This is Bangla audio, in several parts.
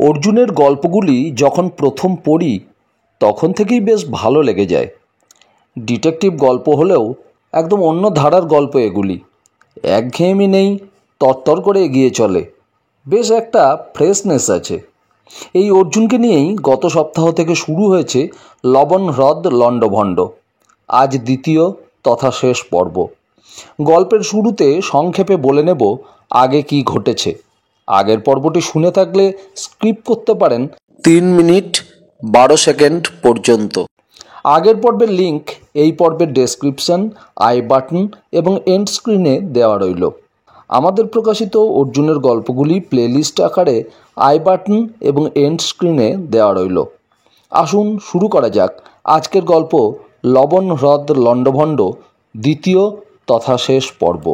অর্জুনের গল্পগুলি যখন প্রথম পড়ি তখন থেকেই বেশ ভালো লেগে যায়। ডিটেকটিভ গল্প হলেও একদম অন্য ধারার গল্প এগুলি। একঘেয়েমি নেই, তরতর করে এগিয়ে চলে, বেশ একটা ফ্রেশনেস আছে। এই অর্জুনকে নিয়েই গত সপ্তাহ থেকে শুরু হয়েছে লবণ হ্রদ লণ্ডভণ্ড। আজ দ্বিতীয় তথা শেষ পর্ব। গল্পের শুরুতে সংক্ষেপে বলে নেব আগে কি ঘটেছে। আগের পর্বটি শুনে থাকলে স্কিপ করতে পারেন 3 মিনিট 12 সেকেন্ড পর্যন্ত। আগের পর্বের লিঙ্ক এই পর্বের ডেসক্রিপশন, আই বাটন এবং এন্ড স্ক্রিনে দেওয়া রইল। আমাদের প্রকাশিত অর্জুনের গল্পগুলি প্লেলিস্ট আকারে আই বাটন এবং এন্ড স্ক্রিনে দেওয়া রইল। আসুন শুরু করা যাক আজকের গল্প লবণ হ্রদ লণ্ডভণ্ড দ্বিতীয় তথা শেষ পর্ব।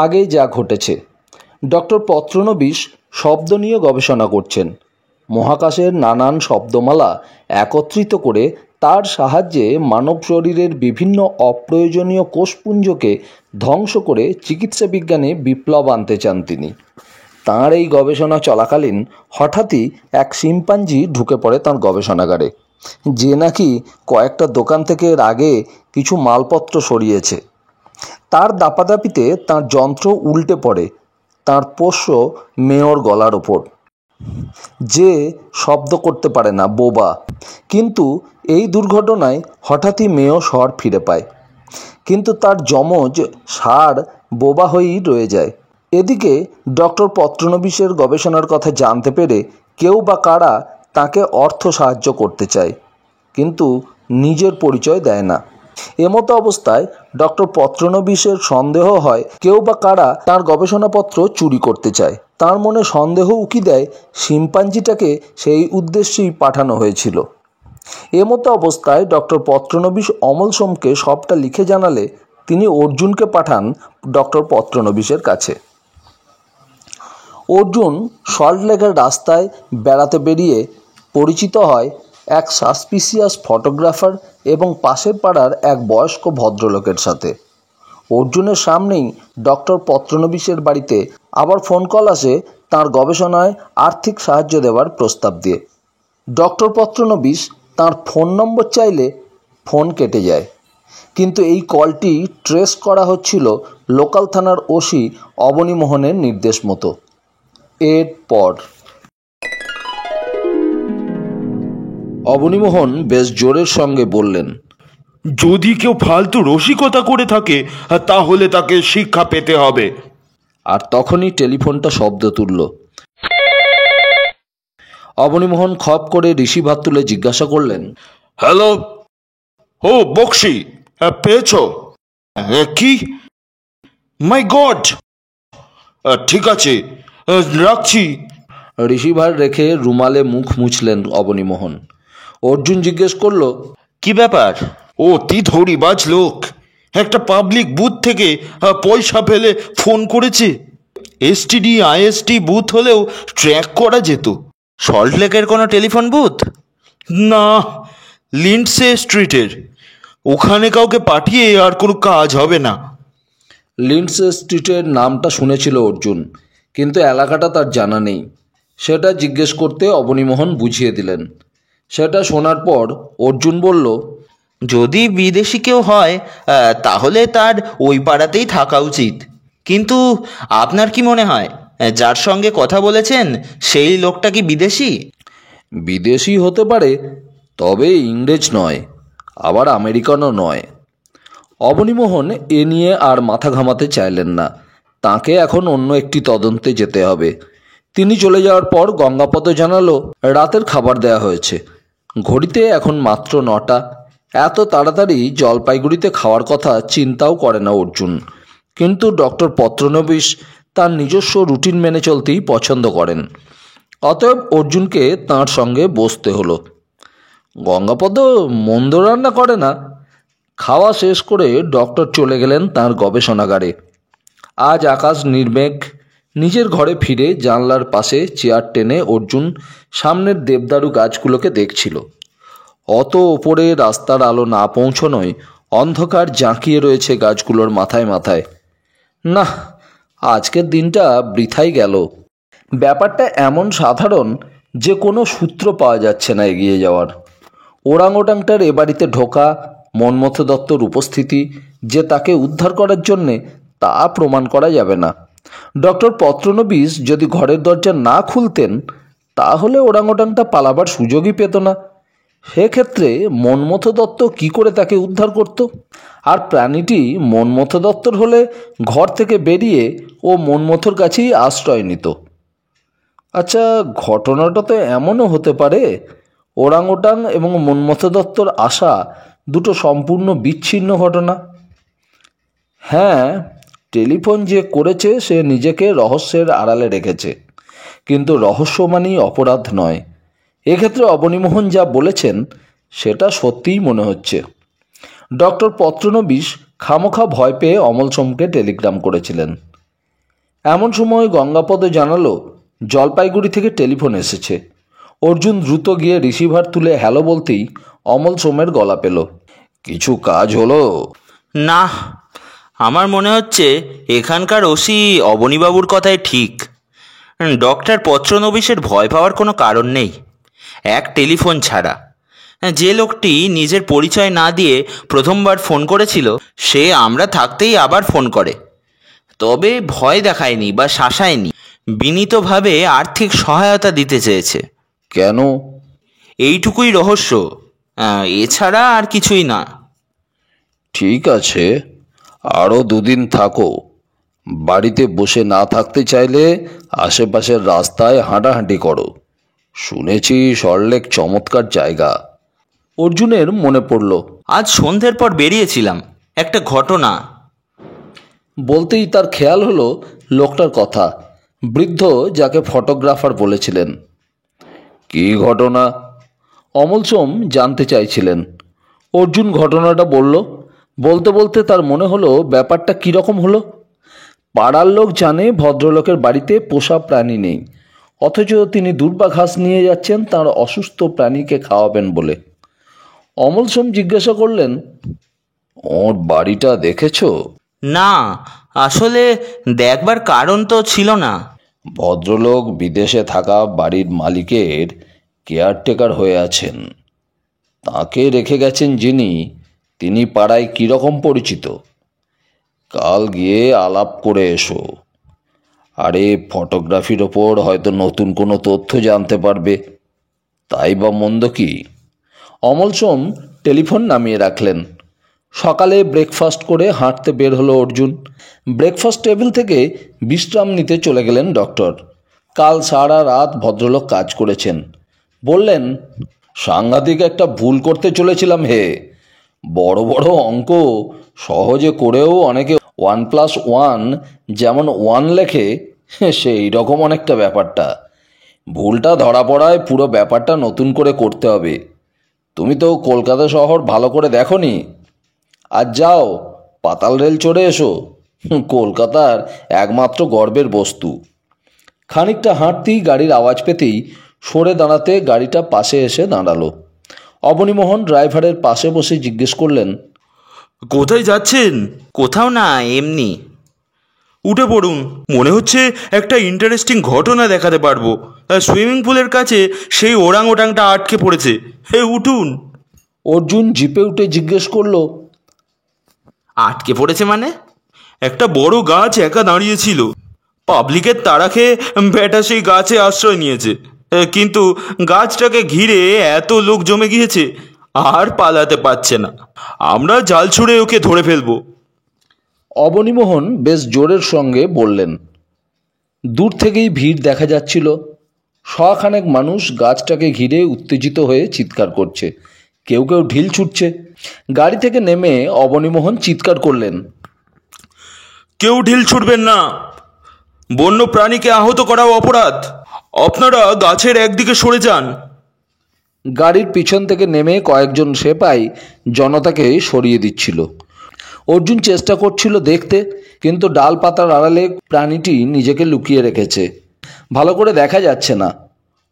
আগে যা ঘটেছে, ডক্টর পত্রনবিশ শব্দ নিয়ে গবেষণা করছেন। মহাকাশের নানান শব্দমালা একত্রিত করে তার সাহায্যে মানব শরীরের বিভিন্ন অপ্রয়োজনীয় কোষপুঞ্জকে ধ্বংস করে চিকিৎসা বিজ্ঞানে বিপ্লব আনতে চান তিনি। তাঁর এই গবেষণা চলাকালীন হঠাৎই এক শিম্পাঞ্জি ঢুকে পড়ে তাঁর গবেষণাগারে, যে নাকি কয়েকটা দোকান থেকে এর আগে কিছু মালপত্র সরিয়েছে। তার দাপাদাপিতে তাঁর যন্ত্র উল্টে পড়ে তাঁর পোষ্য মেয়র গলার ওপর, যে শব্দ করতে পারে না, বোবা। কিন্তু এই দুর্ঘটনায় হঠাৎই মেয় স্বর ফিরে পায়, কিন্তু তার যমজ ষাঁড় বোবা হয়েই রয়ে যায়। এদিকে ডক্টর পত্রনবিশের গবেষণার কথা জানতে পেরে কেউ বা কারা তাকে অর্থ সাহায্য করতে চায়, কিন্তু নিজের পরিচয় দেয় না। এমতো অবস্থায় ডক্টর পত্রনবিশের সন্দেহ হয় কেউ বা কারা তার গবেষণাপত্র চুরি করতে চায়। তার মনে সন্দেহ উকি দেয় শিম্পাঞ্জিটাকে সেই উদ্দেশ্যেই পাঠানো হয়েছিল। এমতো অবস্থায় ডক্টর পত্রনবিশ অমল সোমকে সবটা লিখে জানালে তিনি অর্জুনকে পাঠান ডক্টর পত্রনবিশের কাছে। অর্জুন সল্টলেকের রাস্তায় বেড়াতে বেরিয়ে পরিচিত হয় এক সাসপিসিয়াস ফটোগ্রাফার এবং পাশের পাড়ার এক বয়স্ক ভদ্রলোকের সাথে। অর্জুনের সামনেই ডক্টর পত্রনবিশের বাড়িতে আবার ফোন কল আসে তাঁর গবেষণায় আর্থিক সাহায্য দেওয়ার প্রস্তাব দিয়ে। ডক্টর পত্রনবিশ তাঁর ফোন নম্বর চাইলে ফোন কেটে যায়, কিন্তু এই কলটি ট্রেস করা হচ্ছিল লোকাল থানার ওসি অবনীমোহনের নির্দেশ মতো। এরপর অবনীমোহন বেশ জোরের সঙ্গে বললেন, যদি কেউ ফালতু রসিকতা করে থাকে তাহলে তাকে শিক্ষা পেতে হবে। আর তখনই টেলিফোনটা শব্দ তুলল। অবনীমোহন খপ করে রিসিভার তুলে জিজ্ঞাসা করলেন, হ্যালো, ও বক্সি, পেয়েছ? কি? মাই গড, ঠিক আছে, রাখছি। রিসিভার রেখে রুমালে মুখ মুছলেন অবনীমোহন। অর্জুন জিজ্ঞেস করল, কি ব্যাপার? অতি ধড়িবাজ লোক একটা পাবলিক বুথ থেকে পয়সা ফেলে ফোন করেছে। এসটিডি আইএসটি বুথ হলেও ট্র্যাক করা যেত। সল্টলেকের কোনো টেলিফোন বুথ? না, লিন্ডসে স্ট্রিটের। ওখানে কাউকে পাঠিয়ে আর কোনো কাজ হবে না। লিন্ডসে স্ট্রিটের নামটা শুনেছিল অর্জুন, কিন্তু এলাকাটা তার জানা নেই। সেটা জিজ্ঞেস করতে অবনীমোহন বুঝিয়ে দিলেন। সেটা শোনার পর অর্জুন বলল, যদি বিদেশি কেউ হয় তাহলে তার ওই পাড়াতেই থাকা উচিত। কিন্তু আপনার কি মনে হয় যার সঙ্গে কথা বলেছেন সেই লোকটা কি বিদেশি? বিদেশি হতে পারে, তবে ইংরেজ নয়, আবার আমেরিকানও নয়। অবনীমোহন এ নিয়ে আর মাথা ঘামাতে চাইলেন না। তাকে এখন অন্য একটি তদন্তে যেতে হবে। তিনি চলে যাওয়ার পর গঙ্গাপদ জানালো রাতের খাবার দেয়া হয়েছে। ঘড়িতে এখন মাত্র 9টা। এত তাড়াতাড়ি জলপাইগুড়িতে খাওয়ার কথা চিন্তাও করে না অর্জুন, কিন্তু ডক্টর পত্রনবিশ তার নিজস্ব রুটিন মেনে চলতেই পছন্দ করেন। অতএব অর্জুনকে তাঁর সঙ্গে বসতে হলো। গঙ্গাপদ মন্দ রান্না করে না। খাওয়া শেষ করে ডক্টর চলে গেলেন তাঁর গবেষণাগারে। আজ আকাশ নির্মেঘ। নিজের ঘরে ফিরে জানলার পাশে চেয়ার টেনে অর্জুন সামনের দেবদারু গাছগুলোকে দেখছিল। অত ওপরে রাস্তার আলো না পৌঁছনোয় অন্ধকার জাঁকিয়ে রয়েছে গাছগুলোর মাথায় মাথায়। না, আজকের দিনটা বৃথাই গেল। ব্যাপারটা এমন সাধারণ যে কোনো সূত্র পাওয়া যাচ্ছে না এগিয়ে যাওয়ার। ওরাংওটাংটার এ বাড়িতে ঢোকা, মন্মথ দত্তর উপস্থিতি যে তাকে উদ্ধার করার জন্যে তা প্রমাণ করা যাবে না। ডক্টর পত্রনবিশ যদি ঘরের দরজা না খুলতেন তাহলে ওরাংওটাংটা পালাবার সুযোগই পেত না। সেক্ষেত্রে মন্মথ দত্ত কী করে তাকে উদ্ধার করত? আর প্রাণীটি মন্মথ দত্তর হলে ঘর থেকে বেরিয়ে ও মন্মথর কাছেই আশ্রয় নিত। আচ্ছা, ঘটনাটা তো এমনও হতে পারে ওরাংওটাং এবং মন্মথ দত্তর আশা দুটো সম্পূর্ণ বিচ্ছিন্ন ঘটনা। হ্যাঁ, টেলিফোন যে করেছে সে নিজেকে রহস্যের আড়ালে রেখেছে, কিন্তু রহস্য মানেই অপরাধ নয়। এক্ষেত্রে অবনীমোহন যা বলেছেন সেটা সত্যিই মনে হচ্ছে। ডক্টর পত্রনবিশ খামোখা ভয় পেয়ে অমল সোমকে টেলিগ্রাম করেছিলেন। এমন সময় গঙ্গাপদ জানালো জলপাইগুড়ি থেকে টেলিফোন এসেছে। অর্জুন দ্রুত গিয়ে রিসিভার তুলে হ্যালো বলতেই অমল সোমের গলা পেল। কিছু কাজ হলো? না, আমার মনে হচ্ছে এখানকার ওসি অবনীবাবুর কথাই ঠিক। ডক্টর পত্রনবিশের ভয় পাওয়ার কোনো কারণ নেই, এক টেলিফোন ছাড়া। যে লোকটি নিজের পরিচয় না দিয়ে প্রথমবার ফোন করেছিল সে আমরা থাকতেই আবার ফোন করে, তবে ভয় দেখায়নি বা শাসায়নি, বিনীতভাবে আর্থিক সহায়তা দিতে চেয়েছে। কেন? এইটুকুই রহস্য, এছাড়া আর কিছুই না। ঠিক আছে, আরও দুদিন থাকো। বাড়িতে বসে না থাকতে চাইলে আশেপাশের রাস্তায় হাঁটাহাঁটি করো। শুনেছি সল্টলেক চমৎকার জায়গা। অর্জুনের মনে পড়ল। আজ সন্ধ্যের পর বেরিয়েছিলাম, একটা ঘটনা। বলতেই তার খেয়াল হলো লোকটার কথা, বৃদ্ধ যাকে ফটোগ্রাফার বলেছিলেন। কী ঘটনা? অমল সোম জানতে চাইছিলেন। অর্জুন ঘটনাটা বলল। বলতে বলতে তার মনে হলো ব্যাপারটা কীরকম হলো। পাড়ার লোক জানে ভদ্রলোকের বাড়িতে পোষা প্রাণী নেই, অথচ তিনি দুর্বা ঘাস নিয়ে যাচ্ছেন তার অসুস্থ প্রাণীকে খাওয়াবেন বলে। অমল সোম জিজ্ঞাসা করলেন, ওর বাড়িটা দেখেছ? না, আসলে দেখবার কারণ তো ছিল না। ভদ্রলোক বিদেশে থাকা বাড়ির মালিকের কেয়ারটেকার হয়ে আছেন। তাকে রেখে গেছেন যিনি, তিনি পাড়ায় কীরকম পরিচিত। কাল গিয়ে আলাপ করে এসো। আরে ফটোগ্রাফির ওপর হয়তো নতুন কোনো তথ্য জানতে পারবে, তাই বা মন্দ কি? অমল সোম টেলিফোন নামিয়ে রাখলেন। সকালে ব্রেকফাস্ট করে হাঁটতে বের হলো অর্জুন। ব্রেকফাস্ট টেবিল থেকে বিশ্রাম নিতে চলে গেলেন ডক্টর। কাল সারা রাত ভদ্রলোক কাজ করেছেন। বললেন, সাংঘাতিক একটা ভুল করতে চলেছিলাম হে। বড় বড় অঙ্ক সহজে করেও অনেকে 1+1 যেমন 1 লেখে, সেই রকম অনেকটা ব্যাপারটা। ভুলটা ধরা পড়ায় পুরো ব্যাপারটা নতুন করে করতে হবে। তুমি তো কলকাতা শহর ভালো করে দেখোনি। আজ যাও, পাতাল রেল চড়ে এসো। কলকাতার একমাত্র গর্বের বস্তু। খানিকটা হাঁটতেই গাড়ির আওয়াজ পেতেই সরে দাঁড়াতে গাড়িটা পাশে এসে দাঁড়ালো। অবনীমোহন ড্রাইভারের পাশে বসে জিজ্ঞেস করলেন, কোথায় যাচ্ছেন? কোথাও না, এমনি। উঠে পড়ুন, মনে হচ্ছে একটা ইন্টারেস্টিং ঘটনা দেখাতে পারবো। সুইমিং পুলের কাছে সেই ওরাংওটাংটা আটকে পড়েছে। উঠুন। অর্জুন জিপে উঠে জিজ্ঞেস করলো, আটকে পড়েছে মানে? একটা বড় গাছ একা দাঁড়িয়েছিল। পাবলিকের তাড়া খেয়ে ব্যাটা সেই গাছে আশ্রয় নিয়েছে, কিন্তু গাছটাকে ঘিরে এত লোক জমে গিয়েছে আর পালাতে পারছে না। আমরা জাল ছুঁড়ে ওকে ধরে ফেলবো। অবনীমোহন বেশ জোরের সঙ্গে বললেন। দূর থেকেই ভিড় দেখা যাচ্ছিল। শখানেক মানুষ গাছটাকে ঘিরে উত্তেজিত হয়ে চিৎকার করছে, কেউ কেউ ঢিল ছুটছে। গাড়ি থেকে নেমে অবনীমোহন চিৎকার করলেন, কেউ ঢিল ছুটবেন না, বন্য প্রাণীকে আহত করাও অপরাধ। আপনারা গাছের একদিকে সরে যান। গাড়ির পিছন থেকে নেমে কয়েকজন সেপাই জনতাকে সরিয়ে দিচ্ছিল। অর্জুন চেষ্টা করছিল দেখতে, কিন্তু ডাল পাতার আড়ালে প্রাণীটি নিজেকে লুকিয়ে রেখেছে, ভালো করে দেখা যাচ্ছে না।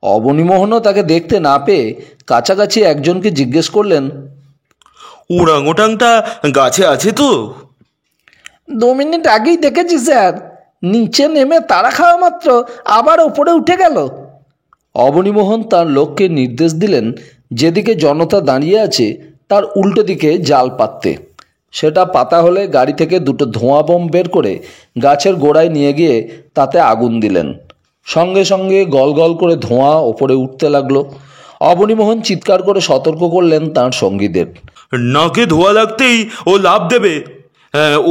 অবনীমোহনও তাকে দেখতে না পেয়ে কাছাকাছি একজনকে জিজ্ঞেস করলেন, ওরাংওটাংটা গাছে আছে তো? 2 মিনিট আগেই দেখেছি স্যার, নিচে নেমে তাড়া খাওয়া মাত্র আবার ওপরে উঠে গেল। অবনীমোহন তার লোককে নির্দেশ দিলেন যেদিকে জনতা দাঁড়িয়ে আছে তার উল্টো দিকে জাল পাততে। সেটা পাতা হলে গাড়ি থেকে 2টো ধোঁয়া বোম বের করে গাছের গোড়ায় নিয়ে গিয়ে তাতে আগুন দিলেন। সঙ্গে সঙ্গে গল গল করে ধোঁয়া ওপরে উঠতে লাগলো। অবনীমোহন চিৎকার করে সতর্ক করলেন তাঁর সঙ্গীদের, নাকে ধোয়া লাগতেই ও লাফ দেবে,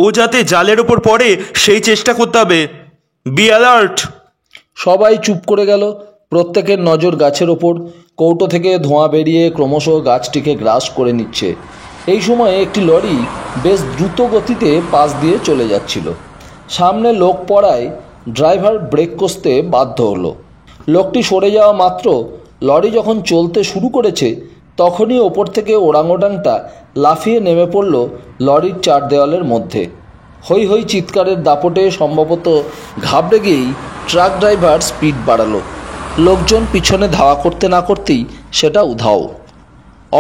ও যাতে জালের ওপর পড়ে সেই চেষ্টা করতে হবে। Be alert. সবাই চুপ করে গেল। প্রত্যেকের নজর গাছের ওপর। কৌটো থেকে ধোঁয়া বেরিয়ে ক্রমশ গাছটিকে গ্রাস করে নিচ্ছে। এই সময়ে একটি লরি বেশ দ্রুত গতিতে পাশ দিয়ে চলে যাচ্ছিল। সামনে লোক পড়ায় ড্রাইভার ব্রেক কষতে বাধ্য হলো। লোকটি সরে যাওয়া মাত্র লরি যখন চলতে শুরু করেছে তখনই ওপর থেকে ওরাংওটাংটা লাফিয়ে নেমে পড়ল লরির 4 দেওয়ালের মধ্যে। হৈ হৈ চিৎকারের দাপটে সম্ভবত ঘাবড়ে গিয়েই ট্রাক ড্রাইভার স্পিড বাড়ালো। লোকজন পিছনে ধাওয়া করতে না করতেই সেটা উধাও।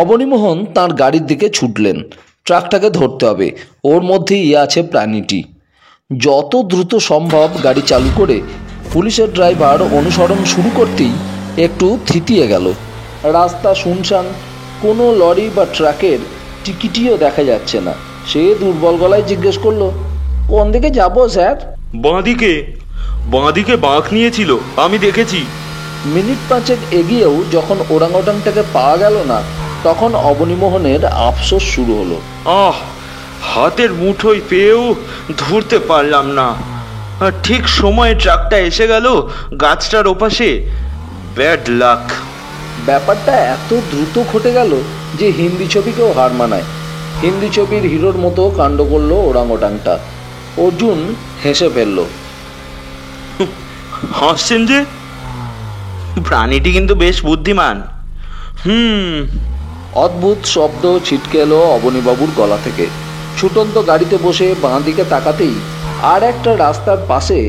অবনীমোহন তাঁর গাড়ির দিকে ছুটলেন। ট্রাকটাকে ধরতে হবে, ওর মধ্যেই আছে প্রাণীটি। যত দ্রুত সম্ভব গাড়ি চালু করে পুলিশের ড্রাইভার অনুসরণ শুরু করতেই একটু থিতিয়ে গেল। রাস্তা শুনশান, কোনো লরি বা ট্রাকের টিকিটিও দেখা যাচ্ছে না। সে দুর্বল গলায় জিজ্ঞেস করলো, কোন দিকে যাবো স্যার? বাঁদিকে। বাঁদিকে বাঁক নিয়েছিল, আমি দেখেছি। মিনিট 5 এগিয়েও যখন ওরাংওটাংটাকে পাওয়া গেল না তখন অবনীমোহনের আফসোস শুরু হলো। হাতের মুঠোয় পেয়েও ধরতে পারলাম না। ঠিক সময়ে ট্রাকটা এসে গেল গাছটার ওপাশে। Bad luck. ব্যাপারটা এত দ্রুত ঘটে গেল যে হিন্দি ছবিকেও হার মানায়। হিন্দি ছবির হিরোর মতো কাণ্ড করলো ওরাংওটাংটা। অর্জুন হেসে ফেলল। হাসছেন যে? প্রাণীটি কিন্তু বেশ বুদ্ধিমান। অদ্ভুত শব্দ ছিটকে এলো অবনীবাবুর গলা থেকে। ছুটন্ত গাড়িতে বসে বাঁ দিকে তাকাতেই আর একটা রাস্তার পাশে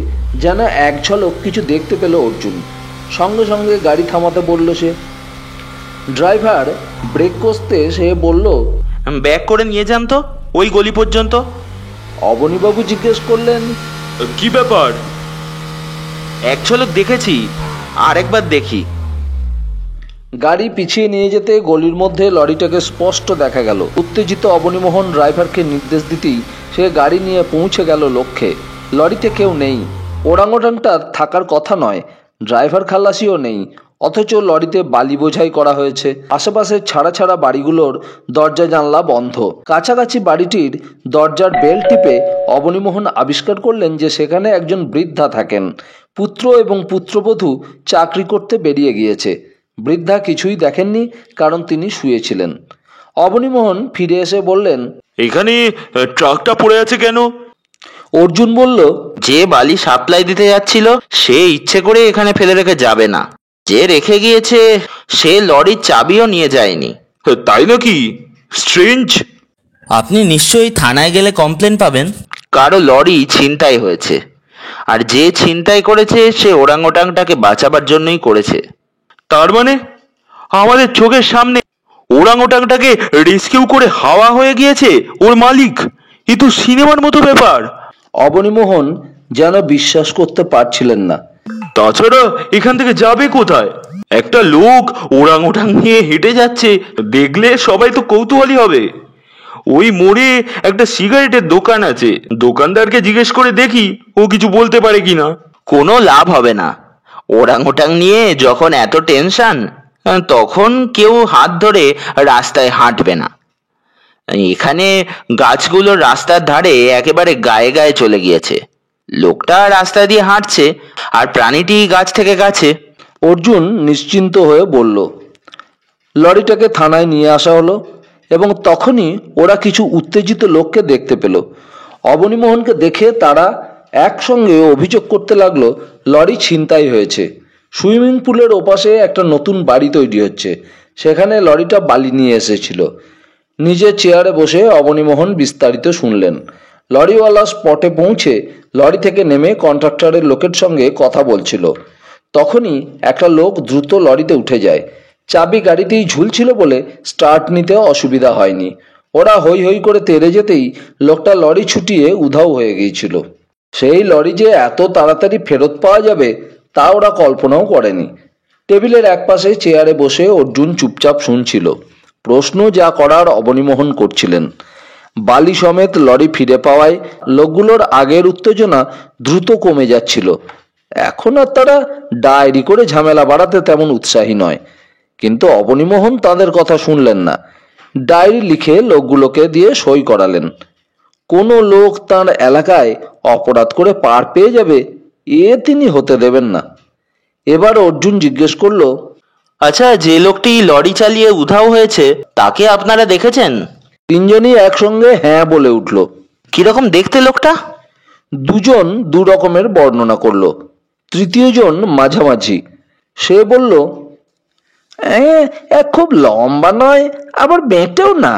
যেন এক ঝলক কিছু দেখতে পেল অর্জুন। সঙ্গে সঙ্গে গাড়ি থামাতে বলল সে। ড্রাইভার ব্রেক কষতে সে বলল, ব্যাক করে নিয়ে যান তো ওই গলি পর্যন্ত। অবনীবাবু জিজ্ঞেস করলেন, কি ব্যাপার? এক ঝলক দেখেছি, আর একবার দেখি। গাড়ি পিছিয়ে নিয়ে যেতে গলির মধ্যে লরিটাকে স্পষ্ট দেখা গেল। উত্তেজিত অবনীমোহন ড্রাইভারকে নির্দেশ দিতেই সে গাড়ি নিয়ে পৌঁছে গেল লক্ষ্যে। লরিতে কেউ নেই, ওরাংওটাংটার থাকার কথা নয়, ড্রাইভার খালাসিও নেই, অথচ লরিতে বালি বোঝাই করা হয়েছে। আশেপাশের ছাড়া ছাড়া বাড়িগুলোর দরজা জানলা বন্ধ। কাছাকাছি বাড়িটির দরজার বেল টিপে অবনীমোহন আবিষ্কার করলেন যে সেখানে একজন বৃদ্ধা থাকেন। পুত্র এবং পুত্রবধূ চাকরি করতে বেরিয়ে গিয়েছে। বৃদ্ধা কিছুই দেখেননি, কারণ তিনি শুয়েছিলেন। অবনীমোহন ফিরে এসে বললেন, এখানে ট্রাকটা পড়ে আছে কেন? অর্জুন বলল, যে বালি সাপ্লাই দিতে যাচ্ছিল সে ইচ্ছে করে এখানে ফেলে রেখে যাবে না। যে রেখে গিয়েছে সে লরির চাবিও নিয়ে যায়নি। তাই নাকি? স্ট্রেঞ্জ। আপনি নিশ্চয়ই থানায় গেলে কমপ্লেন পাবেন। কারো লরি ছিনতাই হয়েছে, আর যে ছিনতাই করেছে সে ওরাংওটাংটাকে বাঁচাবার জন্যই করেছে। তার মানে আমাদের চোখের সামনে ওরাংওটাংটাকে রেস্কিউ করে হাওয়া হয়ে গিয়েছে ওর মালিক। এ তো সিনেমার মতো ব্যাপার। অবনীমোহন যেন বিশ্বাস করতে পারছিলেন না। তাছাড়া এখান থেকে যাবে কোথায়? একটা লোক ওরাংওটাং নিয়ে হেঁটে যাচ্ছে, দেখলে সবাই তো কৌতূহলী হবে। ওই মোড়ে একটা সিগারেটের দোকান আছে, দোকানদারকে জিজ্ঞেস করে দেখি ও কিছু বলতে পারে কিনা। কোনো লাভ হবে না। ওরাংওটাং নিয়ে যখন এত টেনশন, তখন কেউ হাত ধরে রাস্তায় হাঁটবে না। এখানে গাছগুলো রাস্তার ধারে একেবারে গায়ে গায়ে চলে গিয়েছে। লোকটা রাস্তা দিয়ে হাঁটছে আর প্রাণীটি গাছ থেকে গাছে। অর্জুন নিশ্চিন্ত হয়ে বলল। লরিটাকে থানায় নিয়ে আসা হলো এবং তখনই ওরা কিছু উত্তেজিত লোককে দেখতে পেল। অবনীমোহনকে দেখে তারা একসঙ্গে অভিযোগ করতে লাগলো লরি ছিনতাই হয়েছে। সুইমিং পুলের ওপাশে একটা নতুন বাড়ি তৈরি হচ্ছে, সেখানে লরিটা বালি নিয়ে এসেছিল। নিজের চেয়ারে বসে অবনীমোহন বিস্তারিত শুনলেন। লরিওয়ালা স্পটে পৌঁছে লরি থেকে নেমে কন্ট্রাক্টরের লোকের সঙ্গে কথা বলছিল। তখনই একটা লোক দ্রুত লরিতে উঠে যায়। চাবি গাড়িতেই ঝুলছিল বলে স্টার্ট নিতে অসুবিধা হয়নি। ওরা হৈ হৈ করে তেড়ে যেতেই লোকটা লরি ছুটিয়ে উধাও হয়ে গিয়েছিল। সেই লরি যে এত তাড়াতাড়ি ফেরত পাওয়া যাবে তা ওরা কল্পনাও করেনি। টেবিলের একপাশে চেয়ারে বসে অর্জুন চুপচাপ শুনছিল। প্রশ্ন যা করার অবনীমোহন করছিলেন। বালি সমেত লরি ফিরে পাওয়ায় লোকগুলোর আগের উত্তেজনা দ্রুত কমে যাচ্ছিল। এখন আর তারা ডায়েরি করে ঝামেলা বাড়াতে তেমন উৎসাহী নয়। কিন্তু অবনীমোহন তাদের কথা শুনলেন না। ডায়েরি লিখে লোকগুলোকে দিয়ে সই করালেন। কোনো লোক তার এলাকায় অপরাধ করে পার পেয়ে যাবে এ তিনি হতে দেবেন না। এবার অর্জুন জিজ্ঞেস করলো, আচ্ছা, যে লোকটি লরি চালিয়ে উধাও হয়েছে তাকে আপনারা দেখেছেন? তিনজনই একসঙ্গে হ্যাঁ বলে উঠল। কিরকম দেখতে লোকটা? দুজন দু রকমের বর্ণনা করলো। তৃতীয় জন মাঝামাঝি। সে বলল, খুব লম্বা নয়, আবার বেঁটেও না,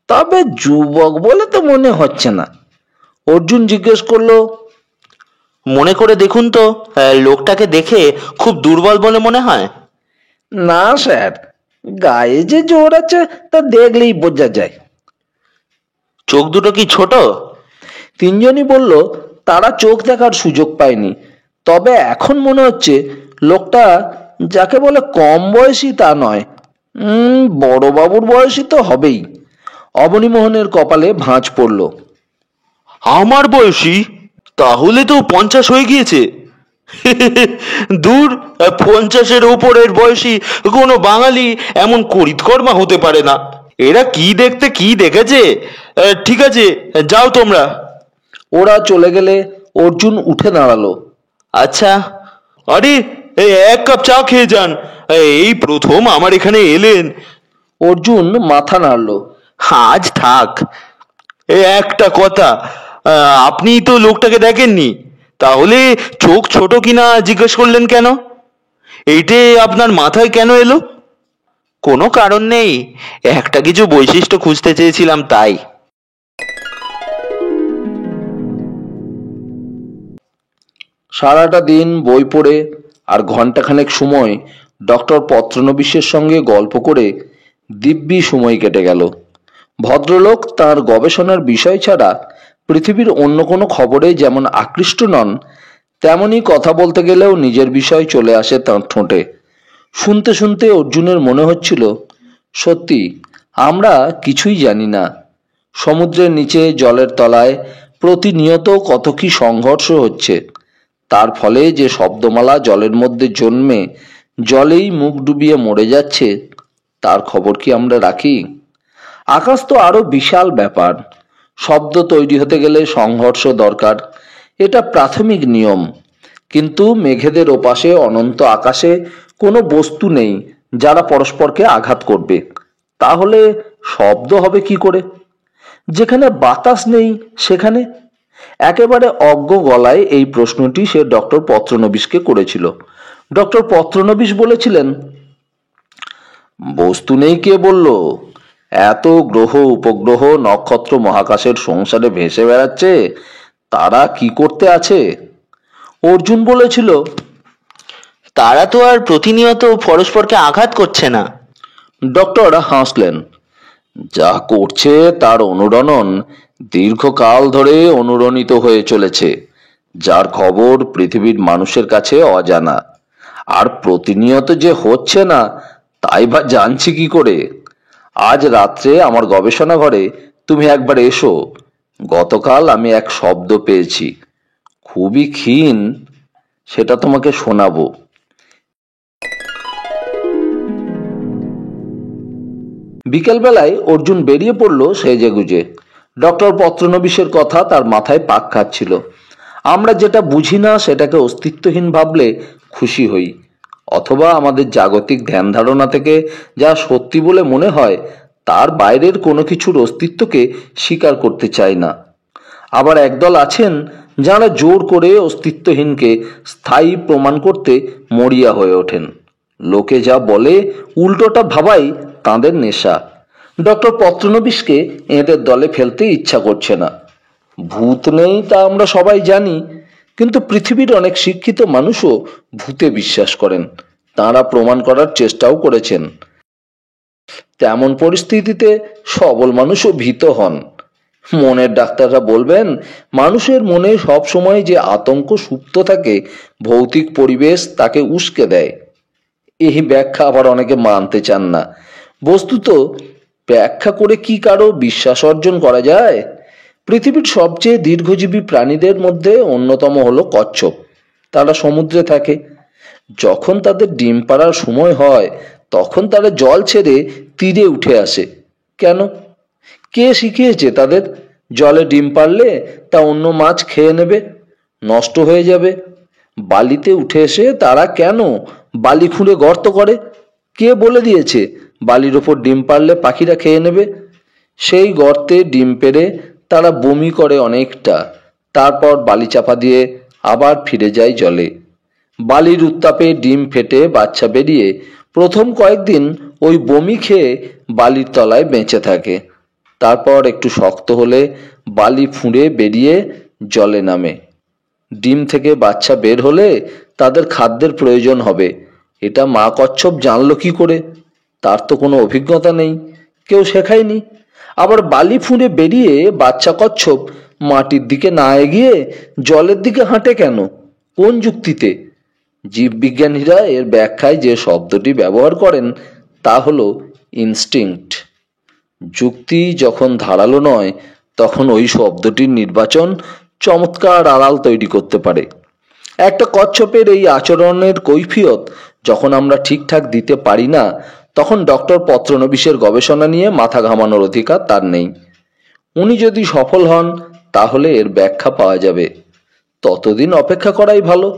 তবে যুবক বলে তো মনে হচ্ছে না। অর্জুন জিজ্ঞেস করলো, মনে করে দেখুন তো, লোকটাকে দেখে খুব দুর্বল বলে মনে হয়। না স্যার, গায়ে যে জোর আছে তা দেখলেই বোঝা যায়। চোখ দুটো কি ছোট? তিনজনই বলল তারা চোখ দেখার সুযোগ পায়নি, তবে এখন মনে হচ্ছে লোকটা যাকে বলে কম বয়সী তা নয়, বড়বাবুর বয়সী তো হবেই। অবনীমোহনের কপালে ভাঁজ পড়ল। আমার বয়সী? তাহলে তো 50 হয়ে গিয়েছে। দূর, 50-এর উপরের বয়সী কোনো বাঙালি এমন করিতকর্মা হতে পারে না। এরা কি দেখতে কি দেখেছে। ঠিক আছে, যাও তোমরা। ওরা চলে গেলে অর্জুন উঠে দাঁড়ালো। আচ্ছা, আরে এক কাপ চা খেয়ে যান। এই প্রথম আমার এখানে এলেন। অর্জুন মাথা নাড়ল। আজ থাক। একটা কথা, আপনি তো লোকটাকে দেখেননি, তাহলে চোখ ছোট কিনা জিজ্ঞেস করলেন কেন? এইটে আপনার মাথায় কেন এলো? কোনো কারণ নেই, একটা কিছু বৈশিষ্ট্য খুঁজতে চেয়েছিলাম তাই। সারাটা দিন বই পড়ে আর ঘন্টাখানেক সময় ডক্টর পত্রনবিশের সঙ্গে গল্প করে দিব্যি সময় কেটে গেল। ভদ্রলোক তার গবেষণার বিষয় ছাড়া পৃথিবীর অন্য কোনো খবরে যেমন আকৃষ্ট নন, তেমনি কথা বলতে গেলেও নিজের বিষয় চলে আসে তাঁর ঠোঁটে। শুনতে শুনতে অর্জুনের মনে হচ্ছিল, সত্যি আমরা কিছুই জানি না। সমুদ্রের নিচে জলের তলায় প্রতিনিয়ত কত কি সংঘর্ষ হচ্ছে। তার ফলে যে শব্দমালা জলের মধ্যে জন্মে জলেই মুখ ডুবিয়ে মরে যাচ্ছে, তার খবর কি আমরা রাখি? আকাশ তো আরো বিশাল ব্যাপার। শব্দ তৈরি হতে গেলে সংঘর্ষ দরকার, এটা প্রাথমিক নিয়ম। কিন্তু মেঘেদের ওপাশে অনন্ত আকাশে কোনো বস্তু নেই যারা পরস্পরকে আঘাত করবে, তাহলে শব্দ হবে কি করে? যেখানে বাতাস নেই সেখানে? একেবারে অজ্ঞ গলায় এই প্রশ্নটি সে ডক্টর পত্রনবিশকে করেছিল। ডক্টর পত্রনবিশ বলেছিলেন, বস্তু নেই কে বলল? এত গ্রহ উপগ্রহ নক্ষত্র মহাকাশের সংসারে ভেসে বেড়াচ্ছে, তারা কি করতে আছে? অর্জুন বলেছিল, তারা তো আর প্রতিনিয়ত পরস্পরকে আঘাত করছে না। ডক্টর হাসলেন। যা করছে তার অনুরণন দীর্ঘকাল ধরে অনুরণিত হয়ে চলেছে, যার খবর পৃথিবীর মানুষের কাছে অজানা। আর প্রতিনিয়ত যে হচ্ছে না তাই বা জানছি কি করে? আজ রাত্রে আমার গবেষণা ঘরে তুমি একবার এসো। গতকাল আমি এক শব্দ পেয়েছি, খুবই ক্ষীণ, সেটা তোমাকে শোনাবো। বিকেলবেলায় অর্জুন বেরিয়ে পড়ল সেজেগুজে। ডক্টর পত্রনবিশের কথা তার মাথায় পাক খাচ্ছিল। আমরা যেটা বুঝি না সেটাকে অস্তিত্বহীন ভাবলে খুশি হই, অথবা আমাদের জাগতিক ধ্যান ধারণা থেকে যা সত্যি বলে মনে হয় তার বাইরের কোনো কিছুর অস্তিত্বকে স্বীকার করতে চাই না। আবার একদল আছেন যারা জোর করে অস্তিত্বহীনকে স্থায়ী প্রমাণ করতে মরিয়া হয়ে ওঠেন। লোকে যা বলে উল্টোটা ভাবাই তাঁদের নেশা। ডক্টর পত্রনবিশকে এদের দলে ফেলতে ইচ্ছা করছে না। ভূত নেই তা আমরা সবাই জানি, কিন্তু পৃথিবীর অনেক শিক্ষিত মানুষও ভূতে বিশ্বাস করেন। তাঁরা প্রমাণ করার চেষ্টাও করেছেন। তেমন পরিস্থিতিতে সবল মানুষও ভীত হন। মনের ডাক্তাররা বলবেন, মানুষের মনে সব সময় যে আতঙ্ক সুপ্ত থাকে, ভৌতিক পরিবেশ তাকে উস্কে দেয়। এই ব্যাখ্যা আবার অনেকে মানতে চান না। বস্তুত ব্যাখ্যা করে কি কারো বিশ্বাস অর্জন করা যায়? পৃথিবীর সবচেয়ে দীর্ঘজীবী প্রাণীদের মধ্যে অন্যতম হলো কচ্ছপ। তারা সমুদ্রে থাকে। যখন তাদের ডিম পাড়ার সময় হয়, তখন তারা জল ছেড়ে তীরে উঠে আসে। কেন? কে শিখিয়েছে তাদের? জলে ডিম পারলে তা অন্য মাছ খেয়ে নেবে, নষ্ট হয়ে যাবে। বালিতে উঠে এসে তারা কেন বালি খুঁড়ে গর্ত করে? কে বলে দিয়েছে বালির ওপর ডিম পারলে পাখিরা খেয়ে নেবে? সেই গর্তে ডিম পেড়ে তারা বমি করে অনেকটা, তারপর বালি চাপা দিয়ে আবার ফিরে যায় জলে। বালির উত্তাপে ডিম ফেটে বাচ্চা বেরিয়ে প্রথম কয়েকদিন ওই বমি খেয়ে বালির তলায় বেঁচে থাকে। তারপর একটু শক্ত হলে বালি ফুঁড়ে বেরিয়ে জলে নামে। ডিম থেকে বাচ্চা বের হলে তাদের খাদ্যের প্রয়োজন হবে। এটা মা কচ্ছপ জানলো কি করে? তার তো কোনো অভিজ্ঞতা নেই, কেউ শেখায়নি। আবার বালি ফুঁড়ে বেরিয়ে বাচ্চা কচ্ছপ মাটির দিকে না এগিয়ে জলের দিকে হাঁটে কেন? কোন যুক্তিতে? জীববিজ্ঞানীরা এর ব্যাখ্যায় যে শব্দটি ব্যবহার করেন তা হলো ইনস্টিংক্ট। যুক্তি যখন ধারালো নয়, তখন ওই শব্দটির নির্বাচন চমৎকার আড়াল তৈরি করতে পারে। একটা কচ্ছপের এই আচরণের কৈফিয়ত যখন আমরা ঠিকঠাক দিতে পারি না, তখন ডক্টর পত্রনবিশের গবেষণা নিয়ে মাথা ঘামানোর অধিকার তার নেই। উনি যদি সফল হন, তাহলে এর ব্যাখ্যা পাওয়া যাবে। ততদিন অপেক্ষা করাই ভালো।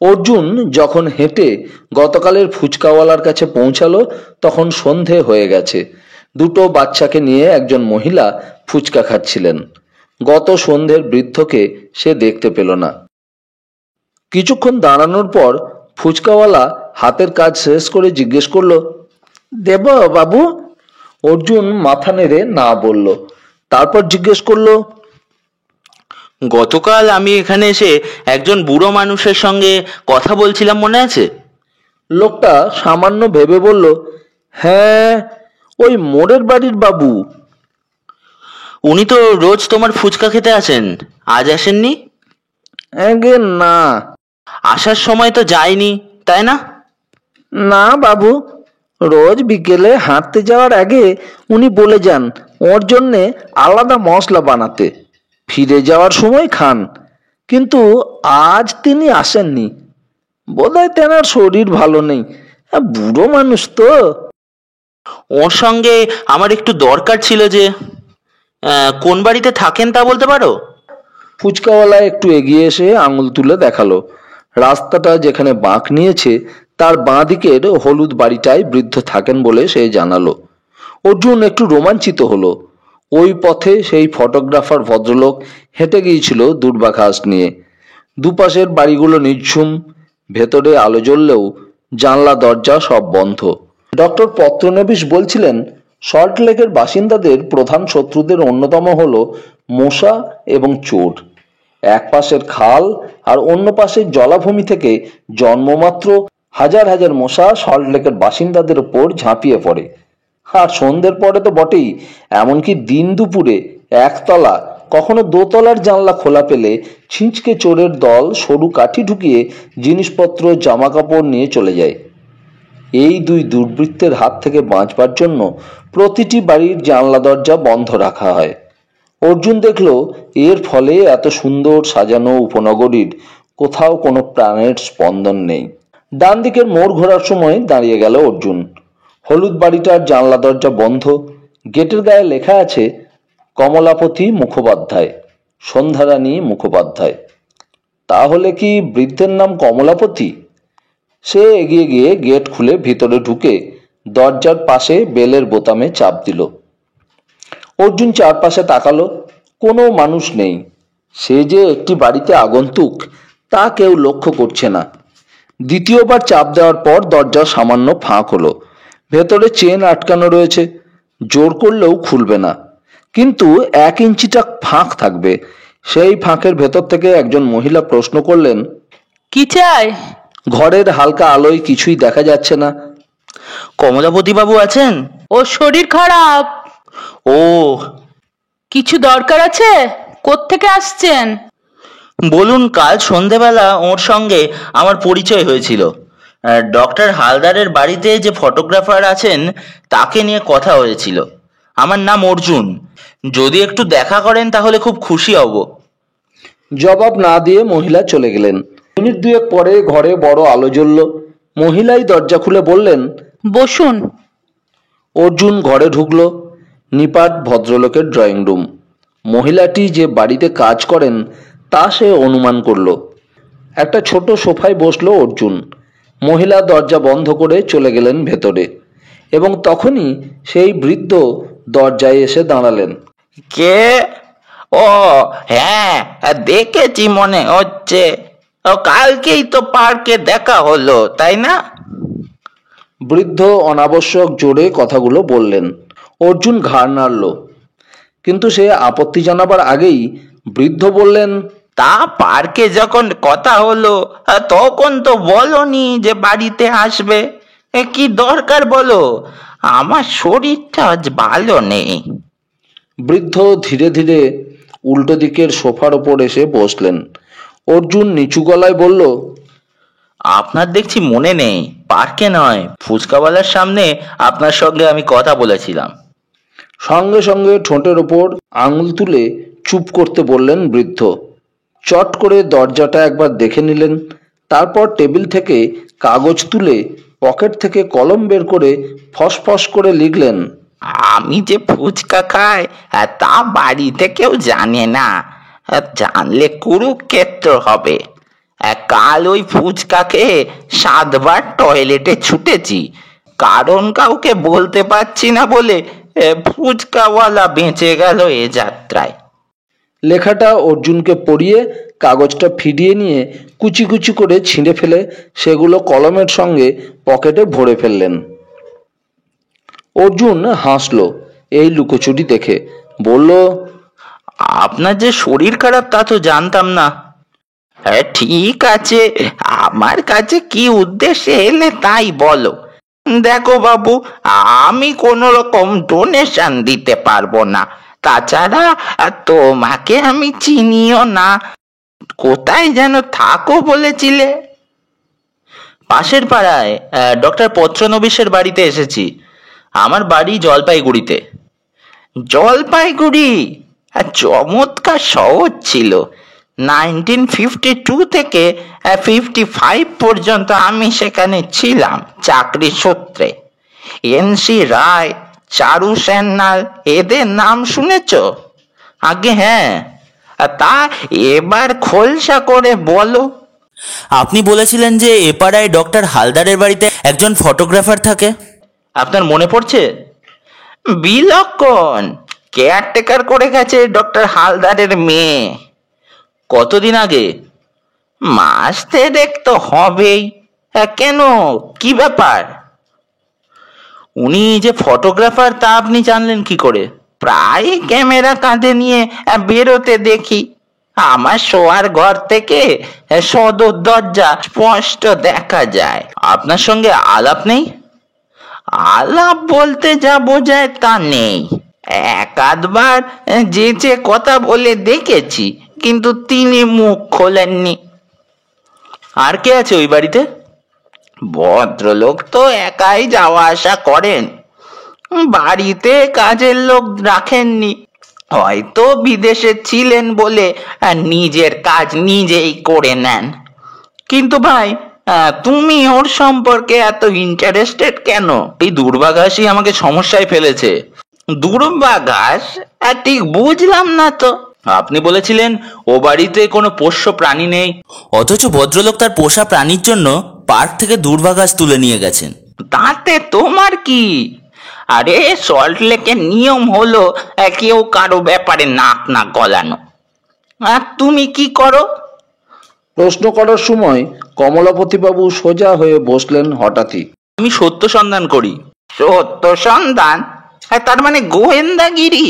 অর্জুন যখন হেঁটে গতকালের ফুচকাওয়ালার কাছে পৌঁছালো, তখন সন্ধে হয়ে গেছে। দুটো বাচ্চাকে নিয়ে একজন মহিলা ফুচকা খাচ্ছিলেন। গত সন্ধ্যের বৃদ্ধকে সে দেখতে পেল না। কিছুক্ষণ দাঁড়ানোর পর ফুচকাওয়ালা হাতের কাজ শেষ করে জিজ্ঞেস করলো, দেব বাবু? অর্জুন মাথা নেড়ে না বলল। তারপর জিজ্ঞেস করলো, গতকাল আমি এখানে এসে একজন বুড়ো মানুষের সঙ্গে কথা বলছিলাম, মনে আছে? লোকটা সামান্য ভেবে বলল, হ্যাঁ, ওই মোড়ের বাড়ির বাবু। উনি তো রোজ তোমার ফুচকা খেতে আসেন, আজ আসেননি? আগে না। আসার সময় তো যায়নি, তাই না? না বাবু, রোজ বিকেলে হাঁটতে যাওয়ার আগে উনি বলে যান ওর জন্যে আলাদা মশলা বানাতে, ফিরে যাওয়ার সময় খান। কিন্তু আজ তিনি আসেননি। বোধহয় তেনার শরীর ভালো নেই। বুড়ো মানুষ তো। ওর সঙ্গে আমার একটু দরকার ছিল। যে কোন বাড়িতে থাকেন তা বলতে পারো? ফুচকাওয়ালা একটু এগিয়ে এসে আঙুল তুলে দেখালো। রাস্তাটা যেখানে বাঁক নিয়েছে তার বাঁ দিকের হলুদ বাড়িটায় বৃদ্ধ থাকেন বলে সে জানালো। অর্জুন একটু রোমাঞ্চিত হলো। ওই পথে সেই ফটোগ্রাফার ভদ্রলোক হেঁটে গিয়েছিল দূর্বাঘাস নিয়ে। দুপাশের বাড়িগুলো নিঝুম, ভেতরে আলো জ্বললেও জানলা দরজা সব বন্ধ। ডক্টর পত্রনবিশ বলছিলেন, সল্টলেকের বাসিন্দাদের প্রধান শত্রুদের অন্যতম হলো মশা এবং চোর। এক পাশের খাল আর অন্য পাশের জলাভূমি থেকে জন্মমাত্র হাজার হাজার মশা সল্টলেকের বাসিন্দাদের ওপর ঝাঁপিয়ে পড়ে। আর সন্ধ্যের পরে তো বটেই, এমনকি দিন দুপুরে একতলা, কখনো দোতলার জানলা খোলা পেলে ছিঁচকে চোরের দল সরু কাঠি ঢুকিয়ে জিনিসপত্র জামাকাপড় নিয়ে চলে যায়। এই দুই দুর্বৃত্তের হাত থেকে বাঁচবার জন্য প্রতিটি বাড়ির জানলা দরজা বন্ধ রাখা হয়। অর্জুন দেখল এর ফলে এত সুন্দর সাজানো উপনগরীর কোথাও কোনো প্রাণের স্পন্দন নেই। ডান দিকের মোড় ঘোরার সময় দাঁড়িয়ে গেল অর্জুন। হলুদ বাড়িটার জানলা দরজা বন্ধ। গেটের গায়ে লেখা আছে কমলাপতি মুখোপাধ্যায়, সন্ধ্যারানী মুখোপাধ্যায়। তাহলে কি বৃদ্ধের নাম কমলাপতি? সে এগিয়ে গিয়ে গেট খুলে ভিতরে ঢুকে দরজার পাশে বেলের বোতামে চাপ দিল। অর্জুন চারপাশে তাকালো, কোনো মানুষ নেই। সে যে একটি বাড়িতে আগন্তুক তা কেউ লক্ষ্য করছে না। দ্বিতীয়বার চাপ দেওয়ার পর দরজা সামান্য ফাঁক হলো। ভেতরে চেন আটকানো রয়েছে, জোর করলেও খুলবে না, কিন্তু 1 ইঞ্চিটা ফাঁক থাকবে। সেই ফাঁকের ভেতর থেকে একজন মহিলা প্রশ্ন করলেন, কি চাই? ঘরের হালকা আলোয় কিছুই দেখা যাচ্ছে না। কমলাপতি বাবু আছেন? ওর শরীর খারাপ। ও, কিছু দরকার আছে? কোত্থেকে আসছেন? বলুন, কাল সন্ধেবেলা ওর সঙ্গে আমার পরিচয় হয়েছিল। ডক্টর হালদারের বাড়িতে যে ফটোগ্রাফার আছেন তাকে নিয়ে কথা হয়েছিল। আমার নাম অর্জুন। যদি একটু দেখা করেন তাহলে খুব খুশি হব। জবাব না দিয়ে মহিলা চলে গেলেন। মিনিট 2 পরে ঘরে বড় আলো জ্বলল। মহিলাই দরজা খুলে বললেন, বসুন। অর্জুন ঘরে ঢুকলো। নিপাট ভদ্রলোকের ড্রয়িং রুম। মহিলাটি যে বাড়িতে কাজ করেন তা সে অনুমান করল। একটা ছোট সোফায় বসলো অর্জুন। মহিলা দরজা বন্ধ করে চলে গেলেন ভেতরে, এবং তখনই সেই বৃদ্ধ দরজায় এসে দাঁড়ালেন। কে? ও হ্যাঁ, দেখেছি মনে হচ্ছে। কালকেই তো পার্কে দেখা হলো, তাই না? বৃদ্ধ অনাবশ্যক জোরে কথাগুলো বললেন। অর্জুন ঘাড় নাড়ল, কিন্তু সে আপত্তি জানাবার আগেই বৃদ্ধ বললেন, তা পার্কে যখন কথা হলো তখন তো বলনি যে বাড়িতে আসবে। কি দরকার বলো? আমার শরীরটা আজ ভালো নেই। বৃদ্ধ ধীরে ধীরে উল্টো দিকের সোফার ওপর এসে বসলেন। অর্জুন নিচু গলায় বলল, আপনার দেখছি মনে নেই, পার্কে নয়, ফুচকাওয়ালার সামনে আপনার সঙ্গে আমি কথা বলেছিলাম। সঙ্গে সঙ্গে ঠোঁটের ওপর আঙুল তুলে চুপ করতে বললেন বৃদ্ধ। চট করে দরজাটা একবার দেখে নিলেন। তারপর টেবিল থেকে কাগজ তুলে পকেট থেকে কলম বের করে ফসফস করে লিখলেন, আমি যে ফুচকা খাই তা বাড়িতে কেউ জানে না। জানলে কুরুক্ষেত্র হবে। কাল ওই ফুচকাকে 7 বার টয়লেটে ছুটেছি, কারণ কাউকে বলতে পারছি না বলে ফুচকাওয়ালা বেঁচে গেল এ যাত্রায়। লেখাটা অর্জুনকে পড়িয়ে কাগজটা ফিরিয়ে নিয়ে কুচি কুচি করে ছিঁড়ে ফেলে সেগুলো কলমের সঙ্গে পকেটে ভরে ফেললেন। অর্জুন হাসল এই লুকোচুরি দেখে। বলল, আপনার যে শরীর খারাপ তা তো জানতাম না। ঠিক আছে, আমার কাছে কি উদ্দেশ্যে এলে তাই বলো। দেখো বাবু, আমি কোনো রকম ডোনেশন দিতে পারবো না। তাছাড়া তোমাকে আমি চিনিও না। কোথায় যেন থাকো বলেছিলে? পাশের পাড়ায় ডক্টর পত্রনবীশের বাড়িতে এসেছি। আমার বাড়ি জলপাইগুড়িতে। জলপাইগুড়ি চমৎকার শহর ছিল। 1952 থেকে 55 পর্যন্ত আমি সেখানে ছিলাম চাকরি সূত্রে। এনসি রায়, চারু সান্যাল এদের নাম শুনেছ? আগে হ্যাঁ। তা এবার খোলসা করে বলো। আপনি বলেছিলেন যে এ পাড়ায় ডক্টর হালদারের বাড়িতে একজন ফটোগ্রাফার থাকে। আপনার মনে পড়ছে? বিলক্ষণ। কেয়ারটেকার করে গেছে ডক্টর হালদারের মেয়ে। কতদিন আগে? মাস 3 তো হবেই। কেন, কি ব্যাপার? উনি যে ফটোগ্রাফার তা আপনি জানলেন কি করে? প্রায় ক্যামেরা কাঁধে নিয়ে বেরোতে দেখি। আমার শোয়ার ঘর থেকে সদর দরজা স্পষ্ট দেখা যায়। আপনার সঙ্গে আলাপ নেই? আলাপ বলতে যা বোঝায় তা নেই। 1-2 বার যেচে কথা বলে দেখেছি, কিন্তু তিনি মুখ খোলেননি। আর কে আছে ওই বাড়িতে? ভদ্রলোক তো একাই যাওয়া আসা করেন। বাড়িতে কাজের লোক রাখেননি। হয়তো বিদেশে ছিলেন বলে নিজের কাজ নিজেই করে নেন। কিন্তু ভাই, তুমি ওর সম্পর্কে এত ইন্টারেস্টেড কেন? এই দুর্বাঘাসই আমাকে সমস্যায় ফেলেছে। দুর্বাঘাস? ঠিক বুঝলাম না তো। আপনি বলেছিলেন ও বাড়িতে কোনো পোষ্য প্রাণী নেই, অথচ ভদ্রলোক তার পোষা প্রাণীর জন্য পার্ক থেকে দুর্বাঘাস তুলে নিয়ে গেছেন। তাতে তোমার কি? আরে সল্ট লেকের নিয়ম হলো কেউ কারো ব্যাপারে নাক না গলানো। আর তুমি কি করো? প্রশ্ন করার সময় কমলাপতিবাবু সোজা হয়ে বসলেন হঠাৎই। আমি সত্য সন্ধান করি। সত্য সন্ধান? তার মানে গোয়েন্দাগিরি?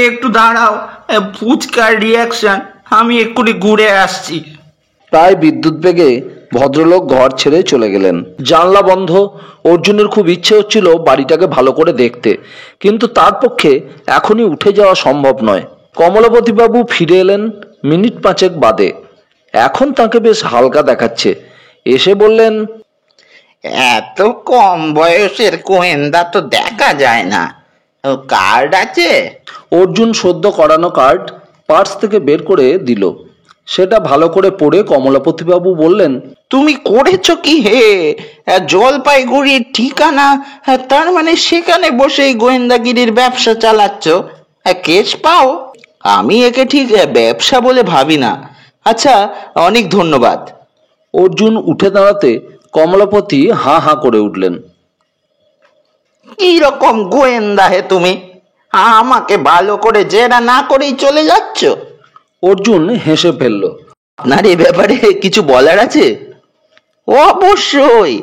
একটু দাঁড়াও, ফুচকার রিয়াকশন, আমি এক্ষুনি ঘুরে আসছি। প্রায় বিদ্যুৎ বেগে ভদ্রলোক ঘর ছেড়ে চলে গেলেন। জানলা বন্ধ। অর্জুনের খুব ইচ্ছে হচ্ছিল বাড়িটাকে ভালো করে দেখতে, কিন্তু তার পক্ষে এখনই উঠে যাওয়া সম্ভব নয়। কমলাপতিবাবু ফিরে এলেন মিনিট 5 বাদে। এখন তাকে বেশ হালকা দেখাচ্ছে। এসে বললেন, এত কম বয়সের গোয়েন্দা তো দেখা যায় না। কার্ড আছে? অর্জুন সদ্য করানো কার্ড পার্স থেকে বের করে দিল। সেটা ভালো করে পড়ে কমলাপতিবাবু বললেন, তুমি করেছো কি হে? জলপাইগুড়ির ঠিকানা, তার মানে সেখানে বসেই গোয়েন্দাগিরির ব্যবসা চালাচ্ছ? কেস পাও? আমি একে ঠিক ব্যবসা বলে ভাবি না। আচ্ছা, অনেক ধন্যবাদ। অর্জুন উঠে দাঁড়াতে কমলাপতি হাঁ হাঁ করে উঠলেন। কি রকম গোয়েন্দা হে তুমি? আমাকে ভালো করে জেরা না করেই চলে যাচ্ছ? অর্জুন হেসে ফেলল। আপনার এ ব্যাপারে কিছু বলার আছে? অবশ্যই।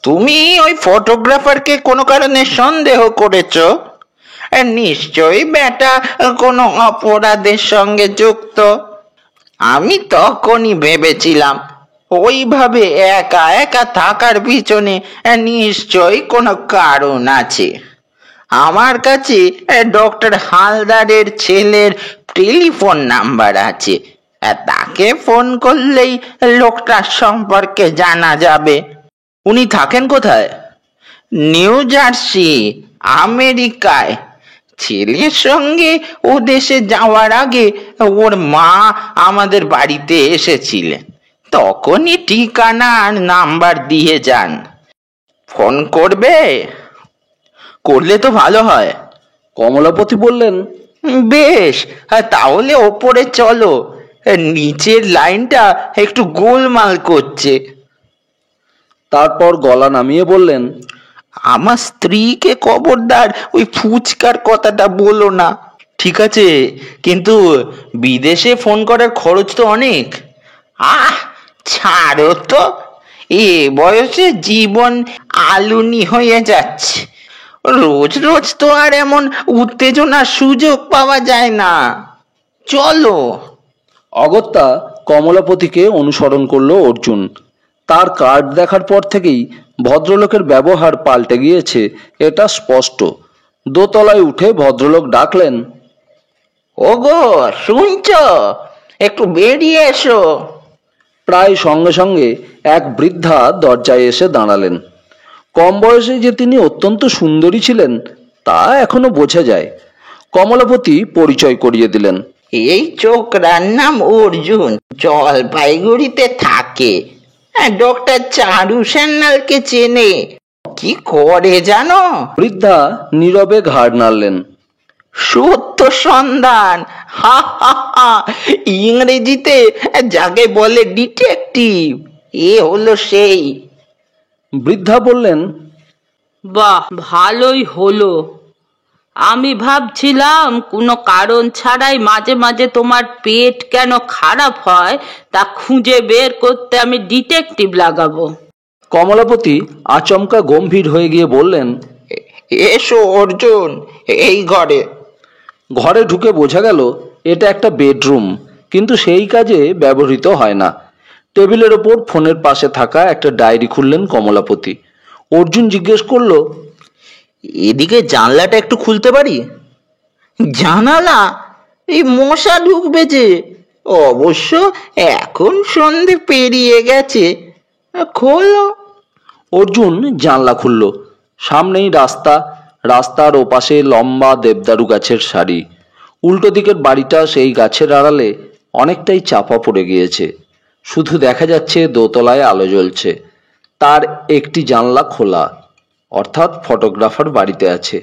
তুমি ওই ফটোগ্রাফারকে কোনো কারণে সন্দেহ করেছো। নিশ্চয়ই বেটা কোনো অপরাধের সঙ্গে যুক্ত। আমি তখনই ভেবেছিলাম ওইভাবে একা একা থাকার পিছনে নিশ্চয়ই কোনো কারণ আছে। আমার কাছে ডক্টর হালদারের ছেলের টেলিফোন নাম্বার আছে। তাকে ফোন করলেই লোকটার সম্পর্কে জানা যাবে। উনি থাকেন কোথায়? নিউ জার্সি, আমেরিকায়। ছেলের সঙ্গে ও দেশে যাওয়ার আগে ওর মা আমাদের বাড়িতে এসেছিলেন। তখনই ঠিকানা আর নাম্বার দিয়ে যান। ফোন করবে? করলে তো ভালো হয়। কমলাপতি বললেন, বেশ, তাহলে ওপরে চলো। নিচের লাইনটা একটু গোলমাল করছে। তারপর গলা নামিয়ে বললেন, আমার স্ত্রীকে খবরদার ওই ফুচকার কথাটা বলো না। ঠিক আছে, কিন্তু বিদেশে ফোন করার খরচ তো অনেক। ছাড়ো তো, এ বয়সে জীবন আলুনি হয়ে যাচ্ছে। রোজ রোজ তো আর এমন উত্তেজনার সুযোগ পাওয়া যায় না। চলো। অগত্যা কমলাপতিকে অনুসরণ করলো অর্জুন। তার কার্ড দেখার পর থেকেই ভদ্রলোকের ব্যবহার পাল্টে গিয়েছে, এটা স্পষ্ট। দোতলায় উঠে ভদ্রলোক ডাকলেন, ওগো, শুনছো? একটু বেরিয়ে এসো। প্রায় সঙ্গে সঙ্গে এক বৃদ্ধা দরজায় এসে দাঁড়ালেন। কম বয়সে যে তিনি অত্যন্ত সুন্দরী ছিলেন তা এখনো বোঝা যায়। কমলাপতি পরিচয় করিয়ে দিলেন। এই ছোকরার নাম অর্জুন, জলপাইগুড়িতে থাকে। ডক্টর চারু সান্যালকে চেনে। কি করে জানো? বৃদ্ধা নীরবে ঘাড় নাড়লেন। সত্য সন্ধান, হা হা হা। ইংরেজিতে যাকে বলে ডিটেকটিভ, এ হলো সেই। বৃদ্ধা বললেন, বাহ, ভালোই হলো। আমি ভাবছিলাম কোনো কারণ ছাড়াই মাঝে মাঝে তোমার পেট কেন খারাপ হয় তা খুঁজে বের করতে আমি ডিটেকটিভ লাগাবো। কমলাপতি আচমকা গম্ভীর হয়ে গিয়ে বললেন, এসো অর্জুন, এই ঘরে। ঘরে ঢুকে বোঝা গেল এটা একটা বেডরুম, কিন্তু সেই কাজে ব্যবহৃত হয় না। টেবিলের ওপর ফোনের পাশে থাকা একটা ডায়েরি খুললেন কমলাপতি। অর্জুন জিজ্ঞেস করলো, এদিকে জানলাটা একটু খুলতে পারি? জানালা? এই মশা ঢুকবে যে। অবশ্য এখন সন্ধে পেরিয়ে গেছে। খোলো। অর্জুন জানলা খুলল। সামনেই রাস্তা, রাস্তার ওপাশে লম্বা দেবদারু গাছের সারি। উল্টো দিকের বাড়িটা সেই গাছের আড়ালে অনেকটাই চাপা পড়ে গিয়েছে। শুধু দেখা যাচ্ছে দোতলায় আলো জ্বলছে। তার একটি জানলা খোলা, অর্থাৎ ফটোগ্রাফার বাড়িতে আছে।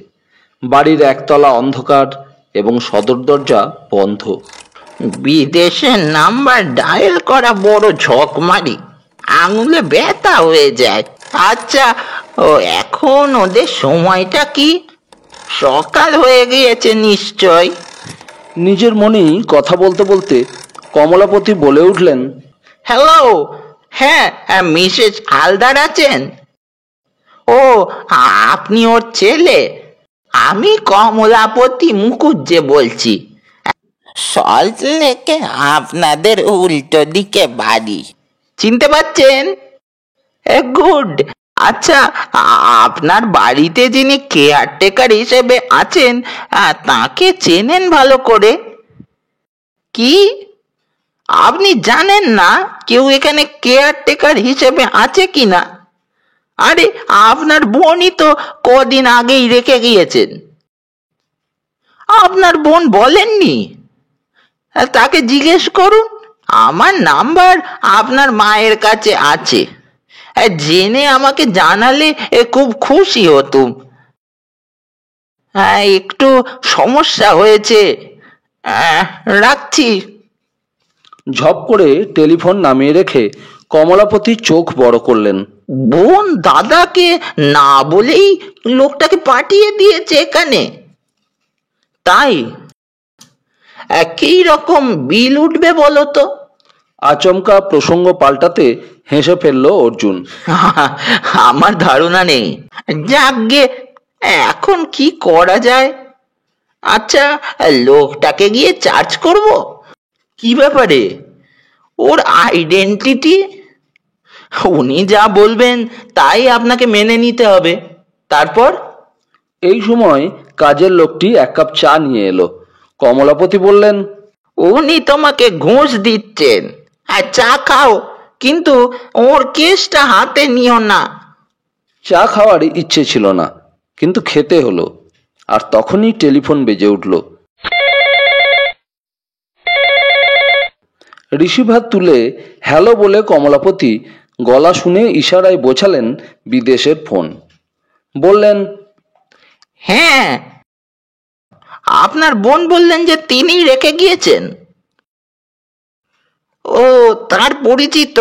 বাড়ির একতলা অন্ধকার এবং সদর দরজা বন্ধ। বিদেশের নাম্বার ডায়াল করা বড় ঝকমারি, আঙুলে ব্যথা হয়ে যায়। আচ্ছা, ও এখন ওদের সময়টা কি? সকাল হয়ে গিয়েছে নিশ্চয়। নিজের মনেই কথা বলতে বলতে কমলাপতি বলে উঠলেন, হ্যালো, হ্যাঁ, মিসেস হালদার আছেন? ও, আপনি ওর ছেলে? আমি কমলাপতি মুখুজ্জে বলছি। সল্ট লেকে আপনাদের উল্টো দিকে বাড়ি, চিনতে পারছেন? গুড। আচ্ছা, আপনার বাড়িতে যিনি কেয়ারটেকার হিসেবে আছেন তাকে চেনেন ভালো করে? কি, আপনি জানেন না কেউ এখানে কেয়ারটেকার হিসেবে আছে কিনা? আরে, আপনার বোনই তো কদিন আগেই রেখে গিয়েছেন। আপনার বোন বলেননি? তাকে জিজ্ঞেস করুন। আমার নাম্বার আপনার মায়ের কাছে আছে, জেনে আমাকে জানালে খুব খুশি হতুম। একটু সমস্যা হয়েছে, রাখছি। ঝপ করে টেলিফোন নামিয়ে রেখে কমলাপতি চোখ বড় করলেন। বোন দাদাকে না বলেই লোকটাকে পাঠিয়ে দিয়েছে এখানে, তাই কি রকম বিল উঠবে বলো তো? আচমকা প্রসঙ্গ পাল্টাতে হেসে ফেলল অর্জুন। আমার ধারণা নেই। যাকগে, এখন কি করা যায়? আচ্ছা, লোকটাকে গিয়ে চার্জ করব। কি ব্যাপারে? ওর আইডেন্টিটি। উনি যা বলবেন তাই আপনাকে মেনে নিতে হবে। তারপর? এই সময় কাজের লোকটি এক কাপ চা নিয়ে এলো। কমলাপতি বললেন, উনি তোমাকে ঘুষ দিচ্ছেন, আর চা খাও, কিন্তু ওর কেসটা হাতে নিও না। চা খাওয়ার ইচ্ছে ছিল না, কিন্তু খেতে হলো। আর তখনই টেলিফোন বেজে উঠল। রিসিভার তুলে হ্যালো বলে কমলাপতি গলা শুনে ইশারায় বোঝালেন বিদেশের ফোন। বললেন, হ্যাঁ, আপনার বোন বললেন যে তিনিই রেখে গিয়েছেন। ও, তার পরিচিত,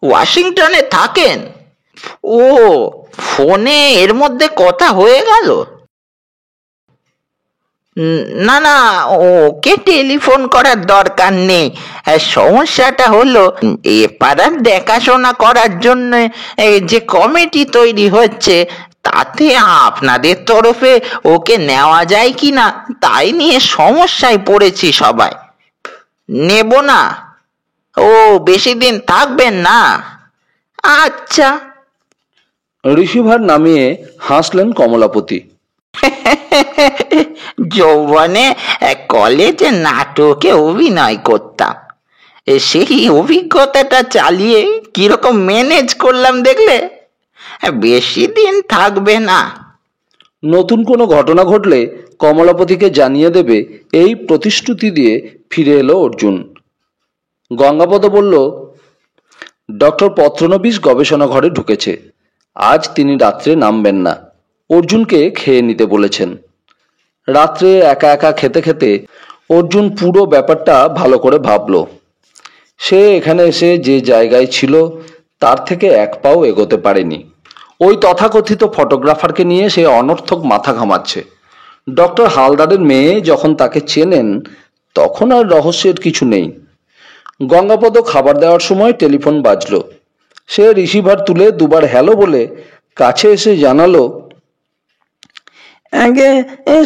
ওয়াশিংটনে থাকেন। ও, ফোনে এর মধ্যে কথা হয়ে গেল? না না, ওকে টেলিফোন করার দরকার নেই। সমস্যাটা হলো, এ পাড়ার দেখাশোনা করার জন্য যে কমিটি তৈরি হচ্ছে, তাতে আপনাদের তরফে ওকে নেওয়া যায় কিনা তাই নিয়ে সমস্যায় পড়েছি সবাই। নেব না? ও, বেশি দিন থাকবেন না? আচ্ছা। রিসিভার নামিয়ে হাসলেন কমলাপতি। যৌবনে কলেজে নাটকে অভিনয় করতাম, সেই অভিজ্ঞতাটা চালিয়ে কিরকম ম্যানেজ করলাম দেখলে? বেশি দিন থাকবে না। নতুন কোনো ঘটনা ঘটলে কমলাপতিকে জানিয়ে দেবে, এই প্রতিশ্রুতি দিয়ে ফিরে এলো অর্জুন। গঙ্গাপদ বলল, ডক্টর পত্রনবিশ গবেষণা ঘরে ঢুকেছে। আজ তিনি রাত্রে নামবেন না, অর্জুনকে খেয়ে নিতে বলেছেন। রাত্রে একা একা খেতে খেতে অর্জুন পুরো ব্যাপারটা ভালো করে ভাবল। সে এখানে এসে যে জায়গায় ছিল তার থেকে এক পাও এগোতে পারেনি। ওই তথাকথিত ফটোগ্রাফারকে নিয়ে সে অনর্থক মাথা ঘামাচ্ছে। ডক্টর হালদারের মেয়ে যখন তাকে চেনেন, তখন আর রহস্যের কিছু নেই। গঙ্গাপদ খাবার দেওয়ার সময় টেলিফোন বাজলো। সে রিসিভার তুলে দুবার হ্যালো বলে কাছে এসে জানালো, আগে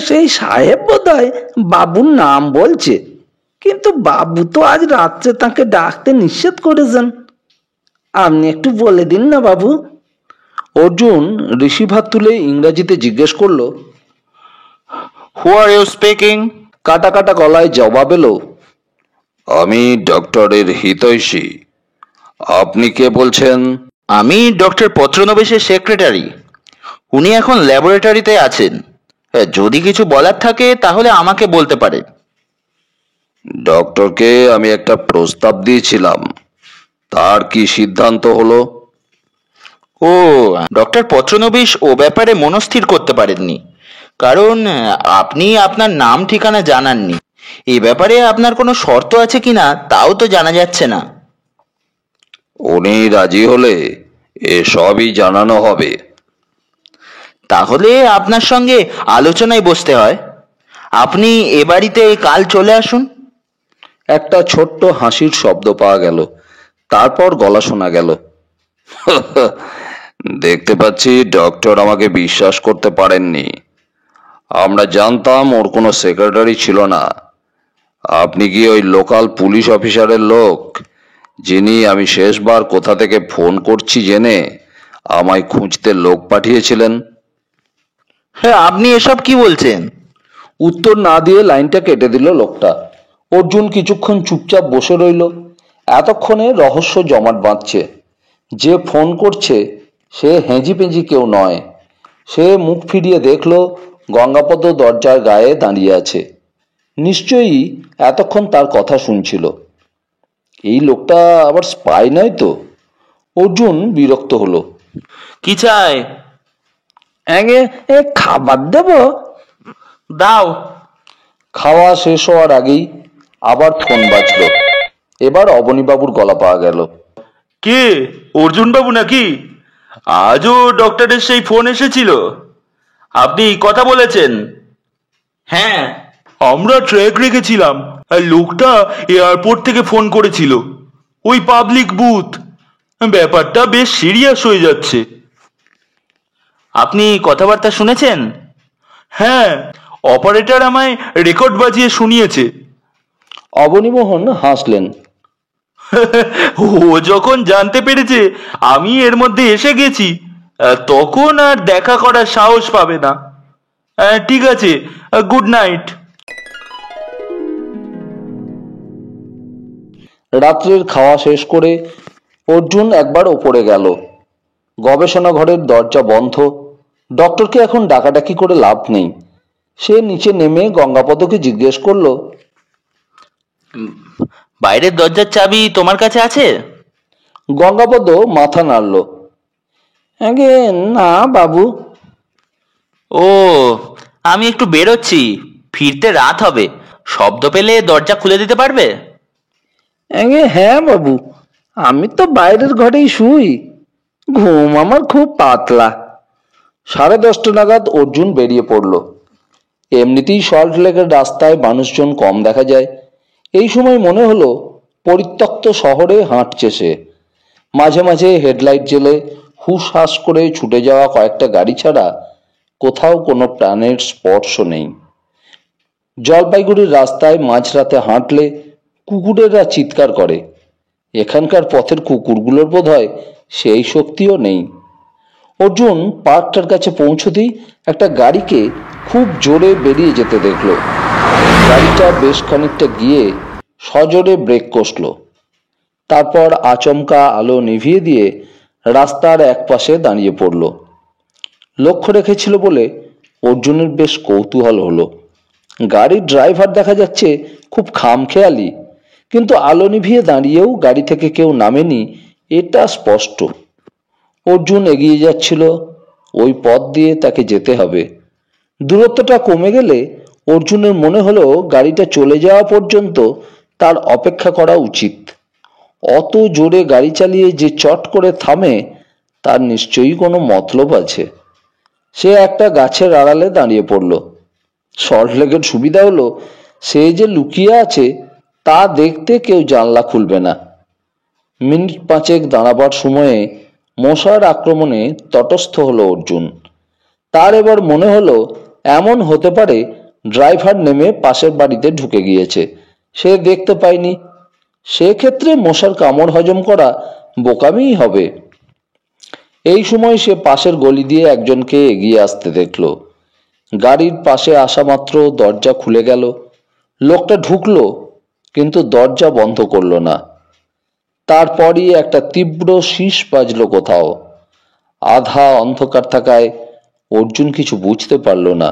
সেই সাহেব বোধহয় বাবুর নাম বলছে, কিন্তু বাবু তো আজ রাত্রে তাকে ডাকতে নিষেধ করেছেন। আপনি একটু বলে দিন না বাবু। অর্জুন রিসিভার তুলে ইংরাজিতে জিজ্ঞেস করলো, হু আর ইউ স্পিকিং? কাটা কাটা গলায় জবাব এলো, আমি ডক্টরের হিতৈষী। আপনি কে বলছেন? আমি ডক্টর পত্রনবেশের সেক্রেটারি। উনি এখন ল্যাবরেটরিতে আছেন। যদি কিছু বলার থাকে তাহলে আমাকে বলতে পারেন। ডক্টরকে আমি একটা প্রস্তাব দিয়েছিলাম, তার কি সিদ্ধান্ত হলো? ও, ডক্টর পত্রনবিশ ও ব্যাপারে মনস্থির করতে পারেননি, কারণ আপনি আপনার নাম ঠিকানা জানাননি। এই ব্যাপারে আপনার কোনো শর্ত আছে কিনা তাও তো জানা যাচ্ছে না। উনি রাজি হলে এসবই জানানো হবে। তাহলে আপনার সঙ্গে আলোচনায় বসতে হয়। আপনি এ বাড়িতে কাল চলে আসুন। একটা ছোট্ট হাসির শব্দ পাওয়া গেল। তারপর গলা শোনা গেল, দেখতে পাচ্ছি ডক্টর আমাকে বিশ্বাস করতে পারেননি। আমরা জানতাম ওর কোনো সেক্রেটারি ছিল না। আপনি কি ওই লোকাল পুলিশ অফিসারের লোক, যিনি আমি শেষবার কোথা থেকে ফোন করছি জেনে আমায় খুঁজতে লোক পাঠিয়েছিলেন? হ্যাঁ, আপনি এসব কি বলছেন? উত্তর না দিয়ে লাইনটা কেটে দিল লোকটা। অর্জুন কিছুক্ষণ চুপচাপ বসে রইল। এতক্ষণে রহস্য জমাট বাঁধছে। যে ফোন করছে সে হেঁজি পেঁজি কেউ নয়। সে মুখ ফিরিয়ে দেখল গঙ্গাপদ দরজার গায়ে দাঁড়িয়ে আছে। নিশ্চয়ই এতক্ষণ তার কথা শুনছিল। এই লোকটা আবার স্পাই নয় তো? অর্জুন বিরক্ত হলো। কি চাই? খাবার দেব? দাও। খাওয়া শেষ হওয়ার আগেই আবার ফোন বাজল। এবার অবনীবাবুর গলা পাওয়া গেল। কে? অর্জুন বাবু নাকি? আজও ডক্টরের সেই ফোন এসেছিল? আপনি কথা বলেছেন? হ্যাঁ। আমরা ট্র্যাক রেখেছিলাম, আর লোকটা এয়ারপোর্ট থেকে ফোন করেছিল, ওই পাবলিক বুথ। ব্যাপারটা বেশ সিরিয়াস হয়ে যাচ্ছে। আপনি কথাবার্তা শুনেছেন? হ্যাঁ, অপারেটর আমায় রেকর্ড বাজিয়ে শুনিয়েছে। অবনীমোহন হাসলেন। ও যখন জানতে পেরেছে আমি এর মধ্যে এসে গেছি, তখন আর দেখা করার সাহস পাবে না। ঠিক আছে, গুড নাইট। রাত্রের খাওয়া শেষ করে অর্জুন একবার ওপরে গেল। গবেষণা ঘরের দরজা বন্ধ। ডক্টরকে এখন ডাকাডাকি করে লাভ নেই। সে নিচে নেমে গঙ্গাপদকে জিজ্ঞেস করলো, বাইরের দরজার চাবি তোমার কাছে আছে? গঙ্গাপদ মাথা নাড়ল। আগে না বাবু। ও, আমি একটু বেরোচ্ছি, ফিরতে রাত হবে। শব্দ পেলে দরজা খুলে দিতে পারবে? হ্যাঁ বাবু, আমি তো বাইরের ঘরেই শুই। ঘুম আমার খুব পাতলা। 10:30 নাগাদ অর্জুন বেরিয়ে পড়ল। এমনিতেই সল্ট লেকের রাস্তায় মানুষজন কম দেখা যায়। এই সময় মনে হলো পরিত্যক্ত শহরে হাঁটছে সে। মাঝে মাঝে হেডলাইট জ্বেলে হুসহাস করে ছুটে যাওয়া কয়েকটা গাড়ি ছাড়া কোথাও কোনো প্রাণের স্পর্শ নেই। জলপাইগুড়ির রাস্তায় মাঝরাতে হাঁটলে কুকুরেরা চিৎকার করে। এখানকার পথের কুকুরগুলোর বোধহয় সেই শক্তিও নেই। অর্জুন পার্কটার কাছে পৌঁছতেই একটা গাড়িকে খুব জোরে বেরিয়ে যেতে দেখল। গাড়িটা বেশ খানিকটা গিয়ে সজোরে ব্রেক কষল। তারপর আচমকা আলো নিভিয়ে দিয়ে রাস্তার একপাশে দাঁড়িয়ে পড়ল। লক্ষ্য রেখেছিল বলে অর্জুনের বেশ কৌতূহল হলো। গাড়ির ড্রাইভার দেখা যাচ্ছে খুব খামখেয়ালি, কিন্তু আলো নিভিয়ে দাঁড়িয়েও গাড়ি থেকে কেউ নামেনি এটা স্পষ্ট। অর্জুন এগিয়ে যাচ্ছিল। ওই পথ দিয়ে তাকে যেতে হবে। দূরত্বটা কমে গেলে অর্জুনের মনে হলো গাড়িটা চলে যাওয়া পর্যন্ত তার অপেক্ষা করা উচিত। অত জোরে গাড়ি চালিয়ে যে চট করে থামে তার নিশ্চয়ই কোনো মতলব আছে। সে একটা গাছের আড়ালে দাঁড়িয়ে পড়ল। সল্ট লেকের সুবিধা হলো সে যে লুকিয়ে আছে তা দেখতে কেউ জানলা খুলবে না। মিনিট 5 দাঁড়াবার সময়ে মশার আক্রমণে তটস্থ হলো অর্জুন। তার এবার মনে হলো এমন হতে পারে ড্রাইভার নেমে পাশের বাড়িতে ঢুকে গিয়েছে, সে দেখতে পায়নি। সেক্ষেত্রে মশার কামড় হজম করা বোকামিই হবে। এই সময় সে পাশের গলি দিয়ে একজনকে এগিয়ে আসতে দেখল। গাড়ির পাশে আসা মাত্র দরজা খুলে গেল। লোকটা ঢুকলো, কিন্তু দরজা বন্ধ করলো না। তারপরই একটা তীব্র শীষ বাজলো কোথাও। আধা অন্ধকার থাকায় অর্জুন কিছু বুঝতে পারল না।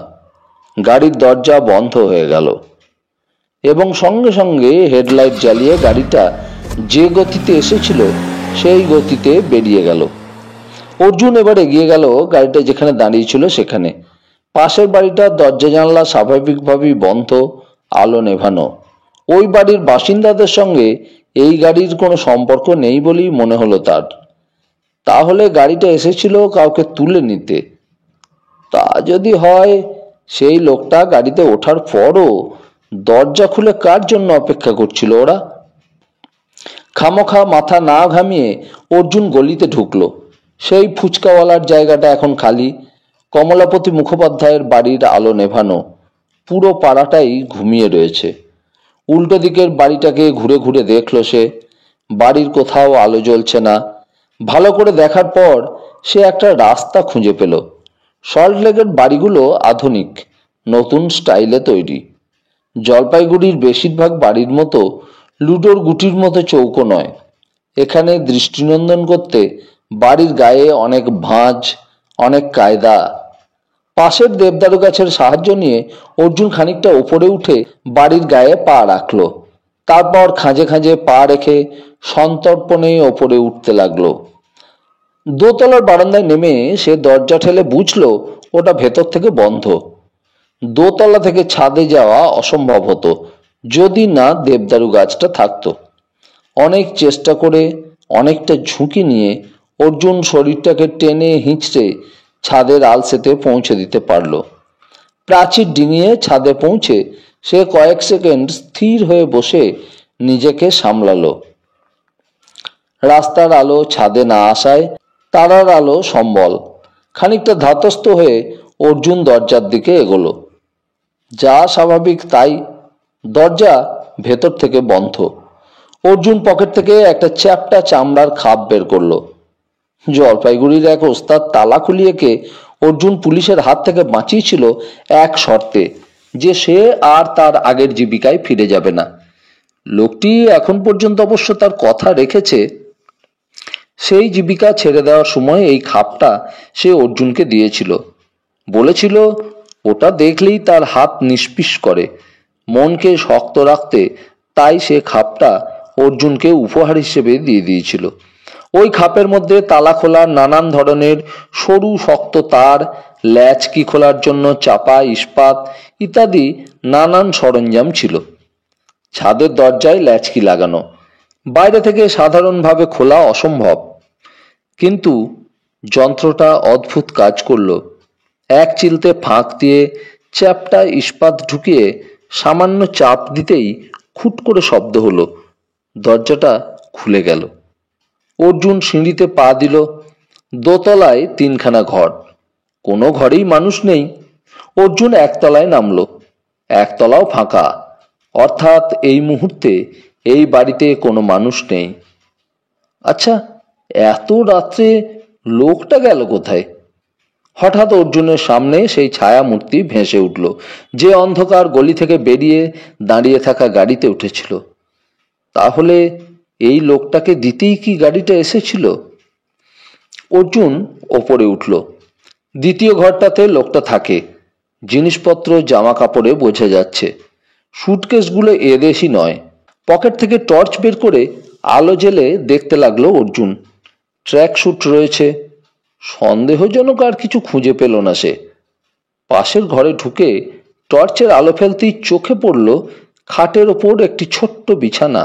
গাড়ির দরজা বন্ধ হয়ে গেল এবং সঙ্গে সঙ্গে হেডলাইট জ্বালিয়ে গাড়িটা যে গতিতে এসেছিল সেই গতিতে বেরিয়ে গেল। অর্জুন এবার এগিয়ে গেল গাড়িটা যেখানে দাঁড়িয়েছিল সেখানে। পাশের বাড়িটার দরজা জানলা স্বাভাবিকভাবেই বন্ধ, আলো নেভানো। ওই বাড়ির বাসিন্দাদের সঙ্গে এই গাড়ির কোনো সম্পর্ক নেই বলেই মনে হলো তার। তাহলে গাড়িটা এসেছিল কাউকে তুলে নিতে। তা যদি হয়, সেই লোকটা গাড়িতে ওঠার পরও দরজা খুলে কার জন্য অপেক্ষা করছিল ওরা? খামোখা মাথা না ঘামিয়ে অর্জুন গলিতে ঢুকলো। সেই ফুচকাওয়ালার জায়গাটা এখন খালি। কমলাপতি মুখোপাধ্যায়ের বাড়ির আলো নেভানো, পুরো পাড়াটাই ঘুমিয়ে রয়েছে। উল্টো দিকের বাড়িটাকে ঘুরে ঘুরে দেখল সে। বাড়ির কোথাও আলো জ্বলছে না। ভালো করে দেখার পর সে একটা রাস্তা খুঁজে পেল। সল্টলেকের বাড়িগুলো আধুনিক, নতুন স্টাইলে তৈরি। জলপাইগুড়ির বেশিরভাগ বাড়ির মতো লুডোর গুটির মতো চৌকো নয়। এখানে দৃষ্টিনন্দন করতে বাড়ির গায়ে অনেক ভাঁজ, অনেক কায়দা। পাশের দেবদারু গাছের সাহায্য নিয়ে অর্জুন খানিকটা উপরে উঠে বাড়ির গায়ে পা রাখল। তারপর খাঁজে খাঁজে পা রেখে সন্তর্পণে ওপরে উঠতে লাগলো। দোতলার বারান্দায় নেমে সে দরজা ঠেলে বুঝল ওটা ভেতর থেকে বন্ধ। দোতলা থেকে ছাদে যাওয়া অসম্ভব হতো যদি না দেবদারু গাছটা থাকতো। অনেক চেষ্টা করে, অনেকটা ঝুঁকি নিয়ে অর্জুন শরীরটাকে টেনে হিঁচড়ে ছাদের আলসেতে পৌঁছে দিতে পারল। প্রাচীর ডিঙিয়ে ছাদে পৌঁছে সে কয়েক সেকেন্ড স্থির হয়ে বসে নিজেকে সামলালো। রাস্তার আলো ছাদে না আসায় তারার আলো সম্বল। খানিকটা ধাতস্থ হয়ে অর্জুন দরজার দিকে এগোলো। যা স্বাভাবিক তাই, দরজা ভেতর থেকে বন্ধ। অর্জুন পকেট থেকে একটা চ্যাপ্টা চামড়ার খাপ বের করলো। জলপাইগুড়ির এক ওস্তাদ তালা খুলিয়েকে অর্জুন পুলিশের হাত থেকে বাঁচিয়েছিল এক শর্তে, যে সে আর তার আগের জীবিকায় ফিরে যাবে না। লোকটি এখন পর্যন্ত অবশ্য তার কথা রেখেছে। সেই জীবিকা ছেড়ে দেওয়ার সময় এই খাপটা সে অর্জুনকে দিয়েছিল। বলেছিল ওটা দেখলেই তার হাত নিষ্পিস করে, মনকে শক্ত রাখতে। তাই সে খাপটা অর্জুনকে উপহার হিসেবে দিয়ে দিয়েছিল। ওই খাপের মধ্যে তালা খোলার নানান ধরনের সরু শক্ত তার, ল্যাচকি খোলার জন্য চাপা ইস্পাত ইত্যাদি নানান সরঞ্জাম ছিল। ছাদের দরজায় ল্যাচকি লাগানো, বাইরে থেকে সাধারণভাবে খোলা অসম্ভব। কিন্তু যন্ত্রটা অদ্ভুত কাজ করল। এক চিলতে ফাঁক দিয়ে চ্যাপ্টা ইস্পাত ঢুকিয়ে সামান্য চাপ দিতেই খুট করে শব্দ হলো। দরজাটা খুলে গেল। অর্জুন সিঁড়িতে পা দিল। দোতলায় তিনখানা ঘর, কোনো ঘরেই মানুষ নেই। অর্জুন একতলায় নামলো। একতলাও ফাঁকা, অর্থাৎ এই মুহূর্তে এই বাড়িতে কোনো মানুষ নেই। আচ্ছা, এত রাত্রে লোকটা গেল কোথায়? হঠাৎ অর্জুনের সামনে সেই ছায়া মূর্তি ভেসে উঠল, যে অন্ধকার গলি থেকে বেরিয়ে দাঁড়িয়ে থাকা গাড়িতে উঠেছিল। তাহলে এই লোকটাকে দিতেই কি গাড়িটা এসেছিল? অর্জুন ওপরে উঠল। দ্বিতীয় ঘরটাতে লোকটা থাকে। জিনিসপত্র জামা কাপড়ে বোঝা যাচ্ছে। সুটকেসগুলো এদেশি নয়। পকেট থেকে টর্চ বের করে আলো জেলে দেখতে লাগলো অর্জুন। ট্র্যাক স্যুট রয়েছে। সন্দেহজনক আর কিছু খুঁজে পেল না সে। পাশের ঘরে ঢুকে টর্চের আলো ফেলতেই চোখে পড়ল খাটের ওপর একটি ছোট্ট বিছানা,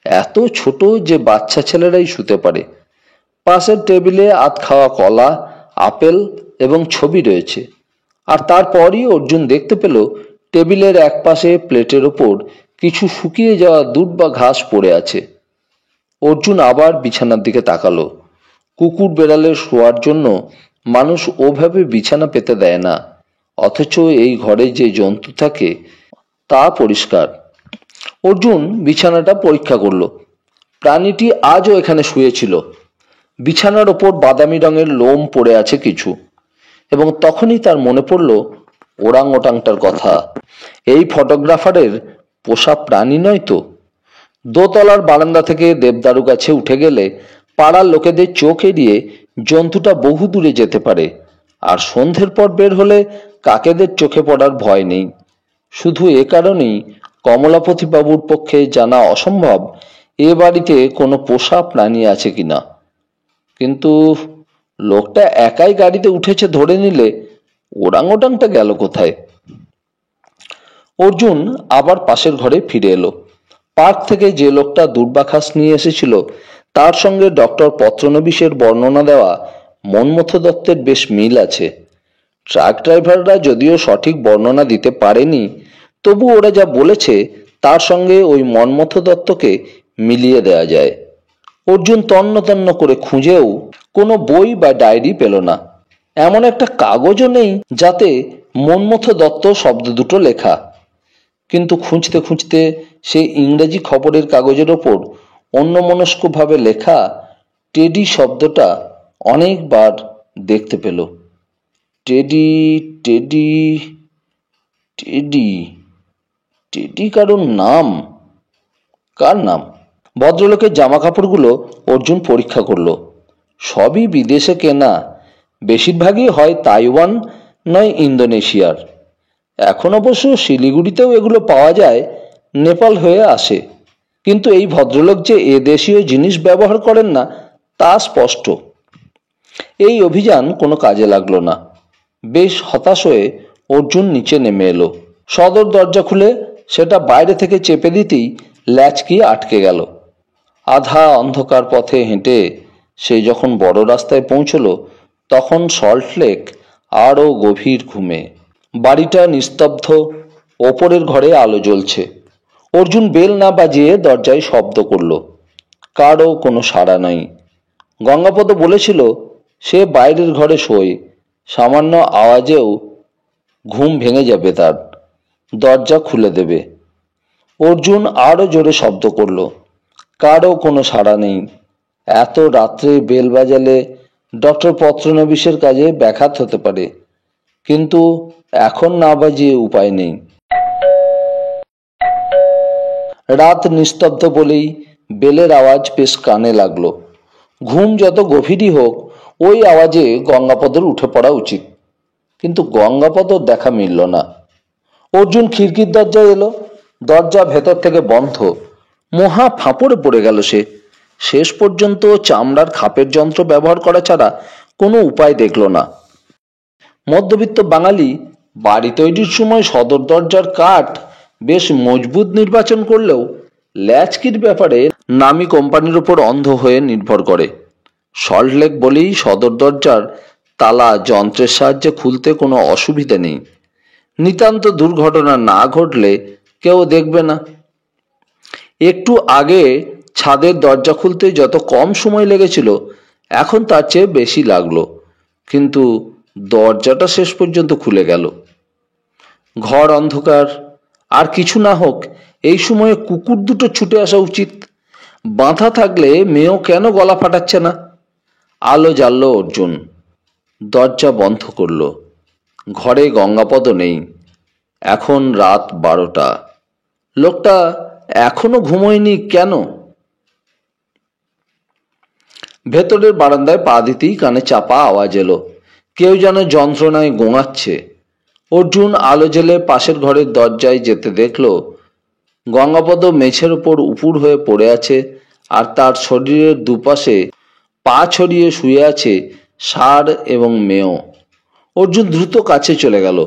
এত ছোট যে বাচ্চা ছেলেরাই শুতে পারে। পাশের টেবিলে আধ খাওয়া কলা, আপেল এবং ছবি রয়েছে। আর তারপরই অর্জুন দেখতে পেল টেবিলের এক পাশে প্লেটের ওপর কিছু শুকিয়ে যাওয়া দুধ বা ঘাস পড়ে আছে। অর্জুন আবার বিছানার দিকে তাকালো। কুকুর বেড়ালের শোয়ার জন্য মানুষ ওভাবে বিছানা পেতে দেয় না, অথচ এই ঘরে যে জন্তু থাকে তা পরিষ্কার। অর্জুন বিছানাটা পরীক্ষা করলো। প্রাণীটি আজও এখানে শুয়েছিল। বিছানার ওপর বাদামি রঙের লোম পড়ে আছে কিছু, এবং তখনই তার মনে পড়ল ওরাং ওটাংটার কথা। এই ফটোগ্রাফারের পোষা প্রাণী নয় তো? দোতলার বারান্দা থেকে দেবদারু গাছে উঠে গেলে পাড়ার লোকেদের চোখ এড়িয়ে জন্তুটা বহু দূরে যেতে পারে, আর সন্ধ্যের পর বের হলে কাকেদের চোখে পড়ার ভয় নেই। শুধু এ কারণেই কমলাপতি বাবুর পক্ষে জানা অসম্ভব এ বাড়িতে কোনো পোষা প্রাণী আছে কিনা। কিন্তু লোকটা একাই গাড়িতে উঠেছে ধরে নিলে ওরাং ওটাংটা গেল কোথায়? অর্জুন আবার পাশের ঘরে ফিরে এলো। পার্ক থেকে যে লোকটা দুর্বাঘাস নিয়ে এসেছিল তার সঙ্গে ডক্টর পত্রনবিশের বর্ণনা দেওয়া মন্মথ দত্তের বেশ মিল আছে। ট্রাক ড্রাইভাররা যদিও সঠিক বর্ণনা দিতে পারেনি, তবু ওরা যা বলেছে তার সঙ্গে ওই মন্মথ দত্তকে মিলিয়ে দেয়া যায়। অর্জুন তন্ন তন্ন করে খুঁজেও কোনো বই বা ডায়েরি পেল না। এমন একটা কাগজও নেই যাতে মন্মথ দত্ত শব্দ দুটো লেখা। কিন্তু খুঁজতে খুঁজতে সেই ইংরেজি খবরের কাগজের ওপর অন্যমনস্কভাবে লেখা টেডি শব্দটা অনেকবার দেখতে পেল। টেডি টেডি টেডি টেডি কারোর নাম? কার নাম? ভদ্রলোকের জামা কাপড়গুলো অর্জুন পরীক্ষা করলো। সবই বিদেশে কেনা, বেশিরভাগই হয় তাইওয়ান নয় ইন্দোনেশিয়ার। এখন অবশ্য শিলিগুড়িতেও এগুলো পাওয়া যায়, নেপাল হয়ে আসে। কিন্তু এই ভদ্রলোক যে এ দেশীয় জিনিস ব্যবহার করেন না তা স্পষ্ট। এই অভিযান কোনো কাজে লাগলো না। বেশ হতাশ হয়ে অর্জুন নিচে নেমে এলো। সদর দরজা খুলে সেটা বাইরে থেকে চেপে দিতেই ল্যাচকি আটকে গেল। আধা অন্ধকার পথে হেঁটে সে যখন বড় রাস্তায় পৌঁছলো তখন সল্টলেক আরও গভীর ঘুমে। বাড়িটা নিস্তব্ধ, ওপরের ঘরে আলো জ্বলছে। অর্জুন বেল না বাজিয়ে দরজায় শব্দ করল। কারও কোনো সাড়া নাই। গঙ্গাপদ বলেছিল সে বাইরের ঘরে শোয়, সামান্য আওয়াজেও ঘুম ভেঙে যাবে তার, দরজা খুলে দেবে। অর্জুন আরও জোরে শব্দ করল। কারও কোনো সাড়া নেই। এত রাত্রে বেল বাজালে ডক্টর পত্রনবিশের কাজে ব্যাঘাত হতে পারে, কিন্তু এখন না বাজিয়ে উপায় নেই। রাত নিস্তব্ধ বলেই বেলের আওয়াজ বেশ কানে লাগলো। ঘুম যত গভীরই হোক ওই আওয়াজে গঙ্গাপদর উঠে পড়া উচিত, কিন্তু গঙ্গাপদর দেখা মিলল না। অর্জুন খিড়কির দরজায় এলো। দরজা ভেতর থেকে বন্ধ। মহা ফাঁপড়ে পড়ে গেল সে। শেষ পর্যন্ত চামড়ার খাপের যন্ত্র ব্যবহার করা ছাড়া কোনো উপায় দেখল না। মধ্যবিত্ত বাঙালি বাড়ি তৈরির সময় সদর দরজার কাঠ বেশ মজবুত নির্বাচন করলেও ল্যাচকির ব্যাপারে নামি কোম্পানির ওপর অন্ধ হয়ে নির্ভর করে। সল্টলেক বলেই সদর দরজার তালা যন্ত্রের সাহায্যে খুলতে কোনো অসুবিধা নেই। নিতান্ত দুর্ঘটনা না ঘটলে কেউ দেখবে না। একটু আগে ছাদের দরজা খুলতে যত কম সময় লেগেছিল এখন তার চেয়ে বেশি লাগলো, কিন্তু দরজাটা শেষ পর্যন্ত খুলে গেল। ঘর অন্ধকার। আর কিছু না হোক এই সময়ে কুকুর দুটো ছুটে আসা উচিত। বাঁধা থাকলে মেয়েও কেন গলা ফাটাচ্ছে না? আলো জ্বাললো অর্জুন। দরজা বন্ধ করলো। ঘরে গঙ্গাপদ নেই। এখন রাত 12টা। লোকটা এখনো ঘুমোয়নি কেন? ভেতরের বারান্দায় পা দিতেই কানে চাপা আওয়াজ এলো। কেউ যেন যন্ত্রণায় গোঙাচ্ছে। অর্জুন আলো জেলে পাশের ঘরের দরজায় যেতে দেখল গঙ্গাপদ মেঝের ওপর উপুড় হয়ে পড়ে আছে, আর তার শরীরের দুপাশে পা ছড়িয়ে শুয়ে আছে ষাঁড় এবং মেয়। অর্জুন দ্রুত কাছে চলে গেল।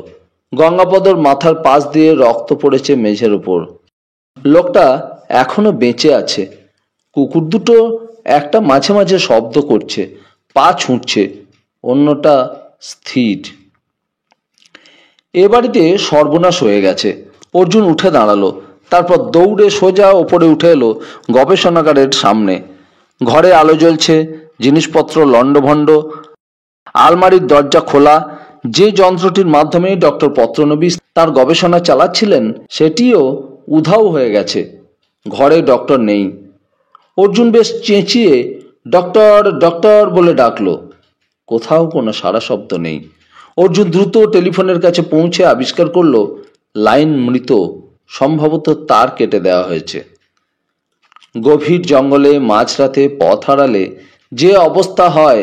গঙ্গাপদর মাথার পাশ দিয়ে রক্ত পড়েছে মেঝের উপর। লোকটা এখনো বেঁচে আছে। কুকুর দুটো একটা মাঝে মাঝে শব্দ করছে, পা ছুঁড়ছে, অন্যটা স্থির। এ বাড়িতে সর্বনাশ হয়ে গেছে। অর্জুন উঠে দাঁড়ালো। তারপর দৌড়ে সোজা ওপরে উঠে এলো গবেষণাগারের সামনে। ঘরে আলো জ্বলছে, জিনিসপত্র লণ্ডভণ্ড। আলমারির দরজা খোলা। যে যন্ত্রটির মাধ্যমে ডক্টর পত্রনবিশ তার গবেষণা চালাচ্ছিলেন সেটিও উধাও হয়ে গেছে। ঘরে ডক্টর নেই। অর্জুন বেশ চেঁচিয়ে ডক্টর ডক্টর বলে ডাকলো। কোথাও কোনো সাড়া শব্দ নেই। অর্জুন দ্রুত টেলিফোনের কাছে পৌঁছে আবিষ্কার করলো লাইন মৃত, সম্ভবত তার কেটে দেওয়া হয়েছে। গভীর জঙ্গলে মাঝরাতে পথ হারালে যে অবস্থা হয়,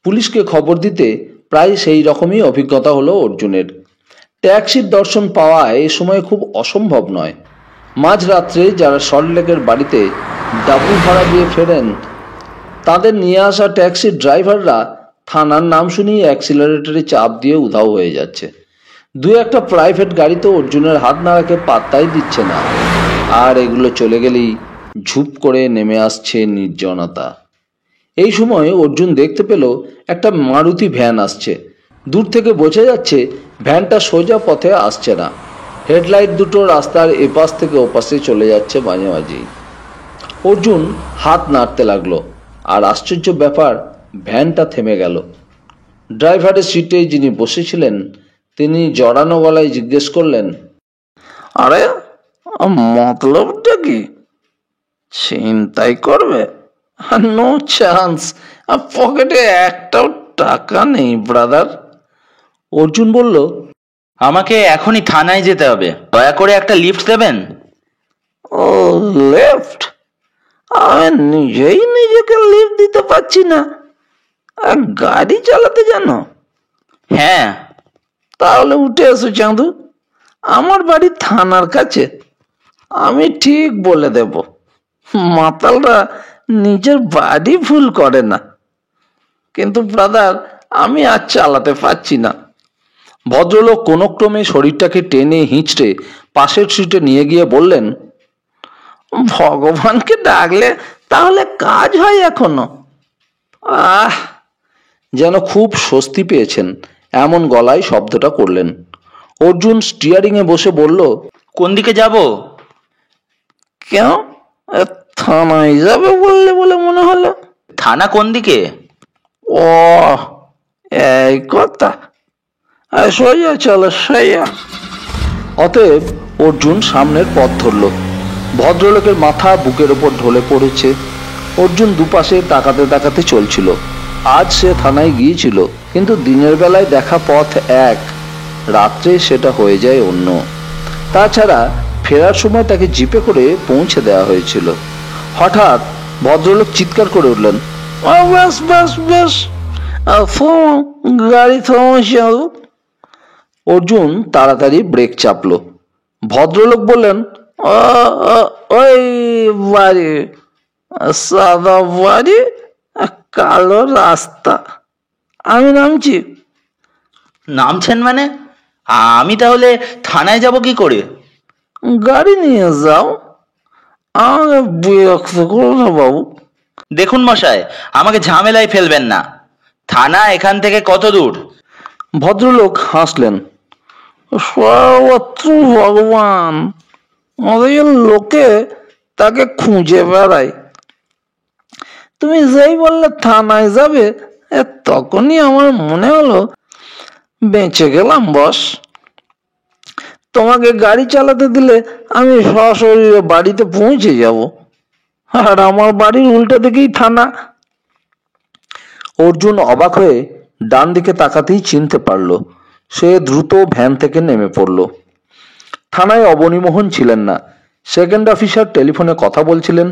পুলিশকে খবর দিতে প্রায় সেই রকমই অভিজ্ঞতা হলো অর্জুনের। ট্যাক্সির দর্শন পাওয়া এ সময় খুব অসম্ভব নয়। মাঝরাত্রে যারা সল্টলেকের বাড়িতে ডাবল ভাড়া দিয়ে ফেরেন তাদের নিয়ে আসা ট্যাক্সির ড্রাইভাররা থানার নাম শুনিয়ে অ্যাক্সিলারেটরে চাপ দিয়ে উধাও হয়ে যাচ্ছে। দু একটা প্রাইভেট গাড়ি তো অর্জুনের হাত নাড়াকে পাত্তাই দিচ্ছে না। আর এগুলো চলে গেলেই ঝুপ করে নেমে আসছে নির্জনতা। এই সময় অর্জুন দেখতে পেল একটা মারুতি ভ্যান আসছে। দূর থেকে বোঝা যাচ্ছে ভ্যানটা সোজা পথে আসছে না। হেডলাইট দুটো রাস্তার এপাশ থেকে ওপাশে চলে যাচ্ছে মাঝে মাঝেই। অর্জুন হাত নাড়তে লাগলো, আর আশ্চর্য ব্যাপার, ভ্যানটা থেমে গেল। ড্রাইভারের সিটে যিনি বসেছিলেন তিনি জড়ানো গলায় জিজ্ঞেস করলেন, আরে মতলবটা কি? ছিনতাই করবে? নো চান্স, পকেটে একটাও টাকা নেই ব্রাদার। অর্জুন বলল, আমাকে এখনই থানায় যেতে হবে, দয়া করে একটা লিফট দেবেন। ও লেফট? আমি নিজেই নিজেকে লিফট দিতে পারছি না, আর গাড়ি চালাতে জানো? হ্যাঁ। তাহলে উঠে এসো চাঁদু, আমার বাড়ি থানার কাছে। আমি ঠিক বলে দেব, মাতালরা নিজের বাড়ি ভুল করে না। কিন্তু ব্রাদার, আমি আর চালাতে পারছি না। ভদ্রলোক কোনো ক্রমে শরীরটাকে টেনে হিঁচড়ে পাশের সিটে নিয়ে গিয়ে বললেন, ভগবানকে ডাকলে তাহলে কাজ হয় এখনো। আহ, যেন খুব স্বস্তি পেয়েছেন এমন গলায় শব্দটা করলেন। অর্জুন স্টিয়ারিংয়ে বসে বলল, কোন দিকে যাব? কেন, থানায় যাবে বললে বলে মনে হলো। থানা কোন দিকে? ও এই কথা, সোজা চলো সোজা। অতএব অর্জুন সামনের পথ ধরল। ভদ্রলোকের মাথা বুকের ওপর ঢলে পড়েছে। অর্জুন দুপাশে তাকাতে তাকাতে চলছিল। আজ সে থানায় গিয়েছিল, কিন্তু দিনের বেলায় দেখা পথ এক, রাত্রে সেটা হয়ে যায় অন্য। তাছাড়া ফেরার সময় তাকে জিপে করে পৌঁছে দেওয়া হয়েছিল। হঠাৎ ভদ্রলোক চিৎকার করে উঠলেন, ব্যাস ব্যাস ব্যাস, গাড়ি থামাও। অর্জুন তাড়াতাড়ি ব্রেক চাপলো। ভদ্রলোক বললেন, ওই বাড়ি, সাদা বাড়ি, কালো রাস্তা, আমি নামছি। নামছেন মানে? আমি তাহলে থানায় যাব কি করে? গাড়ি নিয়ে যাও, আমাকে বিরক্ত করো না বাবু। দেখুন মশাই, আমাকে ঝামেলায় ফেলবেন না। থানা এখান থেকে কত দূর? ভদ্রলোক হাসলেন, সর্বত্র ভগবান, ওদের লোকে তাকে খুঁজে বেড়ায়। তুমি যেই বললে থানায় যাবে, তখনই আমার মনে হলো বেঁচে গেলাম বস। তোমাকে গাড়ি চালাতে দিলে আমি সশরীরে বাড়িতে পৌঁছে যাব, আর আমার বাড়ির উল্টো দিকেই থানা। অর্জুন অবাক হয়ে ডান দিকে তাকাতেই চিনতে পারল। সে দ্রুত ভ্যান থেকে নেমে পড়ল। থানায় অবনীমোহন ছিলেন না, সেকেন্ড অফিসার টেলিফোনে কথা বলছিলেন।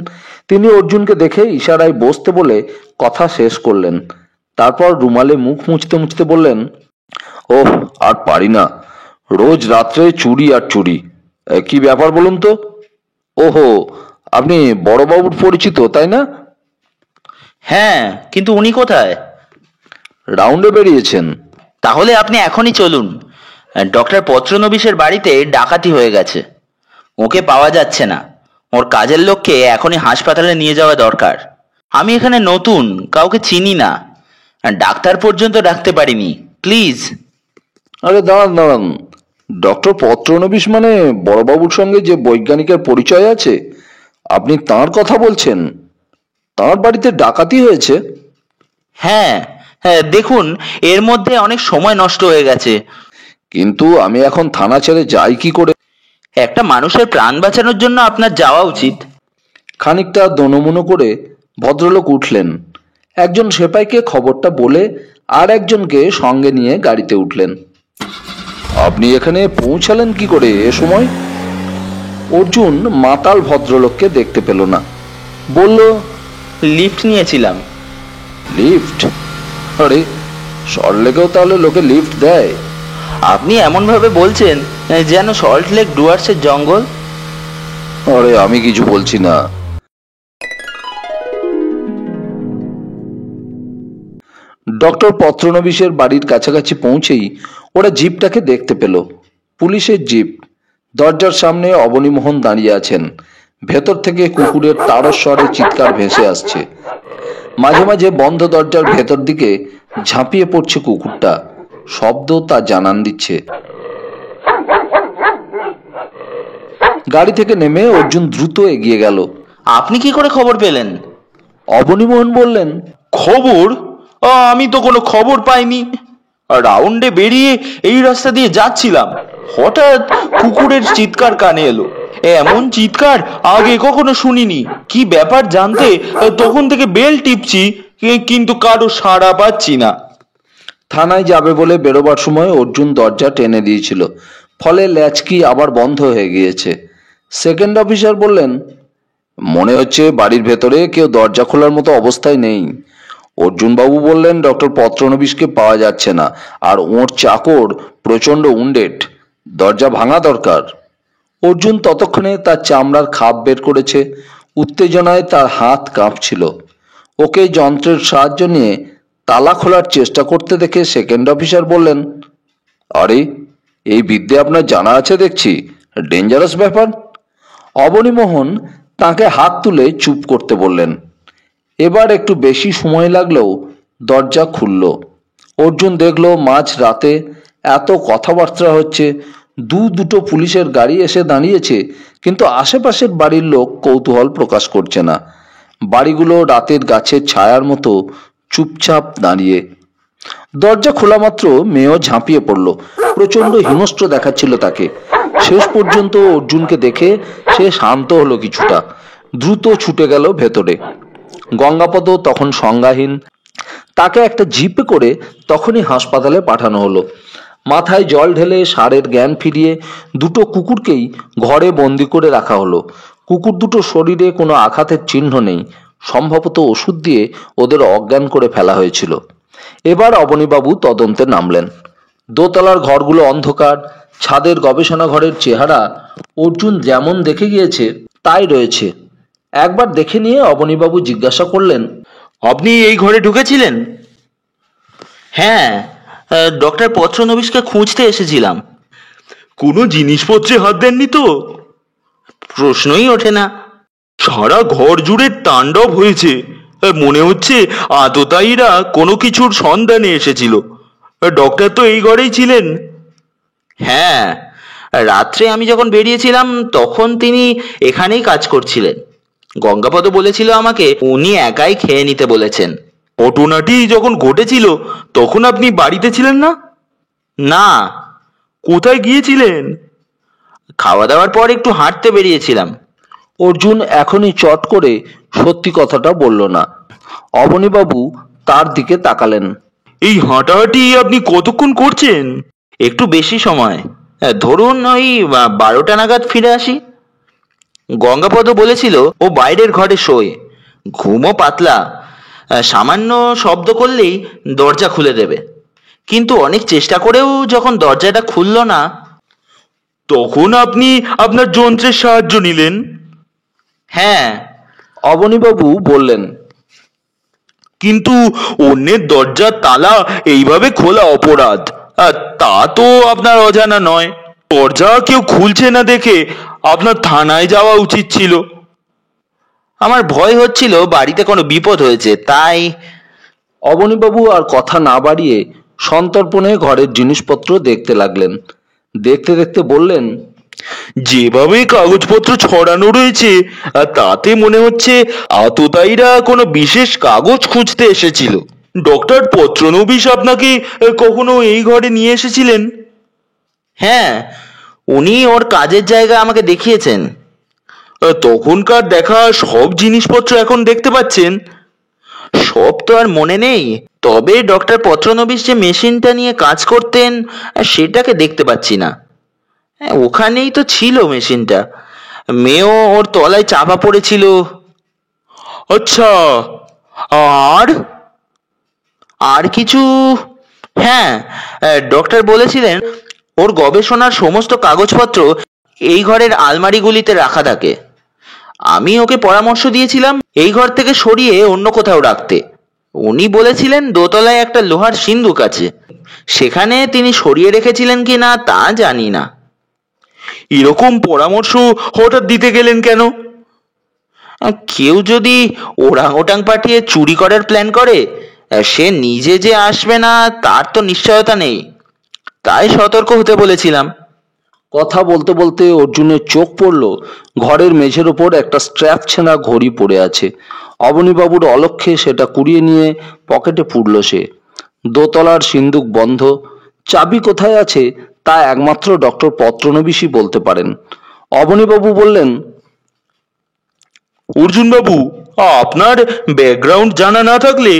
তিনি অর্জুনকে দেখে ইশারায় বসতে বলে কথা শেষ করলেন। তারপর রুমালে মুখ মুছতে মুছতে বললেন, ওহ আর পারি না, রোজ রাত্রে চুরি আর চুরি। কি ব্যাপার বলুন তো? ওহো, আপনি বড়বাবুর পরিচিত তাই না? হ্যাঁ, কিন্তু উনি কোথায়? রাউন্ডে বেরিয়েছেন। তাহলে আপনি এখনই চলুন। ডক্টর পত্রনবীশের বাড়িতে ডাকাতি হয়ে গেছে, ওকে পাওয়া যাচ্ছে না। ওর কাজের লোককে এখনই হাসপাতালে নিয়ে যাওয়া দরকার। আমি এখানে নতুন, কাউকে চিনি না, ডাক্তার পর্যন্ত ডাকতে পারিনি। প্লিজ। আরে দাঁড়ান দাঁড়ান, ডক্টর পত্রনবীশ মানে বড়বাবুর সঙ্গে যে বৈজ্ঞানিকের পরিচয় আছে, আপনি তাঁর কথা বলছেন? তাঁর বাড়িতে ডাকাতি হয়েছে? হ্যাঁ হ্যাঁ, দেখুন এর মধ্যে অনেক সময় নষ্ট হয়ে গেছে। কিন্তু আমি এখন থানা ছেড়ে যাই কি করে? একটা মানুষের প্রাণ বাঁচানোর জন্য আপনার যাওয়া উচিত। খানিকটা দোনমুনো করে ভদ্রলোক উঠলেন। একজন সেপাইকে খবরটা বলে আর একজনকে সঙ্গে নিয়ে গাড়িতে উঠলেন। আপনি এখানে পৌঁছালেন কি করে এ সময়? অর্জুন মাতাল ভদ্রলোককে দেখতে পেল না। বলল, লিফট নিয়েছিলাম। লিফট? আরে সল্টলেকেও তাহলে লোকে লিফট দেয়? আপনি এমনভাবে বলছেন যেন সল্টলেক ডুয়ার্সের জঙ্গল। আরে আমি কিছু বলছি না। ডক্টর পত্রনবীশের বাড়ির কাছাকাছি পৌঁছেই ওরা জিপটাকে দেখতে পেল। পুলিশের জিপ। দরজার সামনে অবনীমোহন দাঁড়িয়ে আছেন। ভেতর থেকে কুকুরের তারস্বরে চিৎকার ভেসে আসছে। মাঝে মাঝে বন্ধ দরজার ভেতর দিকে ঝাঁপিয়ে পড়ছে কুকুরটা। শব্দ তা জানান দিচ্ছে। গাড়ি থেকে নেমে অর্জুন দ্রুত এগিয়ে গেল। আপনি কি করে খবর পেলেন? অবনীমোহন বললেন, খবর? আমি তো কোনো খবর পাইনি। রাউন্ডে বেরিয়ে এই রাস্তা দিয়ে যাচ্ছিলাম, হঠাৎ কুকুরের চিৎকার কানে এলো। এমন চিৎকার আগে কখনো শুনিনি। কি ব্যাপার জানতে তখন থেকে বেল টিপছি, কিন্তু কারো সাড়া পাচ্ছি না। থানায় যাবে বলে বেরোবার সময় অর্জুন দরজা টেনে দিয়েছিল, ফলে ল্যাচকি আবার বন্ধ হয়ে গিয়েছে। সেকেন্ড অফিসার বললেন, মনে হচ্ছে বাড়ির ভেতরে কেউ দরজা খোলার মতো অবস্থায় নেই। অর্জুনবাবু বললেন, ডক্টর পত্রনবিশকে পাওয়া যাচ্ছে না, আর ওর চাকর প্রচণ্ড উন্ডেট, দরজা ভাঙা দরকার। অর্জুন ততক্ষণে তার চামড়ার খাপ বের করেছে। উত্তেজনায় তার হাত কাঁপছিল। ওকে যন্ত্রের সাহায্য নিয়ে তালা খোলার চেষ্টা করতে দেখে সেকেন্ড অফিসার বললেন, আরে, এই বিদ্যে আপনার জানা আছে দেখছি, ডেঞ্জারাস ব্যাপার। অবনীমোহন তাকে হাত তুলে চুপ করতে বললেন। এবার একটু বেশি সময় লাগলেও দরজা খুলল। অর্জুন দেখল মাঝ রাতে এত কথাবার্তা হচ্ছে, দুটো পুলিশের গাড়ি এসে দাঁড়িয়েছে, কিন্তু আশেপাশের বাড়ির লোক কৌতূহল প্রকাশ করছে না। বাড়িগুলো রাতের গাছের ছায়ার মতো চুপচাপ দাঁড়িয়ে। দরজা খোলা মাত্র মেয়েও ঝাঁপিয়ে পড়ল। প্রচণ্ড হিংস্র দেখাচ্ছিল তাকে। শেষ পর্যন্ত অর্জুনকে দেখে সে শান্ত হলো কিছুটা, দ্রুত ছুটে গেল ভেতরে। গঙ্গাপদ তখন সংজ্ঞাহীন। তাকে একটা জিপে করে তখনই হাসপাতালে পাঠানো হলো। মাথায় জল ঢেলে সারের জ্ঞান ফিরিয়ে দুটো কুকুরকেই ঘরে বন্দি করে রাখা হলো। কুকুর দুটো শরীরে কোনো আঘাতের চিহ্ন নেই, সম্ভবত ওষুধ দিয়ে ওদের অজ্ঞান করে ফেলা হয়েছিল। এবার অবনীবাবু তদন্তে নামলেন। দোতলার ঘরগুলো অন্ধকার, ছাদের গবেষণা ঘরের চেহারা অর্জুন যেমন দেখে গিয়েছে তাই রয়েছে। একবার দেখে নিয়ে অবনীবাবু জিজ্ঞাসা করলেন, আপনি এই ঘরে ঢুকেছিলেন? হ্যাঁ, ডক্টর পত্রনবিশকে খুঁজতে এসেছিলাম। কোনো জিনিসপত্রে হাত দেননি তো? প্রশ্নই ওঠে না। সারা ঘর জুড়ে তাণ্ডব হয়েছে। মনে হচ্ছে আততায়ীরা কোনো কিছুর সন্ধানে এসেছিল। ডক্টর তো এই ঘরেই ছিলেন। হ্যাঁ, রাত্রে আমি যখন বেরিয়েছিলাম তখন তিনি এখানেই কাজ করছিলেন। গঙ্গাপদ বলেছিল আমাকে উনি একাই খেয়ে নিতে বলেছেন। ঘটনাটি যখন ঘটেছিল তখন আপনি বাড়িতে ছিলেন না? না, কোথায় গিয়েছিলেন? খাওয়া দাওয়ার পর একটু হাঁটতে বেরিয়েছিলাম। অর্জুন এখনই চট করে সত্যি কথাটা বলল না। অবনীবাবু তার দিকে তাকালেন। এই হাঁটাহাঁটি আপনি কতক্ষণ করছেন? একটু বেশি সময়, ধরুন ওই 12টা নাগাদ ফিরে আসি। গঙ্গাপদ বলেছিল ও বাইরের ঘরে শোয়, ঘুমও পাতলা, সামান্য শব্দ করলেই দরজা খুলে দেবে। কিন্তু অনেক চেষ্টা করেও যখন দরজাটা খুলল না, তখন আপনি আপনার যন্ত্রের সাহায্য নিলেন? হ্যাঁ, অবনীবাবু বললেন, কিন্তু অন্যের দরজার তালা এইভাবে খোলা অপরাধ, আর তা তো আপনার অজানা নয়। দরজা কেউ খুলছে না দেখে আপনার থানায় যাওয়া উচিত ছিল। আমার ভয় হচ্ছিল বাড়িতে কোনো বিপদ হয়েছে, তাই। অবনীবাবু আর কথা না বাড়িয়ে সন্তর্পণে ঘরের জিনিসপত্র দেখতে লাগলেন। দেখতে দেখতে বললেন, যেভাবে কাগজপত্র ছড়ানো রয়েছে তাতে মনে হচ্ছে আততায়ীরা কোনো বিশেষ কাগজ খুঁজতে এসেছিল। ডক্টর পত্রনবিশ আপনাকে কখনো এই ঘরে নিয়ে এসেছিলেন? হ্যাঁ, উনি ওর কাজের জায়গা আমাকে দেখিয়েছেন। তখনকার দেখা সব জিনিসপত্র এখন দেখতে পাচ্ছেন? সব তো আর মনে নেই, তবে ডক্টর পত্রনবিশ যে মেশিনটা নিয়ে কাজ করতেন সেটাকে দেখতে পাচ্ছি না। ওখানেই তো ছিল মেশিনটা, মেয়েও ওর তলায় চাপা পড়েছিল। আচ্ছা, আর আর কিছু? হ্যাঁ, ডক্টর বলেছিলেন ওর গবেষণার সমস্ত কাগজপত্র এই ঘরের আলমারিগুলিতে রাখা থাকে। আমি ওকে পরামর্শ দিয়েছিলাম এই ঘর থেকে সরিয়ে অন্য কোথাও রাখতে। উনি বলেছিলেন দোতলায় একটা লোহার সিন্দুক আছে, সেখানে তিনি সরিয়ে রেখেছিলেন কি না তা জানি না। এরকম পরামর্শ হঠাৎ দিতে গেলেন কেন? কেউ যদি ওরাং ওটাং পাঠিয়ে চুরি করার প্ল্যান করে, সে নিজে যে আসবে না তার তো নিশ্চয়তা নেই, তাই সতর্ক হতে বলেছিলাম। কথা বলতে বলতে অর্জুনের চোখ পড়ল ঘরের মেঝের ওপর একটা স্ট্র্যাপ ছেঁড়া ঘড়ি পড়ে আছে। অবনীবাবুর অলক্ষ্যে সেটা কুড়িয়ে নিয়ে পকেটে পুরল সে। দোতলার সিন্দুক বন্ধ, চাবি কোথায় আছে তা একমাত্র ডক্টর পত্রনবীশই বলতে পারেন। অবনীবাবু বললেন, অর্জুনবাবু, আপনার ব্যাকগ্রাউন্ড জানা না থাকলে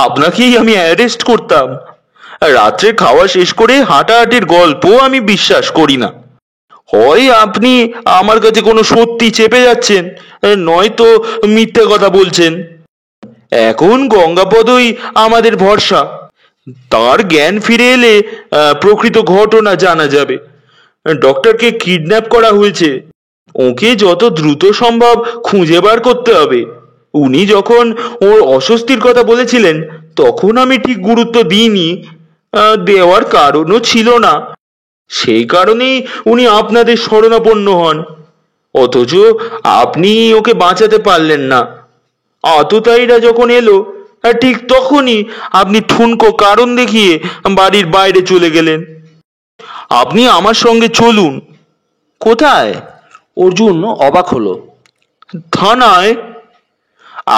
আপনাকেই আমি অ্যারেস্ট করতাম। রাত্রে খাওয়া শেষ করে হাঁটাহাঁটির গল্প আমি বিশ্বাস করি না। হয় আপনি আমার কাছে কোনো সত্যি চেপে যাচ্ছেন, নয়তো মিথ্যে কথা বলছেন। এখন গঙ্গাপদই আমাদের ভরসা। তার জ্ঞান ফিরে এলে প্রকৃত ঘটনা জানা যাবে। ডক্টরকে কিডন্যাপ করা হয়েছে, ওকে যত দ্রুত সম্ভব খুঁজে বার করতে হবে। উনি যখন ওর অস্বস্তির কথা বলেছিলেন তখন আমি ঠিক গুরুত্ব দিইনি, দেওয়ার কারণও ছিল না। সেই কারণেই উনি আপনাদের শরণাপন্ন হন, অথচ আপনি ওকে বাঁচাতে পারলেন না। আততায়ীরা যখন এলো ঠিক তখনই আপনি ঠুনকো কারণ দেখিয়ে বাড়ির বাইরে চলে গেলেন। আপনি আমার সঙ্গে চলুন। কোথায়? অর্জুন অবাক হলো। থানায়।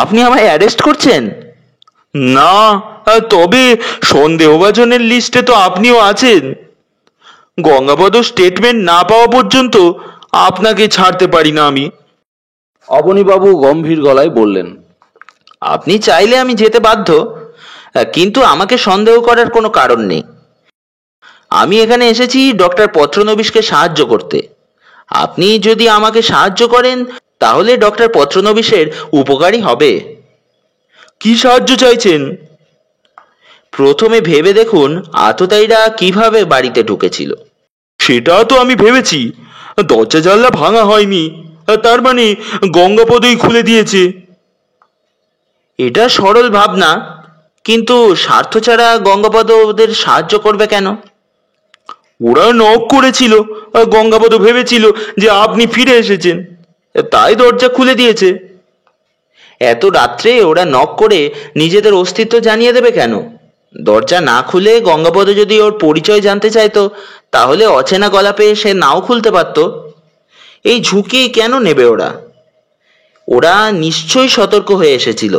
আপনি আমায় অ্যারেস্ট করছেন? না, তবে সন্দেহভাজনের লিস্টে তো আপনিও আছেন। গঙ্গাপদ স্টেটমেন্ট না পাওয়া পর্যন্ত আপনাকে ছাড়তে পারি না আমি। অবনীবাবু গম্ভীর গলায় বললেন, আপনি চাইলে আমি যেতে বাধ্য, কিন্তু আমাকে সন্দেহ করার কোনো কারণ নেই। আমি এখানে এসেছি ডক্টর পত্রনবীশকে সাহায্য করতে। আপনি যদি আমাকে সাহায্য করেন তাহলে ডক্টর পত্রনবীশের উপকারই হবে। কি সাহায্য চাইছেন? প্রথমে ভেবে দেখুন আততায়ীরা কিভাবে বাড়িতে ঢুকেছিল। সেটা তো আমি ভেবেছি। দরজা জানলা ভাঙা হয়নি, তার মানে গঙ্গাপদই খুলে দিয়েছে। এটা সরল ভাবনা, কিন্তু স্বার্থ ছাড়া গঙ্গাপদ ওদের সাহায্য করবে কেন? ওরা নক করেছিল, গঙ্গাপদ ভেবেছিল যে আপনি ফিরে এসেছেন, তাই দরজা খুলে দিয়েছে। এত রাত্রে ওরা নক করে নিজেদের অস্তিত্ব জানিয়ে দেবে কেন? দরজা না খুলে গঙ্গাপদ যদি ওর পরিচয় জানতে চাইতো তাহলে অচেনা গলা পেয়ে সে নাও খুলতে পারত। এই ঝুঁকি কেন নেবে ওরা? ওরা নিশ্চয়ই সতর্ক হয়ে এসেছিল।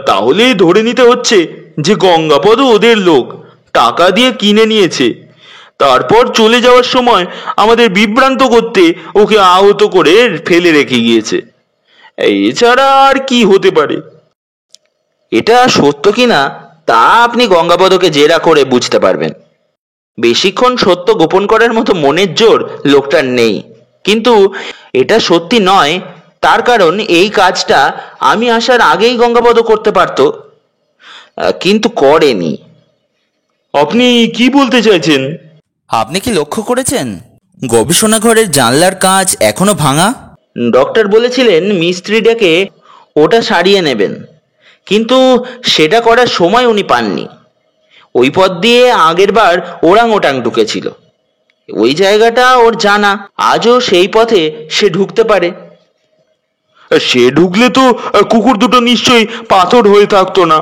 তাহলে ধরে নিতে হচ্ছে যে গঙ্গাপদ ওদের লোক, টাকা দিয়ে কিনে নিয়েছে। তারপর চলে যাওয়ার সময় আমাদের বিভ্রান্ত করতে ওকে আহত করে ফেলে রেখে গিয়েছে। এছাড়া আর কি হতে পারে? এটা সত্য কিনা তা আপনি গঙ্গাপদকে জেরা করে বুঝতে পারবেন। বেশিক্ষণ সত্য গোপন করার মতো মনের জোর লোকটার নেই। কিন্তু এটা সত্যি নয়, তার কারণ এই কাজটা আমি আসার আগেই গঙ্গাপদ করতে পারত, কিন্তু করেনি। আপনি কি বলতে চাইছেন? আপনি কি লক্ষ্য করেছেন গবেষণাঘরের জানলার কাঁচ এখনো ভাঙা? ডক্টর বলেছিলেন মিস্ত্রি ডেকে ওটা সারিয়ে নেবেন, কিন্তু সেটা করার সময় উনি পাননি। ওই পথ দিয়ে আগেরবার ওরাং ওটাং ঢুকেছিল, ওই জায়গাটা ওর জানা। আজও সেই পথে সে ঢুকতে পারে। সে ঢুকলে তো কুকুর দুটো নিশ্চয়ই পাথর হয়ে থাকতো না।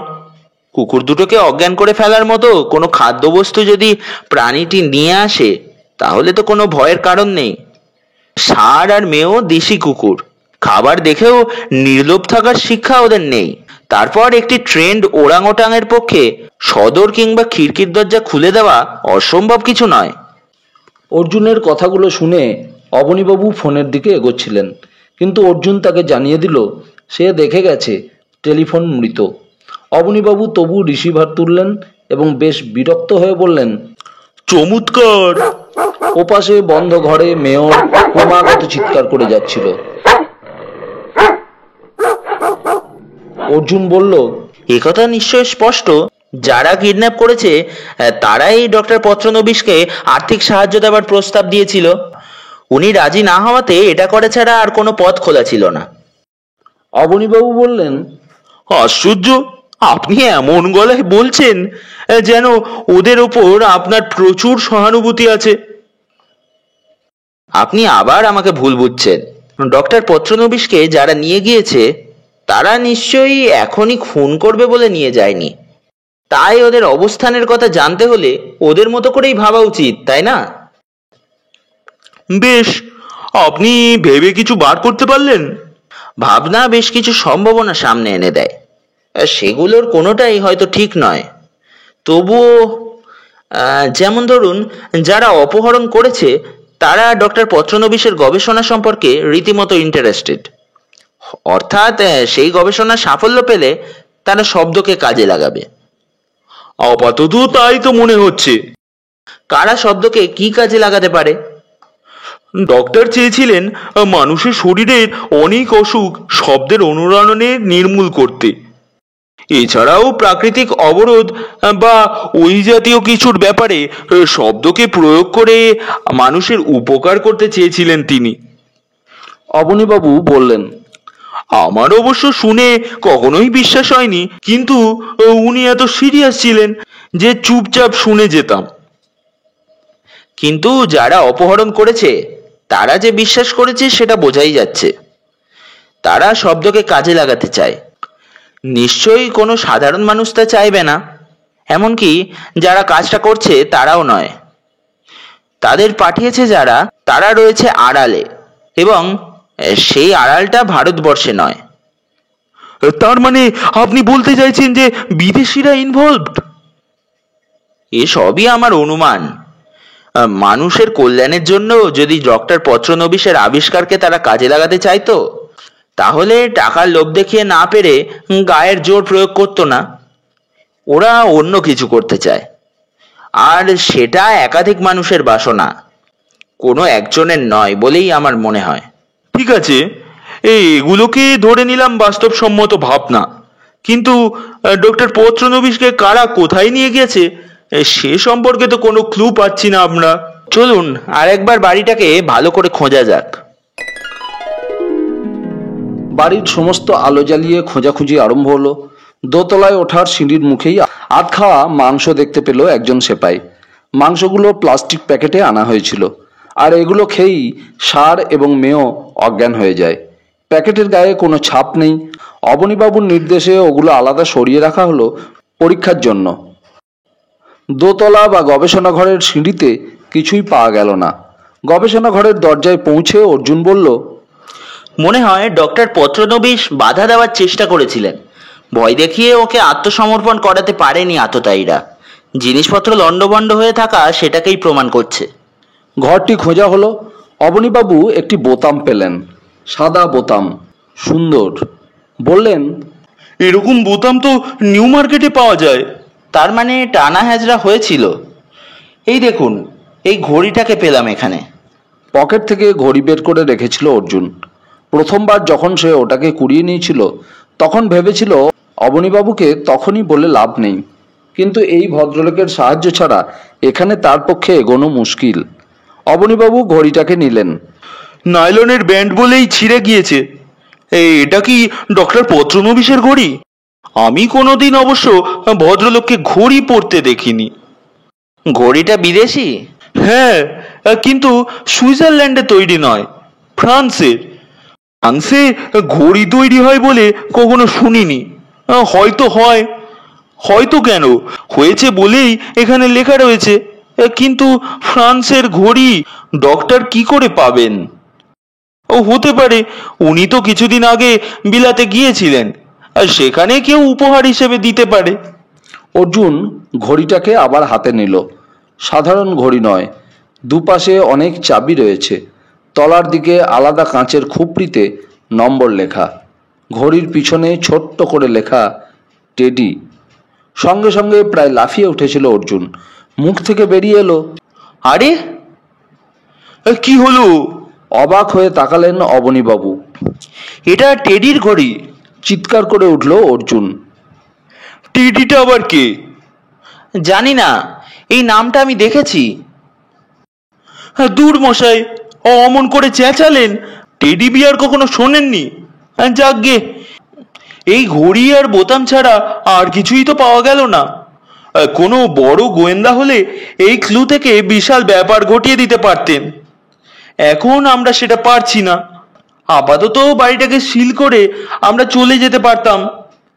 কুকুর দুটোকে অজ্ঞান করে ফেলার মতো কোনো খাদ্যবস্তু যদি প্রাণীটি নিয়ে আসে তাহলে তো কোনো ভয়ের কারণ নেই। ষাঁড় আর মেয়েও দেশি কুকুর, খাবার দেখেও নির্লোভ থাকার শিক্ষা ওদের নেই। তারপর একটি ট্রেন্ড ওরাং ওটাংয়ের পক্ষে সদর কিংবা খিড়কির দরজা খুলে দেওয়া অসম্ভব কিছু নয়। অর্জুনের কথাগুলো শুনে অবনীবাবু ফোনের দিকে এগোচ্ছিলেন, কিন্তু অর্জুন তাকে জানিয়ে দিল সে দেখে গেছে টেলিফোন মৃত। অবনীবাবু তবু রিসিভার তুললেন এবং বেশ বিরক্ত হয়ে বললেন, চমৎকার। ওপাশে বন্ধ ঘরে মেয়র ক্রমাগত চিৎকার করে যাচ্ছিল। অর্জুন বলল, একথা নিশ্চয় স্পষ্ট, যারা কিডন্যাপ করেছে তারাই ডক্টর পত্রনবীশকে আর্থিক সাহায্য দেওয়ার প্রস্তাব দিয়েছিল। উনি রাজি না হওয়াতে এটা করা ছাড়া আর কোনো পথ খোলা ছিল না। অবনীবাবু বললেন, আশ্চর্য, আপনি এমন গলায় বলছেন যেন ওদের ওপর আপনার প্রচুর সহানুভূতি আছে। আপনি আবার আমাকে ভুল বুঝছেন। ডক্টর পত্রনবীশকে যারা নিয়ে গিয়েছে তারা নিশ্চয়ই এখনই খুন করবে বলে নিয়ে যায়নি। তাই ওদের অবস্থানের কথা জানতে হলে ওদের মতো করেই ভাবা উচিত, তাই না? বেশ, আপনি ভেবে কিছু বার করতে পারলেন? ভাবনা বেশ কিছু সম্ভাবনা সামনে এনে দেয়। সেগুলোর কোনোটাই হয়তো ঠিক নয়। তবুও যেমন ধরুন, যারা অপহরণ করেছে তারা ডক্টর পত্রনবিশের গবেষণা সম্পর্কে রীতিমতো ইন্টারেস্টেড। অর্থাৎ সেই গবেষণার সাফল্য পেলে তারা শব্দকে কাজে লাগাবে। আপাতত তাই তো মনে হচ্ছে। কারা শব্দকে কি কাজে লাগাতে পারে? ডক্টর চেয়েছিলেন মানুষের শরীরের অনেক অসুখ শব্দের অনুরণনে নির্মূল করতে। এছাড়াও প্রাকৃতিক অবরোধ বা ওই জাতীয় কিছুর ব্যাপারে শব্দকে প্রয়োগ করে মানুষের উপকার করতে চেয়েছিলেন তিনি। অবনীবাবু বললেন, আমার অবশ্য শুনে কখনোই বিশ্বাস হয়নি, কিন্তু উনি এত সিরিয়াস ছিলেন যে চুপচাপ শুনে যেতাম। কিন্তু যারা অপহরণ করেছে তারা যে বিশ্বাস করেছে সেটা বোঝাই যাচ্ছে। তারা শব্দকে কাজে লাগাতে চায়। নিশ্চয়ই কোনো সাধারণ মানুষ তা চাইবে না। এমনকি যারা কাজটা করছে তারাও নয়। তাদের পাঠিয়েছে যারা, তারা রয়েছে আড়ালে, এবং সেই আড়ালটা ভারতবর্ষে নয়। তার মানে আপনি বলতে চাইছেন যে বিদেশিরা ইনভলভড? এসবই আমার অনুমান। মানুষের কল্যাণের জন্য যদি ডক্টর পত্রনবিশের আবিষ্কারকে তারা কাজে লাগাতে চাইতো, তাহলে টাকার লোভ দেখিয়ে না পেরে গায়ের জোর প্রয়োগ করতো না। ওরা অন্য কিছু করতে চায়, আর সেটা একাধিক মানুষের বাসনা, কোনো একজনের নয় বলেই আমার মনে হয়। ঠিক আছে, এগুলোকে ধরে নিলাম বাস্তবসম্মত ভাবনা, কিন্তু ডক্টর পত্রনবিশকে কারা কোথায় নিয়ে গেছে সে সম্পর্কে তো কোনো ক্লু পাচ্ছি না আমরা। চলুন আরেকবার বাড়িটাকে ভালো করে খোঁজা যাক। বাড়ির সমস্ত আলো জ্বালিয়ে খোঁজাখুঁজি আরম্ভ হলো। দোতলায় ওঠার সিঁড়ির মুখেই আধ খাওয়া মাংস দেখতে পেল একজন সেপাই। মাংসগুলো প্লাস্টিক প্যাকেটে আনা হয়েছিল, আর এগুলো খেয়েই ষাঁড় এবং মেয়েও অজ্ঞান হয়ে যায়। প্যাকেটের গায়ে কোনো ছাপ নেই। অবনীবাবুর নির্দেশে ওগুলো আলাদা সরিয়ে রাখা হলো পরীক্ষার জন্য। দোতলা বা গবেষণা ঘরের সিঁড়িতে কিছুই পাওয়া গেল না। গবেষণা ঘরের দরজায় পৌঁছে অর্জুন বলল, মনে হয় ডক্টর পত্রনবিশ বাধা দেওয়ার চেষ্টা করেছিলেন। ভয় দেখিয়ে ওকে আত্মসমর্পণ করাতে পারেনি আততায়ীরা। জিনিসপত্র লণ্ডভণ্ড হয়ে থাকা সেটাকেই প্রমাণ করছে। ঘরটি খোঁজা হলো। অবনীবাবু একটি বোতাম পেলেন, সাদা বোতাম, সুন্দর। বললেন, এরকম বোতাম তো নিউ মার্কেটে পাওয়া যায়। তার মানে টানা হ্যাজরা হয়েছিল। এই দেখুন, এই ঘড়িটাকে পেলাম এখানে। পকেট থেকে ঘড়ি বের করে রেখেছিল অর্জুন। প্রথমবার যখন সে ওটাকে কুড়িয়ে নিয়েছিল তখন ভেবেছিল অবনীবাবুকে তখনই বলে লাভ নেই, কিন্তু এই ভদ্রলোকের সাহায্য ছাড়া এখানে তার পক্ষে এগোনো মুশকিল। অবনীবাবু ঘড়িটাকে নিলেন। নাইলনের ব্যান্ড বলেই ছিঁড়ে গিয়েছে। এটা কি ডক্টর পত্রনবিশের ঘড়ি? আমি কোনোদিন অবশ্য ভদ্রলোককে ঘড়ি পরতে দেখিনি। ঘড়িটা বিদেশি? হ্যাঁ, কিন্তু সুইজারল্যান্ডে তৈরি নয়, ফ্রান্সের। ফ্রান্সে ঘড়ি তৈরি হয় বলে কখনো শুনিনি। হয়তো হয়, হয়তো কেন, হয়েছে বলেই এখানে লেখা রয়েছে। কিন্তু ফ্রান্সের ঘড়ি ডক্টর কি করে পাবেন? ও হতে পারে উনি তো কিছুদিন আগে বিলাতে গিয়েছিলেন, আর সেখানে কেউ উপহার হিসেবে দিতে পারে। অর্জুন ঘড়িটাকে আবার হাতে নিল। সাধারণ ঘড়ি নয়, দুপাশে অনেক চাবি রয়েছে। তলার দিকে আলাদা কাঁচের খুপড়িতে নম্বর লেখা। ঘড়ির পিছনে ছোট্ট করে লেখা টেডি। সঙ্গে সঙ্গে প্রায় লাফিয়ে উঠেছিল অর্জুন। মুখ থেকে বেরিয়ে এলো, আরে কি হলো? অবাক হয়ে তাকালেন অবনীবাবু। এটা টেডির ঘড়ি! চিৎকার করে উঠল অর্জুন। টেডিটা আবার কে? জানি না, এই নামটা আমি দেখেছি। দূর মশাই, অমন করে চেঁচালেন। টেডি বিয়ার কখনো শোনেননি? যাকগে, এই ঘড়ি আর বোতাম ছাড়া আর কিছুই তো পাওয়া গেল না। কোনো বড় গোয়েন্দা হলে এই ক্লু থেকে বিশাল ব্যাপার ঘটিয়ে দিতে পারতেন। এখন আমরা সেটা পারছি না। আপাতত বাড়িটাকে সিল করে আমরা চলে যেতে পারতাম,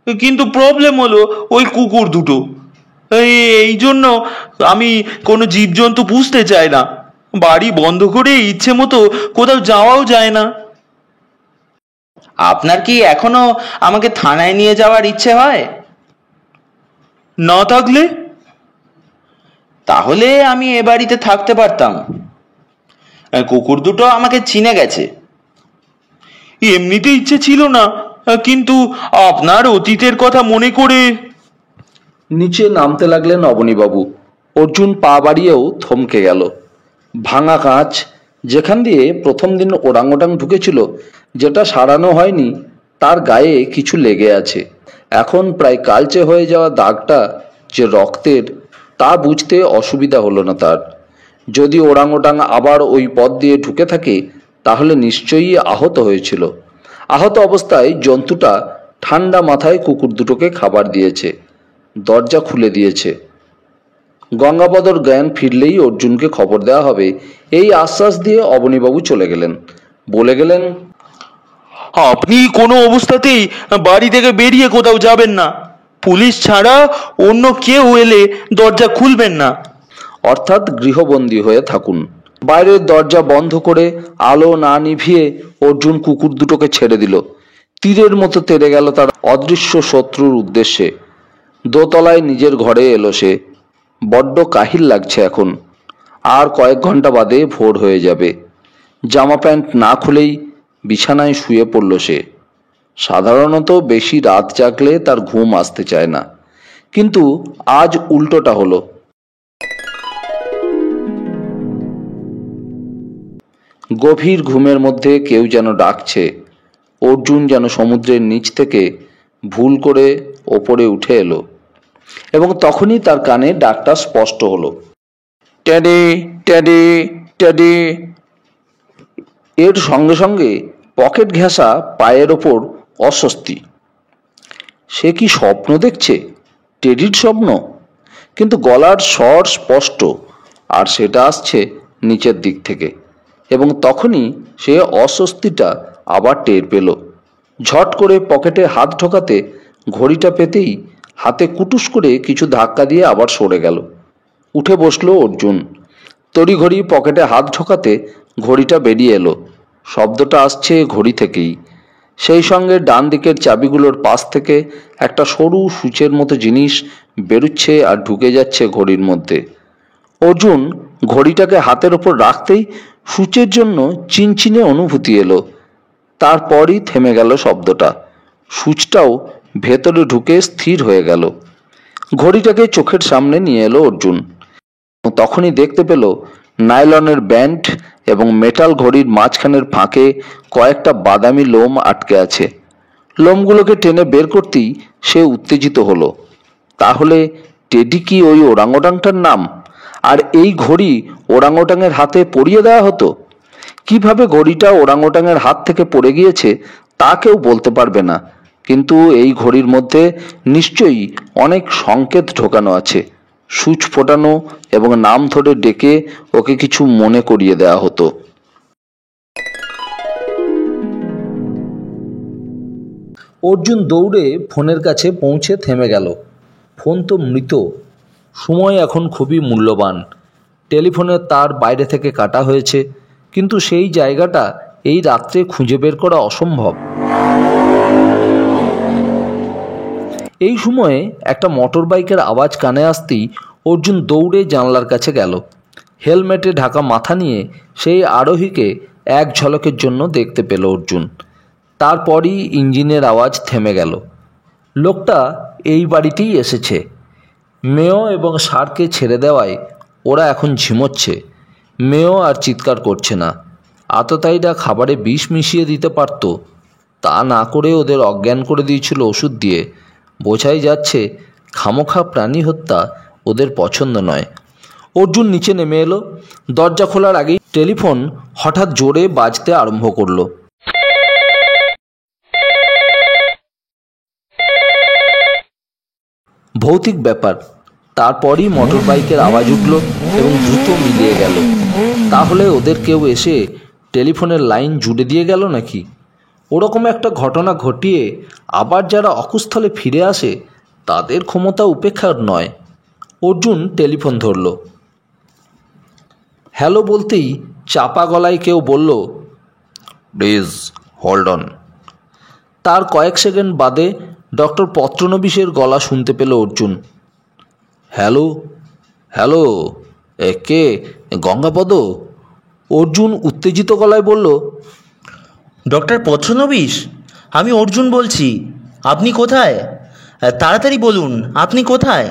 কিন্তু প্রবলেম হলো ওই কুকুর দুটো। এই জন্য আমি কোনো জীবজন্তু পুষতে চাই না। বাড়ি বন্ধ করে ইচ্ছে মতো কোথাও যাওয়াও যায় না। আপনার কি এখনো আমাকে থানায় নিয়ে যাওয়ার ইচ্ছে হয়? না থাকলে? তাহলে আমি এ বাড়িতে থাকতে পারতাম। কুকুর দুটো আমাকে চিনে গেছে। এমনিতে ইচ্ছে ছিল না, কিন্তু আপনার অতীতের কথা মনে করে। নিচে নামতে লাগলেন অবনীবাবু। অর্জুন পা বাড়িয়েও থমকে গেল। ভাঙা কাঁচ, যেখান দিয়ে প্রথম দিন ওরাংওটাং ঢুকেছিল, যেটা সারানো হয়নি, তার গায়ে কিছু লেগে আছে। এখন প্রায় কালচে হয়ে যাওয়া দাগটা যে রক্তের, তা বুঝতে অসুবিধা হলো না তার। যদি ওরাংওটাং আবার ওই পথ দিয়ে ঢুকে থাকে, তাহলে নিশ্চয়ই আহত হয়েছিল। আহত অবস্থায় জন্তুটা ঠান্ডা মাথায় কুকুর দুটোকে খাবার দিয়েছে, দরজা খুলে দিয়েছে। গঙ্গাপদর জ্ঞান ফিরলেই অর্জুনকে খবর দেওয়া হবে, এই আশ্বাস দিয়ে অবনীবাবু চলে গেলেন। বলে গেলেন, আপনি কোনো অবস্থাতেই বাড়ি থেকে বেরিয়ে কোথাও যাবেন না। পুলিশ ছাড়া অন্য কেউ এলে দরজা খুলবেন না। অর্থাৎ গৃহবন্দী হয়ে থাকুন। বাইরের দরজা বন্ধ করে আলো না নিভিয়ে অর্জুন কুকুর দুটোকে ছেড়ে দিল। তীরের মতো তেড়ে গেল তার অদৃশ্য শত্রুর উদ্দেশ্যে। দোতলায় নিজের ঘরে এলো সে। বড্ড কাহিল লাগছে এখন। আর কয়েক ঘন্টা বাদে ভোর হয়ে যাবে। জামা প্যান্ট না খুলেই বিছানায় শুয়ে পড়ল সে। সাধারণত বেশি রাত জাগলে তার ঘুম আসতে চায় না, কিন্তু আজ উল্টোটা হলো। গভীর ঘুমের মধ্যে কেউ যেন ডাকছে। অর্জুন যেন সমুদ্রের নিচ থেকে ভুল করে ওপরে উঠে এলো, এবং তখনই তার কানে ডাকটা স্পষ্ট হলো, ট্যাডি ট্যাডি ট্যাডি। এর সঙ্গে সঙ্গে পকেট ঘেঁষা পায়ের ওপর অস্বস্তি। সে কি স্বপ্ন দেখছে? টেডির স্বপ্ন? কিন্তু গলার স্বর স্পষ্ট, আর সেটা আসছে নিচের দিক থেকে। এবং তখনই সে অস্বস্তিটা আবার টের পেল। ঝট করে পকেটে হাত ঢোকাতে ঘড়িটা পেতেই হাতে কুটুস করে কিছু ধাক্কা দিয়ে আবার সরে গেল। উঠে বসলো অর্জুন। তড়িঘড়ি পকেটে হাত ঢোকাতে ঘড়িটা বেরিয়ে এলো। শব্দটা আসছে ঘড়ি থেকেই। সেই সঙ্গে ডান দিকের চাবিগুলোর পাশ থেকে একটা সরু সূচের মতো জিনিস বেরুচ্ছে আর ঢুকে যাচ্ছে ঘড়ির মধ্যে। অর্জুন ঘড়িটাকে হাতের ওপর রাখতেই সূচের জন্য চিনচিনে অনুভূতি এলো। তারপরই থেমে গেল শব্দটা। সূচটাও ভেতরে ঢুকে স্থির হয়ে গেল। ঘড়িটাকে চোখের সামনে নিয়ে এলো অর্জুন। তখনই দেখতে পেল নাইলনের ব্যান্ড এবং মেটাল ঘড়ির মাঝখানের ফাঁকে কয়েকটা বাদামি লোম আটকে আছে। লোমগুলোকে টেনে বের করতেই সে উত্তেজিত হলো। তাহলে টেডি কি ওই ওরাংওটাংটার নাম? আর এই ঘড়ি ওরাংওটাংয়ের হাতে পরিয়ে দেওয়া হতো? কিভাবে ঘড়িটা ওরাংওটাংয়ের হাত থেকে পড়ে গিয়েছে তা কেউ বলতে পারবে না, কিন্তু এই ঘড়ির মধ্যে নিশ্চয়ই অনেক সংকেত ঢোকানো আছে। সূচ ফোটানো এবং নাম ধরে ডেকে ওকে কিছু মনে করিয়ে দেওয়া হতো। অর্জুন দৌড়ে ফোনের কাছে পৌঁছে থেমে গেল। ফোন তো মৃত। সময় এখন খুবই মূল্যবান। টেলিফোনের তার বাইরে থেকে কাটা হয়েছে, কিন্তু সেই জায়গাটা এই রাত্রে খুঁজে বের করা অসম্ভব। এই সময়ে একটা মোটর বাইকের আওয়াজ কানে আসতেই অর্জুন দৌড়ে জানলার কাছে গেল। হেলমেটে ঢাকা মাথা নিয়ে সেই আরোহীকে এক ঝলকের জন্য দেখতে পেল অর্জুন। তারপরই ইঞ্জিনের আওয়াজ থেমে গেল। লোকটা এই বাড়িতেই এসেছে। মেয় এবং সারকে ছেড়ে দেওয়ায় ওরা এখন ঝিমোচ্ছে। মেয় আর চিৎকার করছে না। আততায়ীরা খাবারে বিষ মিশিয়ে দিতে পারত, তা না করে ওদের অজ্ঞান করে দিয়েছিল ওষুধ দিয়ে। বোঝাই যাচ্ছে খামোখা প্রাণী হত্যা ওদের পছন্দ নয়। অর্জুন নিচে নেমে এলো। দরজা খোলার আগেই টেলিফোন হঠাৎ জোরে বাজতে আরম্ভ করলো। ভৌতিক ব্যাপার। তারপরই মোটর বাইকের আওয়াজ উঠল এবং দ্রুত মিলিয়ে গেল। তাহলে ওদের কেউ এসে টেলিফোনের লাইন জুড়ে দিয়ে গেল নাকি? ওরকম একটা ঘটনা ঘটিয়ে আবার যারা অকুস্থলে ফিরে আসে তাদের ক্ষমতা উপেক্ষার নয়। অর্জুন টেলিফোন ধরল। হ্যালো বলতেই চাপা গলায় কেউ বলল, প্লিজ হোল্ড অন। তার কয়েক সেকেন্ড বাদে ডক্টর পত্রনবিশের গলা শুনতে পেল অর্জুন। হ্যালো হ্যালো, কে? গঙ্গাপদ? অর্জুন উত্তেজিত গলায় বলল, ডক্টর পত্রনবিশ, আমি অর্জুন বলছি। আপনি কোথায়? তাড়াতাড়ি বলুন, আপনি কোথায়?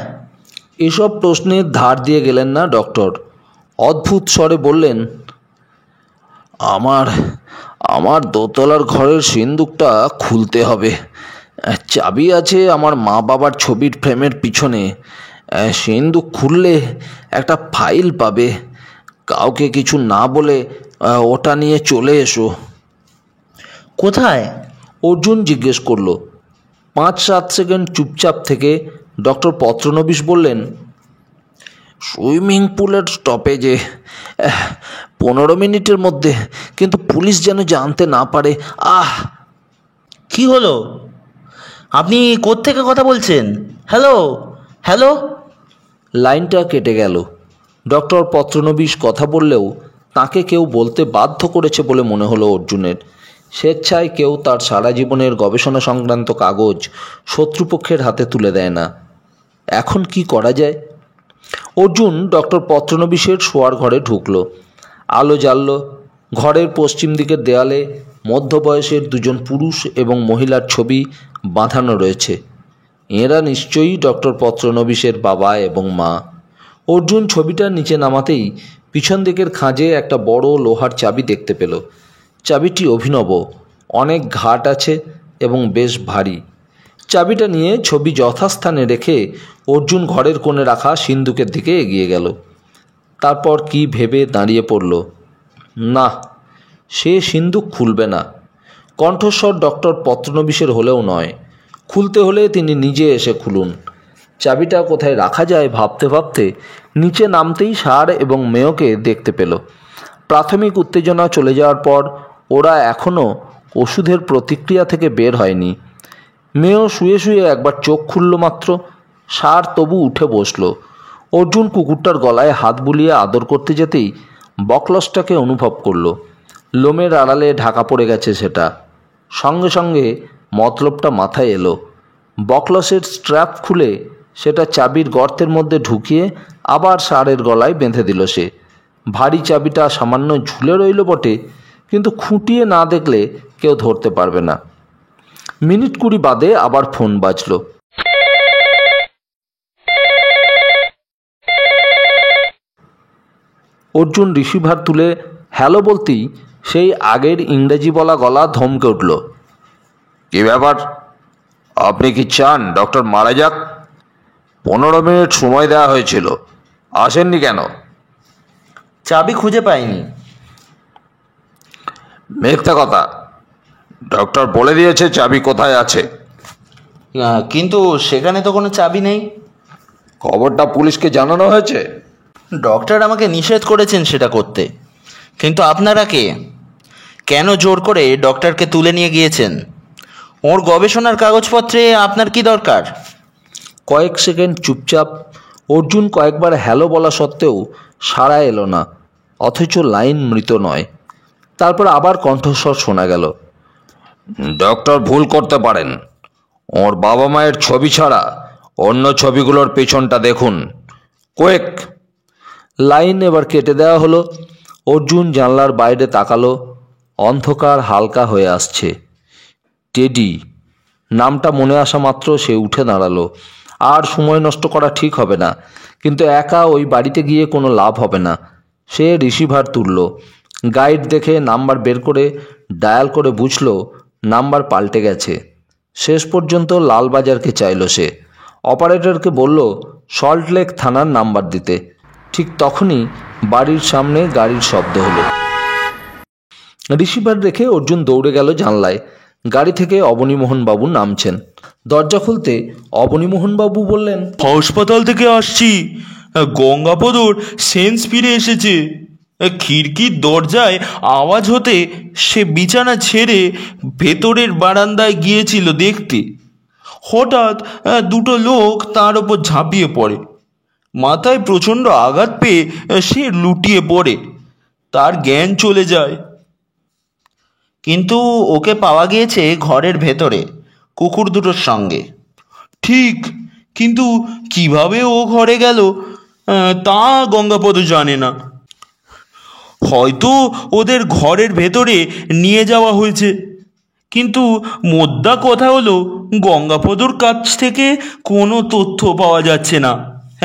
এসব প্রশ্নের ধার দিয়ে গেলেন না ডক্টর। অদ্ভুত স্বরে বললেন, আমার দোতলার ঘরের সিন্দুকটা খুলতে হবে। চাবি আছে আমার মা বাবার ছবির ফ্রেমের পিছনে। সিন্দুক খুললে একটা ফাইল পাবে। কাউকে কিছু না বলে ওটা নিয়ে চলে এসো। কোথায়? অর্জুন জিজ্ঞেস করল। 5-7 সেকেন্ড চুপচাপ থেকে ডক্টর পত্রনবিশ বললেন, সুইমিং পুলের স্টপেজে। 15 মিনিটের মধ্যে, কিন্তু পুলিশ যেন জানতে না পারে। কি হলো? আপনি কোত্থেকে কথা বলছেন? Hello hello. লাইনটা কেটে গেল। ডক্টর পত্রনবিশ কথা বললেও তাকে কেউ বলতে বাধ্য করেছে বলে মনে হলো অর্জুনের। স্বেচ্ছায় কেউ তার সারা জীবনের গবেষণা সংক্রান্ত কাগজ শত্রুপক্ষের হাতে তুলে দেয় না। এখন কি করা যায়? অর্জুন ডক্টর পত্রনবিশের শোয়ার ঘরে ঢুকল। আলো জ্বালল। ঘরের পশ্চিম দিকের দেয়ালে মধ্যবয়সের দুজন পুরুষ এবং মহিলার ছবি বাঁধানো রয়েছে। এঁরা নিশ্চয়ই ডক্টর পত্রনবিশের বাবা এবং মা। অর্জুন ছবিটার নিচে নামাতেই পিছন দিকের খাঁজে একটা বড় লোহার চাবি দেখতে পেল। চাবিটি অভিনব, অনেক ঘাট আছে এবং বেশ ভারী। চাবিটা নিয়ে ছবি যথাস্থানে রেখে অর্জুন ঘরের কোণে রাখা সিন্দুকের দিকে এগিয়ে গেল। তারপর কি ভেবে দাঁড়িয়ে পড়ল, না, সে সিন্দুক খুলবে না। কণ্ঠস্বর ডক্টর পত্রনবিশের হলেও নয়। খুলতে হলে তিনি নিজে এসে খুলুন। চাবিটা কোথায় রাখা যায় ভাবতে ভাবতে নিচে নামতেই সার এবং মেয়কে দেখতে পেল। প্রাথমিক উত্তেজনা চলে যাওয়ার পর ওরা এখনও ওষুধের প্রতিক্রিয়া থেকে বের হয়নি। মেয় শুয়ে শুয়ে একবার চোখ খুলল মাত্র। সার তবু উঠে বসল। অর্জুন কুকুরটার গলায় হাত বুলিয়ে আদর করতে যেতেই বকলসটাকে অনুভব করল। লোমের আড়ালে ঢাকা পড়ে গেছে সেটা। সঙ্গে সঙ্গে মতলবটা মাথায় এলো। বকলসের স্ট্র্যাপ খুলে সেটা চাবির গর্তের মধ্যে ঢুকিয়ে আবার সারের গলায় বেঁধে দিল সে। ভারী চাবিটা সামান্য ঝুলে রইল বটে, কিন্তু খুঁটিয়ে না দেখলে কেউ ধরতে পারবে না। মিনিট 20 বাদে আবার ফোন বাজল। অর্জুন রিসিভার তুলে হ্যালো বলতেই সেই আগের ইংরেজি বলা গলা ধমকে উঠল, কি ব্যাপার? আপনি কি চান ডক্টর মারা যাক? 15 মিনিট সময় দেওয়া হয়েছিল, আসেননি কেন? চাবি খুঁজে পাইনি। মিথ্যা কথা। ডক্টর বলে দিয়েছে চাবি কোথায় আছে। কিন্তু সেখানে তো কোনো চাবি নেই। খবরটা পুলিশকে জানানো হয়েছে? ডক্টর আমাকে নিষেধ করেছেন সেটা করতে। কিন্তু আপনারা কে? কেন জোর করে ডক্টরকে তুলে নিয়ে গিয়েছেন? ওর গবেষণার কাগজপত্রে আপনার কি দরকার? কয়েক সেকেন্ড চুপচাপ। অর্জুন কয়েকবার হ্যালো বলা সত্ত্বেও সাড়া এলো না, অথচ লাইন মৃত নয়। তারপর আবার কণ্ঠস্বর শোনা গেল, ডক্টর ভুল করতে পারেন। ওর বাবা মায়ের ছবি ছাড়া অন্য ছবিগুলোর পেছনটা দেখুন, কোয়েক। লাইন এবার কেটে দেওয়া হলো। অর্জুন জানলার বাইরে তাকালো। অন্ধকার হালকা হয়ে আসছে। টেডি নামটা মনে আসা মাত্র সে উঠে দাঁড়ালো। আর সময় নষ্ট করা ঠিক হবে না, কিন্তু একা ওই বাড়িতে গিয়ে কোনো লাভ হবে না। সে রিসিভার তুলল। গাইড দেখে নাম্বার বের করে ডায়াল করে বুঝল নাম্বার পাল্টে গেছে। শেষ পর্যন্ত লালবাজারকে চাইল সে। অপারেটরকে বলল সল্টলেক থানার নাম্বার দিতে। ঠিক তখনই বাড়ির সামনে গাড়ির শব্দ হলো। রিসিভার রেখে অর্জুন দৌড়ে গেল জানলায়। গাড়ি থেকে অবনীমোহনবাবু নামছেন। দরজা খুলতে অবনীমোহনবাবু বললেন, হাসপাতাল থেকে আসছি। গঙ্গাপদর সেন্স ফিরে এসেছে। খিড়কির দরজায় আওয়াজ হতে সে বিছানা ছেড়ে ভেতরের বারান্দায় গিয়েছিল দেখতে। হঠাৎ দুটো লোক তার ওপর ঝাঁপিয়ে পড়ে। মাথায় প্রচণ্ড আঘাত পেয়ে সে লুটিয়ে পড়ে। তার জ্ঞান চলে যায়। কিন্তু ওকে পাওয়া গিয়েছে ঘরের ভেতরে কুকুর দুটোর সঙ্গে। ঠিক, কিন্তু কিভাবে ও ঘরে গেল তা গঙ্গাপদ জানে না। হয়তো ওদের ঘরের ভেতরে নিয়ে যাওয়া হয়েছে, কিন্তু মোদ্দা কথা হলো গঙ্গাপদর কাছ থেকে কোনো তথ্য পাওয়া যাচ্ছে না,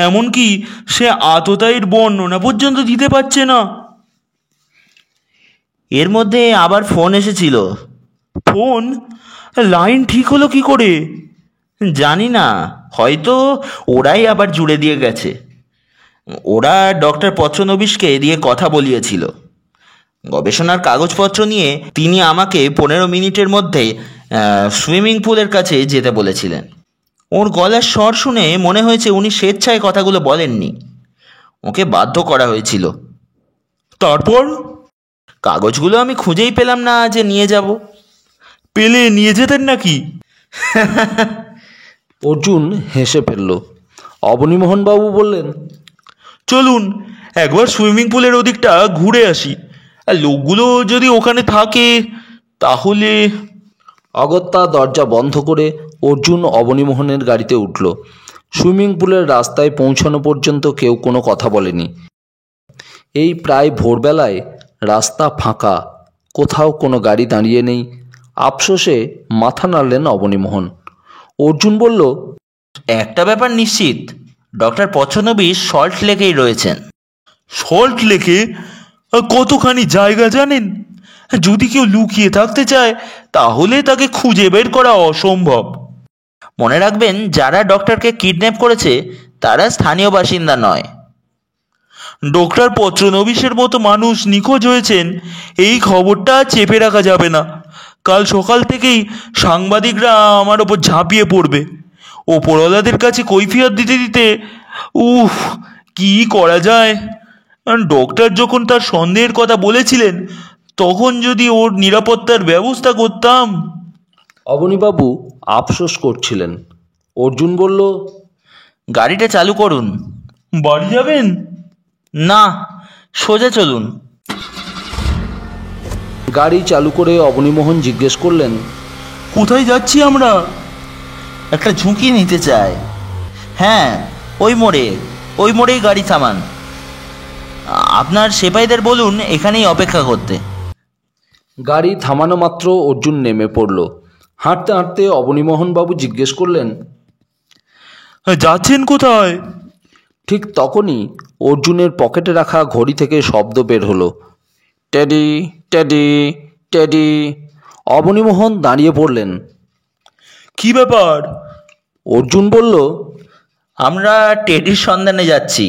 এমনকি সে আততায়ীর বর্ণনা পর্যন্ত দিতে পারছে না। এর মধ্যে আবার ফোন এসেছিল। ফোন? লাইন ঠিক হলো কি করে? জানি না, হয়তো ওরাই আবার জুড়ে দিয়ে গেছে। ওরা ডক্টর পত্রনবীশকে দিয়ে কথা বলিয়েছিল। গবেষণার কাগজপত্র নিয়ে তিনি আমাকে 15 মিনিটের মধ্যে সুইমিং পুলের কাছে যেতে বলেছিলেন। ওর গলার স্বর শুনে মনে হয়েছে উনি স্বেচ্ছায় কথাগুলো বলেননি, ওকে বাধ্য করা হয়েছিল। তারপর? কাগজগুলো আমি খুঁজেই পেলাম না যে নিয়ে যাব। পেলে নিয়ে যেতেন নাকি? অর্জুন হেসে ফেলল। অবনীমোহনবাবু বললেন, চলুন একবার সুইমিং পুলের ওদিকটা ঘুরে আসি, আর লোকগুলো যদি ওখানে থাকে তাহলে। অগত্যা দরজা বন্ধ করে অর্জুন অবনীমোহনের গাড়িতে উঠল। সুইমিং পুলের রাস্তায় পৌঁছানো পর্যন্ত কেউ কোনো কথা বলেনি। এই প্রায় ভোরবেলায় রাস্তা ফাঁকা, কোথাও কোনো গাড়ি দাঁড়িয়ে নেই। আফসোসে মাথা নাড়লেন অবনীমোহন। অর্জুন বলল, একটা ব্যাপার নিশ্চিত, ডক্টর পত্রনবীশ সল্ট লেকেই রয়েছেন। সল্ট লেকে? কতখানি জায়গা জানেন? যদি কেউ লুকিয়ে থাকতে চায় তাহলে তাকে খুঁজে বের করা অসম্ভব। মনে রাখবেন, যারা ডক্টরকে কিডন্যাপ করেছে তারা স্থানীয় বাসিন্দা নয়। ডক্টর পত্রনবীশের মতো মানুষ নিখোঁজ হয়েছেন, এই খবরটা চেপে রাখা যাবে না। কাল সকাল থেকেই সাংবাদিকরা আমার ওপর ঝাঁপিয়ে পড়বে। ওপরওয়ালাদের কাছে কৈফিয়ত দিতে দিতে কি করা যায়? ডক্টর যখন তার সন্দেহের কথা বলেছিলেন, তখন যদি ওর নিরাপত্তার ব্যবস্থা করতাম। অবনীবাবু আফসোস করছিলেন। অর্জুন বলল, গাড়িটা চালু করুন। বাড়ি যাবেন? না, সোজা চলুন। গাড়ি চালু করে অবনীমোহন জিজ্ঞেস করলেন, কোথায় যাচ্ছি আমরা? একটা ঝুঁকি নিতে চাই। হ্যাঁ, ওই মোড়েই গাড়ি থামান। আপনার সেপাইদের বলুন এখানেই অপেক্ষা করতে। গাড়ি থামানো মাত্র অর্জুন নেমে পড়ল। হাঁটতে হাঁটতে অবনীমোহনবাবু জিজ্ঞেস করলেন, যাচ্ছেন কোথায়? ঠিক তখনই অর্জুনের পকেটে রাখা ঘড়ি থেকে শব্দ বের হলো, টেডি টেডি টেডি। অবনীমোহন দাঁড়িয়ে পড়লেন। কি ব্যাপার? অর্জুন বলল, আমরা টেডির সন্ধানে যাচ্ছি।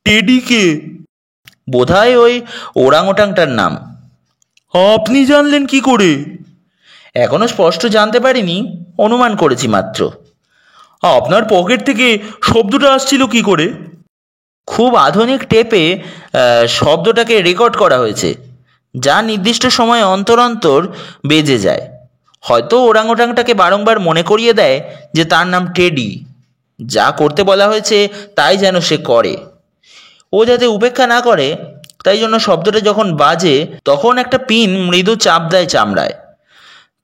টেডি কে? বোধহয় ওই ওরাংওটাংটার নাম। আপনি জানলেন কি করে? এখনো স্পষ্ট জানতে পারিনি, অনুমান করেছি মাত্র। আপনার পকেট থেকে শব্দটা আসছিল কি করে? খুব আধুনিক টেপে শব্দটাকে রেকর্ড করা হয়েছে, যা নির্দিষ্ট সময় অন্তর অন্তর বেজে যায়। হয়তো ওরাংওটাংটাকে বারংবার মনে করিয়ে দেয় যে তার নাম টেডি। যা করতে বলা হয়েছে তাই যেন সে করে। ও যাতে উপেক্ষা না করে, তাই জন্য শব্দটা যখন বাজে তখন একটা পিন মৃদু চাপ দেয় চামড়ায়।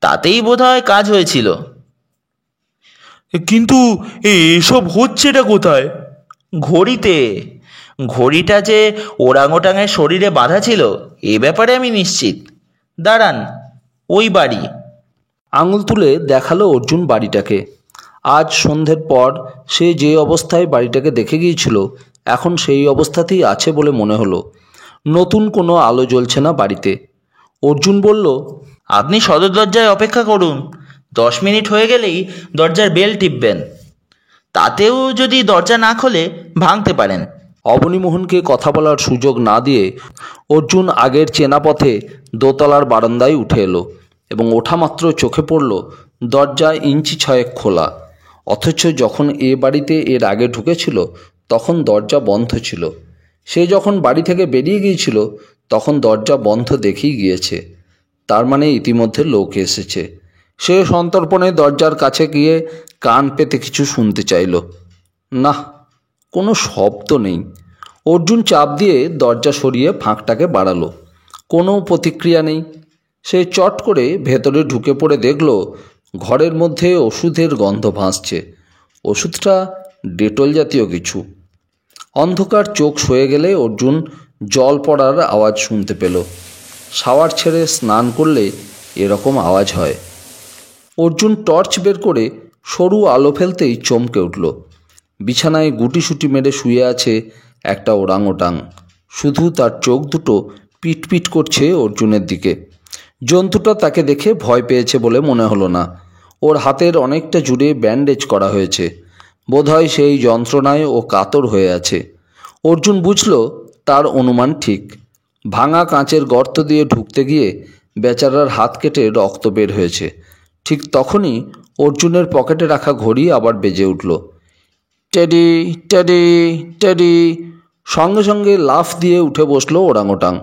তাতেই বোধহয় কাজ হয়েছিল। কিন্তু এসব হচ্ছেটা কোথায়? ঘড়িতে। ঘড়িটা যে ওরাংওটাংয়ের শরীরে বাঁধা ছিল এ ব্যাপারে আমি নিশ্চিত। দাঁড়ান, ওই বাড়ি। আঙুল তুলে দেখালো অর্জুন বাড়িটাকে। আজ সন্ধ্যের পর সে যে অবস্থায় বাড়িটাকে দেখে গিয়েছিল, এখন সেই অবস্থাতেই আছে বলে মনে হলো। নতুন কোনো আলো জ্বলছে না বাড়িতে। অর্জুন বলল, আপনি সদর দরজায় অপেক্ষা করুন। 10 মিনিট হয়ে গেলেই দরজার বেল টিপবেন। তাতেও যদি দরজা না খোলে ভাঙতে পারেন। অবনীমোহনকে কথা বলার সুযোগ না দিয়ে অর্জুন আগের চেনা পথে দোতলার বারান্দায় উঠে এলো এবং ওঠা মাত্র চোখে পড়ল দরজা ইঞ্চি 6 খোলা। অথচ যখন এ বাড়িতে এর আগে ঢুকেছিল তখন দরজা বন্ধ ছিল। সে যখন বাড়ি থেকে বেরিয়ে গিয়েছিল তখন দরজা বন্ধ দেখেই গিয়েছে। তার মানে ইতিমধ্যে লোক এসেছে। সে সন্তর্পণে দরজার কাছে গিয়ে কান পেতে কিছু শুনতে চাইল। না, কোনো শব্দ নেই। অর্জুন চাপ দিয়ে দরজা সরিয়ে ফাঁকটাকে বাড়ালো। কোনো প্রতিক্রিয়া নেই। সে চট করে ভেতরে ঢুকে পড়ে দেখল ঘরের মধ্যে ওষুধের গন্ধ ভাসছে। ওষুধটা ডেটল জাতীয় কিছু। অন্ধকার চোখ সয়ে গেলে অর্জুন জল পড়ার আওয়াজ শুনতে পেল। শাওয়ার ছেড়ে স্নান করলে এরকম আওয়াজ হয়। অর্জুন টর্চ বের করে সরু আলো ফেলতেই চমকে উঠল। বিছানায় গুটিসুটি মেরে শুয়ে আছে একটা ওরাংওটাং। শুধু তার চোখ দুটো পিটপিট করছে অর্জুনের দিকে। জন্তুটা তাকে দেখে ভয় পেয়েছে বলে মনে হলো না। ওর হাতের অনেকটা জুড়ে ব্যান্ডেজ করা হয়েছে। বোধহয় সেই যন্ত্রণায় ও কাতর হয়ে আছে। অর্জুন বুঝল তার অনুমান ঠিক। ভাঙা কাঁচের গর্ত দিয়ে ঢুকতে গিয়ে বেচারার হাত কেটে রক্ত বের হয়েছে। ঠিক তখনই অর্জুনের পকেটে রাখা ঘড়ি আবার বেজে উঠল। Teddy teddy teddy. সঙ্গে সঙ্গে লাফ দিয়ে উঠে বসলো ওরাংওটাং।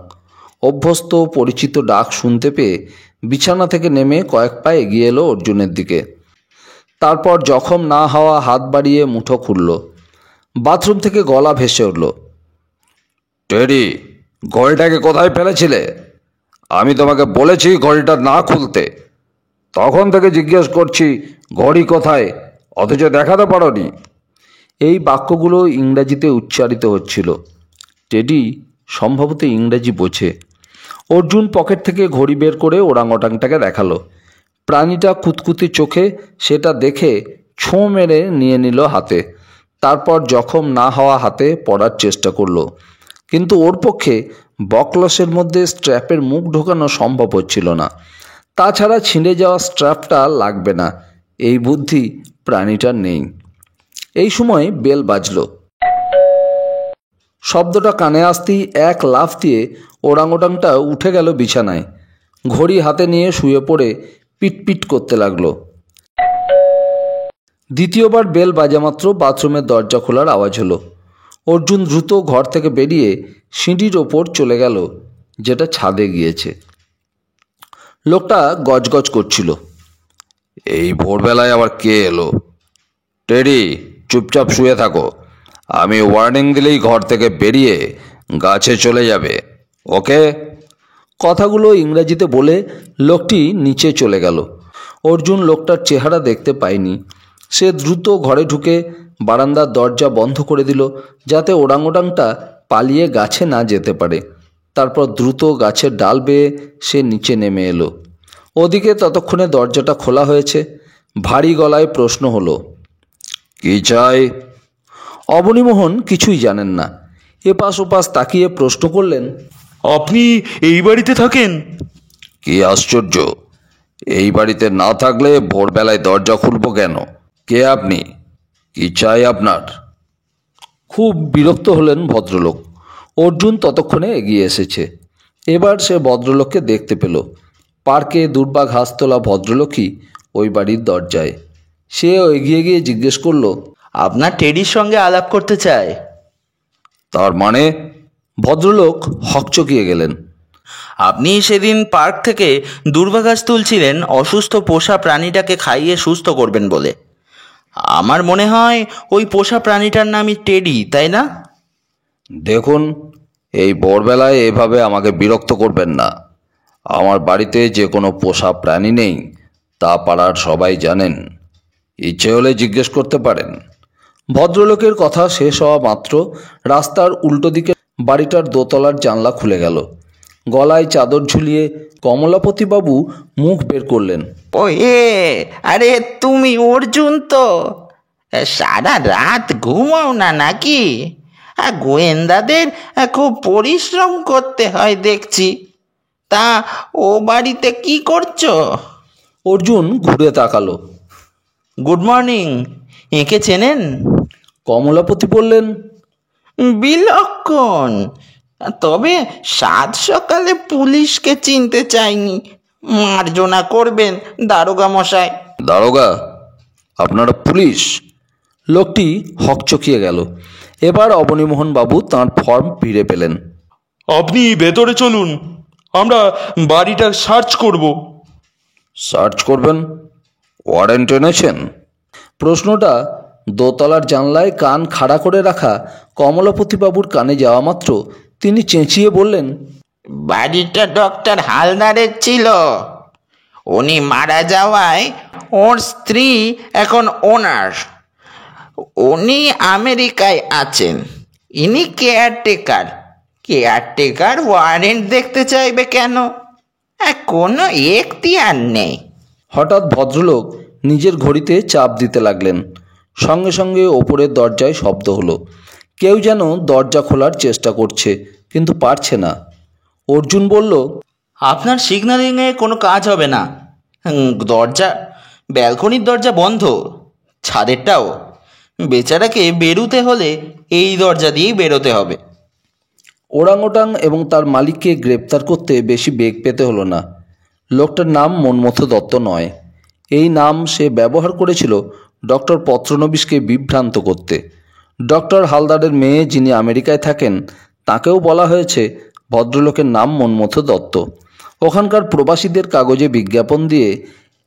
অভ্যস্ত পরিচিত ডাক শুনতে পেয়ে বিছানা থেকে নেমে কয়েক পা এগিয়ে এলো অর্জুনের দিকে। তারপর জখম না হওয়া হাত বাড়িয়ে মুঠো খুলল। বাথরুম থেকে গলা ভেসে উঠল, টেডি, ঘড়িটাকে কোথায় ফেলেছিলে? আমি তোমাকে বলেছি ঘড়িটা না খুলতে। তখন থেকে জিজ্ঞেস করছি ঘড়ি কোথায়, অথচ দেখাতে পারোনি। এই বাক্যগুলো ইংরাজিতে উচ্চারিত হচ্ছিল। টেডি সম্ভবত ইংরেজি বোঝে। অর্জুন পকেট থেকে ঘড়ি বের করে ওরাংওটাংটাকে দেখালো। প্রাণীটা কুতকুতি চোখে সেটা দেখে ছোঁ মেরে নিয়ে নিল হাতে। তারপর জখম না হওয়া হাতে পড়ার চেষ্টা করলো। কিন্তু ওর পক্ষে বকলসের মধ্যে স্ট্র্যাপের মুখ ঢোকানো সম্ভব হচ্ছিল না। তাছাড়া ছিঁড়ে যাওয়া স্ট্র্যাপটা লাগবে না, এই বুদ্ধি প্রাণীটার নেই। এই সময় বেল বাজল। শব্দটা কানে আসতেই এক লাফ দিয়ে ওরাংওটাংটা উঠে গেল বিছানায়। ঘড়ি হাতে নিয়ে শুয়ে পড়ে পিটপিট করতে লাগলো। দ্বিতীয়বার বেল বাজামাত্র বাথরুমের দরজা খোলার আওয়াজ হলো। অর্জুন দ্রুত ঘর থেকে বেরিয়ে সিঁড়ির ওপর চলে গেল, যেটা ছাদে গিয়েছে। লোকটা গজগজ করছিল, এই ভোরবেলায় আবার কে এলো? টেডি, চুপচাপ শুয়ে থাকো। আমি ওয়ার্নিং দিলেই ঘর থেকে বেরিয়ে গাছে চলে যাবে, ওকে? কথাগুলো ইংরেজিতে বলে লোকটি নিচে চলে গেল। অর্জুন লোকটার চেহারা দেখতে পায়নি। সে দ্রুত ঘরে ঢুকে বারান্দার দরজা বন্ধ করে দিল, যাতে ওরাংওটাংটা পালিয়ে গাছে না যেতে পারে। তারপর দ্রুত গাছের ডাল বেয়ে সে নিচে নেমে এলো। ওদিকে ততক্ষণে দরজাটা খোলা হয়েছে। ভারী গলায় প্রশ্ন হলো, কি চাই? অবনীমোহন কিছুই জানেন না। এপাশ ওপাশ তাকিয়ে প্রশ্ন করলেন, আপনি এই বাড়িতে থাকেন? কি আশ্চর্য! এই বাড়িতে না থাকলে ভোরবেলায় দরজা খুলব কেন? কে আপনি? কি চাই আপনার? খুব বিরক্ত হলেন ভদ্রলোক। অর্জুন ততক্ষণে এগিয়ে এসেছে। এবার সে ভদ্রলোককে দেখতে পেল। পার্কে দুর্বা ঘাস তোলা ভদ্রলোকই ওই বাড়ির দরজায়। সে এগিয়ে গিয়ে জিজ্ঞেস করল, আপনার টেডির সঙ্গে আলাপ করতে চায়। তার মানে? ভদ্রলোক হকচকিয়ে গেলেন। আপনি সেদিন পার্ক থেকে দুর্বাঘাস তুলছিলেন অসুস্থ পোষা প্রাণীটাকে খাইয়ে সুস্থ করবেন বলে। আমার মনে হয় ওই পোষা প্রাণীটার নামই টেডি, তাই না? দেখুন, এই ভোরবেলায় এভাবে আমাকে বিরক্ত করবেন না। আমার বাড়িতে যে কোনো পোষা প্রাণী নেই, তা পাড়ার সবাই জানেন। ইচ্ছে হলে জিজ্ঞেস করতে পারেন। ভদ্রলোকের কথা শেষ হওয়া মাত্র রাস্তার উল্টো দিকে বাড়িটার দোতলার জানলা খুলে গেল। গলায় চাদর ঝুলিয়ে কমলাপতিবাবু মুখ বের করলেন। আরে তুমি অর্জুন তো? সারা রাত ঘুমাও না নাকি? গোয়েন্দাদের খুব পরিশ্রম করতে হয় দেখছি। তা ও বাড়িতে কি করছো? অর্জুন ঘুরে তাকালো। গুড মর্নিং, একে চেনেন? কমলাপতি বললেন, বিলক্ষণ, তবে সাত সকালে পুলিশকে চিনতে চাইনি। মার্জনা করবেন দারোগা মশাই। দারোগা? আপনারা পুলিশ? লোকটি হকচকিয়ে গেল। এবার অবনীমোহন বাবু তাঁর ফর্ম ফিরে পেলেন। আপনি ভেতরে চলুন, আমরা বাড়িটা সার্চ করব। সার্চ করবেন? ওয়ারেন্ট এনেছেন? প্রশ্নটা দোতলার জানলায় কান খাড়া করে রাখা কমলাপতিবাবুর কানে যাওয়া মাত্র তিনি চেঁচিয়ে বললেন, বাড়িটা ডক্টর হালদারের ছিল। উনি মারা যাওয়ায় ওর স্ত্রী এখন ওনার। উনি আমেরিকায় আছেন। ইনি কেয়ারটেকার। কেয়ারটেকার ওয়ারেন্ট দেখতে চাইবে কেন? কোনো এখতিয়ার নেই। হঠাৎ ভদ্রলোক নিজের ঘড়িতে চাপ দিতে লাগলেন। সঙ্গে সঙ্গে ওপরের দরজায় শব্দ হলো। কেউ যেন দরজা খোলার চেষ্টা করছে, কিন্তু পারছে না। অর্জুন বলল, আপনার সিগন্যালিংয়ে কোনো কাজ হবে না। দরজা, ব্যালকনির দরজা বন্ধ, ছাদেরটাও। বেচারাকে বেরোতে হলে এই দরজা দিয়েই বেরোতে হবে। ওরাংওটাং এবং তার মালিককে গ্রেপ্তার করতে বেশি বেগ পেতে হলো না। লোকটার নাম মনমথ দত্ত নয়। এই নাম সে ব্যবহার করেছিল ডক্টর পত্রনবিশকে বিভ্রান্ত করতে। ডক্টর হালদারের মেয়ে যিনি আমেরিকায় থাকেন, তাকেও বলা হয়েছে ভদ্রলোকের নাম মনমথ দত্ত। ওখানকার প্রবাসীদের কাগজে বিজ্ঞাপন দিয়ে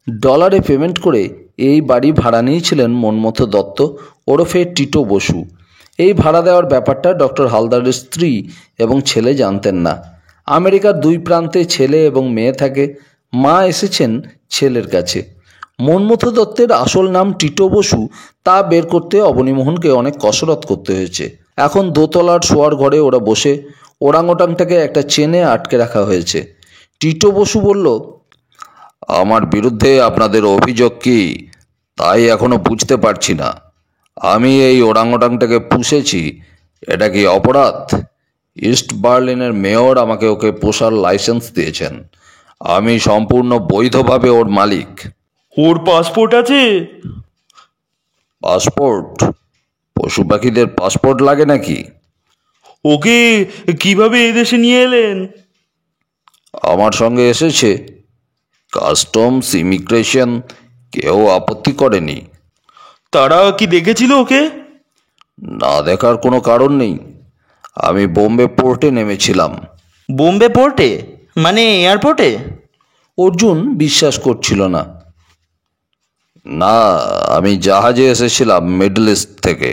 ডলারে পেমেন্ট করে এই বাড়ি ভাড়া নিয়েছিলেন মনমথ দত্ত ওরফে টিটো বসু। এই ভাড়া দেওয়ার ব্যাপারটা ডক্টর হালদারের স্ত্রী এবং ছেলে জানতেন না। আমেরিকার দুই প্রান্তে ছেলে এবং মেয়ে থাকে। মা এসেছেন ছেলের কাছে। মনমথ দত্তের আসল নাম টিটো বসু, তা বের করতে অবনীমোহনকে অনেক কসরত করতে হয়েছে। এখন দোতলার শোয়ার ঘরে ওরা বসে। ওরাংওটাংটাকে একটা চেনে আটকে রাখা হয়েছে। টিটো বসু বলল, আমার বিরুদ্ধে আপনাদের অভিযোগ কি তাই এখনো বুঝতে পারছি না। আমি এই ওরাংওটাংটাকে পুষেছি, এটা কি অপরাধ? ইস্ট বার্লিনের মেয়র আমাকে ওকে পোষার লাইসেন্স দিয়েছেন। আমি সম্পূর্ণ বৈধভাবে ওর মালিক। ওর পাসপোর্ট আছে? পাসপোর্ট? পশু পাখিদের পাসপোর্ট লাগে নাকি? ওকে কিভাবে এদেশে নিয়ে এলেন? আমার সঙ্গে এসেছে। কাস্টমস, ইমিগ্রেশন কেউ আপত্তি করেনি। তারা কি দেখেছিল ওকে? না দেখার কোনো কারণ নেই। আমি বোম্বে পোর্টে নেমেছিলাম। বোম্বে পোর্টে? মানে এয়ারপোর্টে? অর্জুন বিশ্বাস করছিল না। না, আমি জাহাজে এসেছিলাম মিডল ইস্ট থেকে।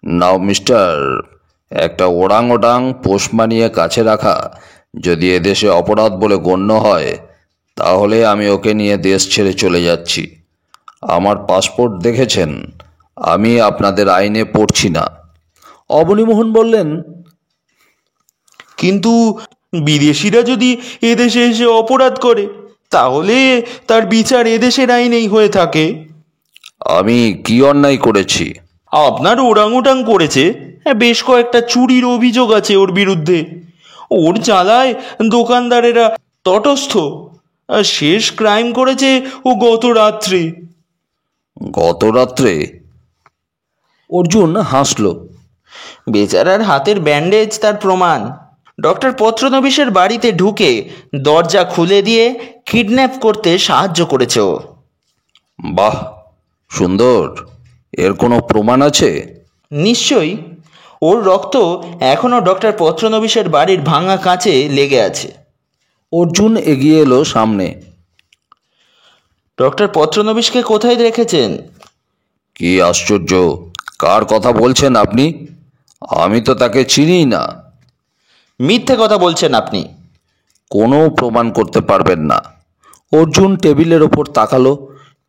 নাও মিস্টার, একটা ওরাংওটাং পোষ মানিয়ে কাছে রাখা যদি এদেশে অপরাধ বলে গণ্য হয়, তাহলে আমি ওকে নিয়ে দেশ ছেড়ে চলে যাচ্ছি। আমার পাসপোর্ট দেখেছেন, আমি আপনাদের আইনে পড়ছি না। অবনীমোহন বললেন, কিন্তু বিদেশিরা যদি এদেশে এসে অপরাধ করে, তাহলে তার বিচার এদেশের আইনেই হয়ে থাকে। আমি কি অন্যায় করেছি? আপনার ওরাংওটাং করেছে। বেশ কয়েকটা চুরির অভিযোগ আছে ওর বিরুদ্ধে। ওর জ্বালায় দোকানদারেরা তটস্থ। শেষ ক্রাইম করেছে ও গত রাত্রে। গত রাত্রে? অর্জুন হাসল। বেচারার হাতের ব্যান্ডেজ তার প্রমাণ। ডক্টর পত্রনবিশের বাড়িতে ঢুকে দরজা খুলে দিয়ে কিডন্যাপ করতে সাহায্য করেছে ও। বাহ, সুন্দর। এর কোনো প্রমাণ আছে? নিশ্চয়ই। ওর রক্ত এখনও ডক্টর পত্রনবিশের বাড়ির ভাঙা কাঁচে লেগে আছে। অর্জুন এগিয়ে এলো সামনে। ডক্টর পত্রনবিশকে কোথায় রেখেছেন? কি আশ্চর্য! কার কথা বলছেন আপনি? আমি তো তাকে চিনি না। মিথ্যে কথা বলছেন আপনি। কোনো প্রমাণ করতে পারবেন না। অর্জুন টেবিলের ওপর তাকালো।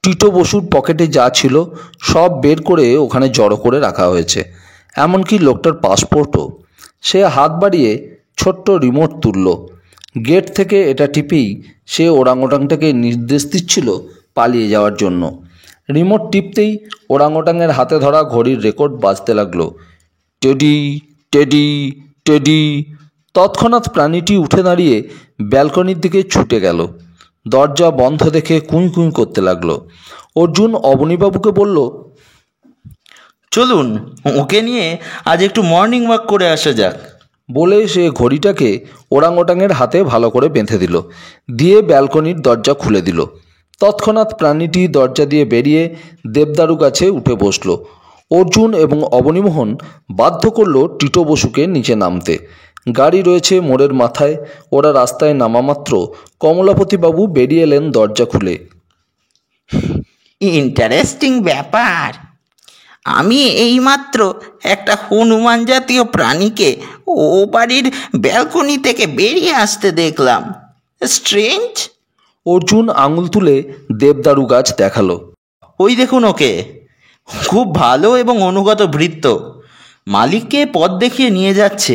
টিটো বসুর পকেটে যা ছিল সব বের করে ওখানে জড়ো করে রাখা হয়েছে, এমনকি লোকটার পাসপোর্টও। সে হাত বাড়িয়ে ছোট্ট রিমোট তুলল। গেট থেকে এটা টিপেই সে ওরাংওটাংটাকে নির্দেশ দিচ্ছিল পালিয়ে যাওয়ার জন্য। রিমোট টিপতেই ওরাংওটাংয়ের হাতে ধরা ঘড়ির রেকর্ড বাজতে লাগলো। Teddy, teddy, teddy. তৎক্ষণাৎ প্রাণীটি উঠে দাঁড়িয়ে ব্যালকনির দিকে ছুটে গেল। দরজা বন্ধ দেখে কুঁই কুঁই করতে লাগলো। অর্জুন অবনীবাবুকে বলল, চলুন ওকে নিয়ে আজ একটু মর্নিং ওয়াক করে আসা যাক। বলে সে ঘড়িটাকে ওরাংওটাংয়ের হাতে ভালো করে বেঁধে দিল, দিয়ে ব্যালকনির দরজা খুলে দিল। তৎক্ষণাৎ প্রাণীটি দরজা দিয়ে বেরিয়ে দেবদারু গাছে উঠে বসল। অর্জুন এবং অবনীমোহন বাধ্য করল টিটো বসুকে নিচে নামতে। গাড়ি রয়েছে মোড়ের মাথায়। ওরা রাস্তায় নামা মাত্র কমলাপতিবাবু বেরিয়ে এলেন দরজা খুলে। ইন্টারেস্টিং ব্যাপার। আমি এইমাত্র একটা হনুমান জাতীয় প্রাণীকে ও বাড়ির ব্যালকনি থেকে বেরিয়ে আসতে দেখলাম। স্ট্রেঞ্জ। অর্জুন আঙুল তুলে দেবদারু গাছ দেখালো। ওই দেখুন ওকে, খুব ভালো এবং অনুগত ভৃত্য, মালিককে পথ দেখিয়ে নিয়ে যাচ্ছে।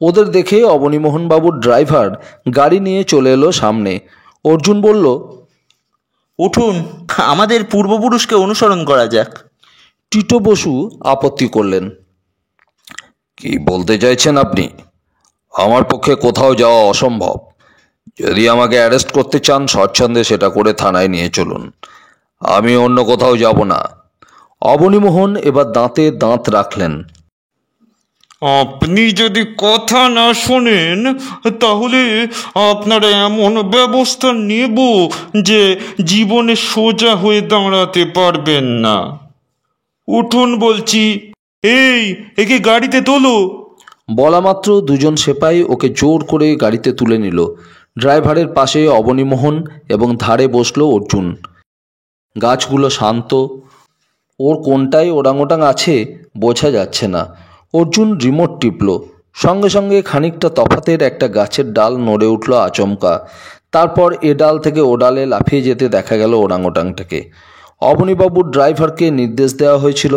ওদের দেখে অবনীমোহনবাবুর ড্রাইভার গাড়ি নিয়ে চলে এলো সামনে। অর্জুন বলল, উঠুন, আমাদের পূর্বপুরুষকে অনুসরণ করা যাক। টিটো বসু আপত্তি করলেন। কি বলতে চাইছেন আপনি? আমার পক্ষে কোথাও যাওয়া অসম্ভব। যদি আমাকে অ্যারেস্ট করতে চান স্বচ্ছন্দে সেটা করে থানায় নিয়ে চলুন, আমি অন্য কোথাও যাব না। অবনীমোহন এবার দাঁতে দাঁত রাখলেন। আপনি যদি কথা না শোনেন তাহলে আপনার এমন ব্যবস্থা নেব যে জীবনে সোজা হয়ে দাঁড়াতে পারবেন না। উঠুন বলছি। একে গাড়িতে তোলো। বলা মাত্র দুজন সেপাই ওকে জোর করে গাড়িতে তুলে নিল। ড্রাইভারের পাশে অবনীমোহন এবং ধারে বসলো অর্জুন। গাছগুলো শান্ত, ওর কোনটায় ওরাংওটাং আছে বোঝা যাচ্ছে না। অর্জুন রিমোট টিপল, সঙ্গে সঙ্গে খানিকটা তফাতের একটা গাছের ডাল নড়ে উঠল আচমকা। তারপর এ ডাল থেকে ও ডালে লাফিয়ে যেতে দেখা গেল ওরাংওটাংটাকে। অবনীবাবুর ড্রাইভারকে নির্দেশ দেওয়া হয়েছিল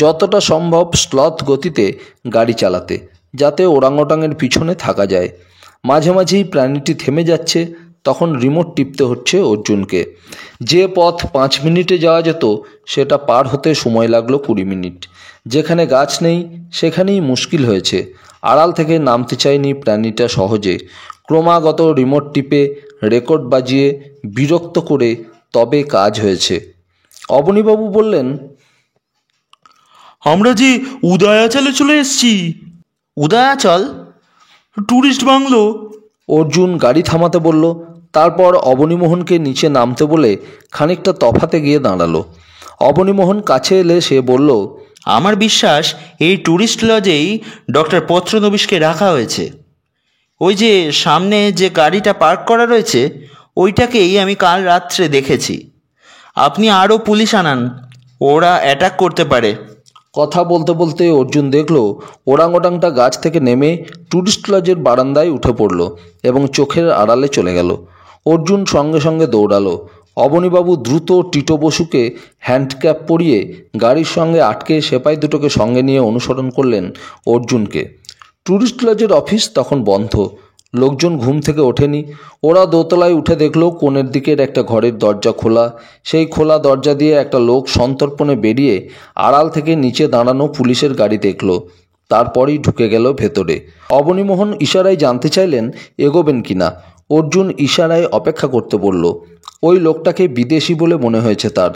যতটা সম্ভব স্লথ গতিতে গাড়ি চালাতে, যাতে ওরাংওটাংয়ের পিছনে থাকা যায়। মাঝে মাঝেই প্রাণীটি থেমে যাচ্ছে, তখন রিমোট টিপতে হচ্ছে অর্জুনকে। যে পথ 5 মিনিটে যাওয়া যেত সেটা পার হতে সময় লাগলো 20 মিনিট। যেখানে গাছ নেই সেখানেই মুশকিল হয়েছে। আড়াল থেকে নামতে চায়নি প্রাণীটা সহজে। ক্রমাগত রিমোট টিপে রেকর্ড বাজিয়ে বিরক্ত করে তবে কাজ হয়েছে। অবনীবাবু বললেন, আমরা যে উদয়াচলে চলে এসেছি। উদয়াচল? Tourist bungalow. অর্জুন গাড়ি থামাতে বলল। তারপর অবনীমোহনকে নিচে নামতে বলে খানিকটা তফাতে গিয়ে দাঁড়ালো। অবনীমোহন কাছে এলে সে বলল, আমার বিশ্বাস এই ট্যুরিস্ট লজেই ডক্টর পত্রনবীশকে রাখা হয়েছে। ওই যে সামনে যে গাড়িটা পার্ক করা রয়েছে ওইটাকেই আমি কাল রাত্রে দেখেছি। আপনি আরও পুলিশ আনান, ওরা অ্যাটাক করতে পারে। কথা বলতে বলতে অর্জুন দেখল ওরাংওটাংটা গাছ থেকে নেমে ট্যুরিস্ট লজের বারান্দায় উঠে পড়ল এবং চোখের আড়ালে চলে গেল। অর্জুন সঙ্গে সঙ্গে দৌড়ালো। অবনীবাবু দ্রুত টিটো বসুকে হ্যান্ডক্যাপ পরিয়ে গাড়ির সঙ্গে আটকে সেপাই দুটোকে সঙ্গে নিয়ে অনুসরণ করলেন অর্জুনকে। ট্যুরিস্ট লজের অফিস তখন বন্ধ, লোকজন ঘুম থেকে ওঠেনি। ওরা দোতলায় উঠে দেখল কোণের দিকের একটা ঘরের দরজা খোলা। সেই খোলা দরজা দিয়ে একটা লোক সন্তর্পণে বেরিয়ে আড়াল থেকে নিচে দাঁড়ানো পুলিশের গাড়ি দেখল। তারপরই ঢুকে গেল ভেতরে। অবনীমোহন ইশারায় জানতে চাইলেন এগোবেন কিনা। অর্জুন ইশারায় অপেক্ষা করতে বলল। ওই লোকটাকে বিদেশি বলে মনে হয়েছে তার।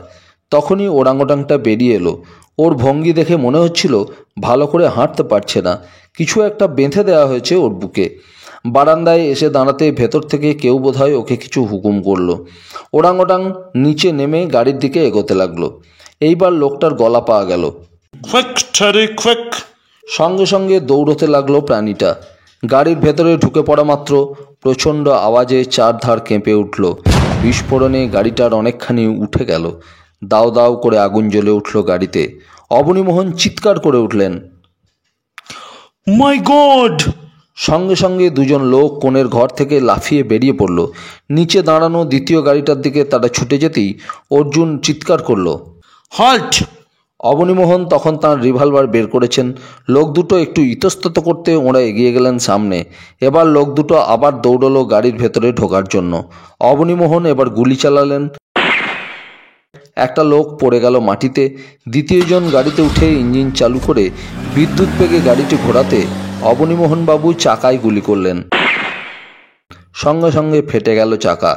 তখনই ওরাংওটাংটা বেরিয়ে এলো। ওর ভঙ্গি দেখে মনে হচ্ছিল ভালো করে হাঁটতে পারছে না, কিছু একটা বেঁধে দেওয়া হয়েছে ওর বুকে। বারান্দায় এসে দাঁড়াতে ভেতর থেকে কেউ বোধহয় ওকে কিছু হুকুম করলো। ওরাংওটাং নিচে নেমে গাড়ির দিকে এগোতে লাগলো। এইবার লোকটার গলা পাওয়া গেল। সঙ্গে সঙ্গে দৌড়তে লাগলো প্রাণীটা। গাড়ির ভেতরে ঢুকে পড়া মাত্র প্রচণ্ড আওয়াজে চারধার কেঁপে উঠল। বিস্ফোরণে গাড়িটার অনেকখানি উঠে গেল। দাও দাও করে আগুন জ্বলে উঠল গাড়িতে। অবনীমোহন চিৎকার করে উঠলেন, মাই গড! সঙ্গে সঙ্গে দুজন লোক কোণের ঘর থেকে লাফিয়ে বেরিয়ে পড়ল। নিচে দাঁড়ানো দ্বিতীয় গাড়িটার দিকে তারা ছুটে যেতেই অর্জুন চিৎকার করল, হাল্ট! অবনীমোহন তখন তাঁর রিভলভার বের করেছেন। লোক দুটো একটু ইতস্তত করতে ওরা এগিয়ে গেলেন সামনে। এবার লোক দুটো আবার দৌড়লো গাড়ির ভেতরে ঢোকার জন্য। অবনীমোহন এবার গুলি চালালেন। একটা লোক পড়ে গেল মাটিতে। দ্বিতীয়জন গাড়িতে উঠে ইঞ্জিন চালু করে বিদ্যুৎ বেগে গাড়িটি ঘোরাতে অবনীমোহনবাবু চাকায় গুলি করলেন। সঙ্গে সঙ্গে ফেটে গেল চাকা।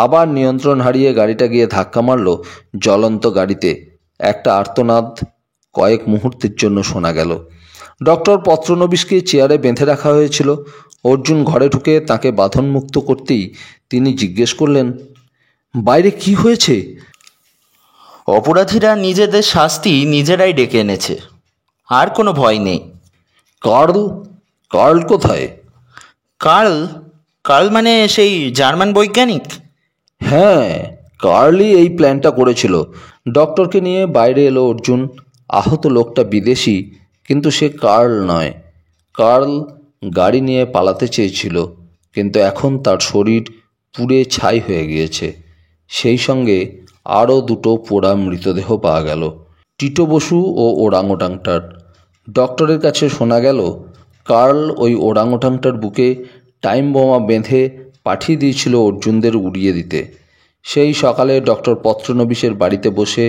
আবার নিয়ন্ত্রণ হারিয়ে গাড়িটা গিয়ে ধাক্কা মারল জ্বলন্ত গাড়িতে। একটা আর্তনাদ কয়েক মুহূর্তের জন্য শোনা গেল। ডক্টর পত্রনবীশকে চেয়ারে বেঁধে রাখা হয়েছিল। অর্জুন ঘরে ঢুকে তাকে বাঁধনমুক্ত করতেই তিনি জিজ্ঞেস করলেন, বাইরে কি হয়েছে? অপরাধীরা নিজেদের শাস্তি নিজেরাই ডেকে এনেছে, আর কোনো ভয় নেই। কার্ল কোথায়? কার্ল মানে সেই জার্মান বৈজ্ঞানিক? হ্যাঁ, কার্লই এই প্ল্যানটা করেছিল। ডক্টরকে নিয়ে বাইরে এলো অর্জুন। আহত লোকটা বিদেশি, কিন্তু সে কার্ল নয়। কার্ল গাড়ি নিয়ে পালাতে চেয়েছিল, কিন্তু এখন তার শরীর পুড়ে ছাই হয়ে গিয়েছে। সেই সঙ্গে আরও দুটো পোড়া মৃতদেহ পাওয়া গেল, টিটো বসু ও ওরাংওটাংটার। ডক্টরের কাছে শোনা গেল কার্ল ওই ওরাংওটাংটার বুকে টাইম বোমা বেঁধে পাঠিয়ে দিয়েছিল অর্জুনদের উড়িয়ে দিতে। সেই সকালে ডক্টর পত্রনবিশের বাড়িতে বসে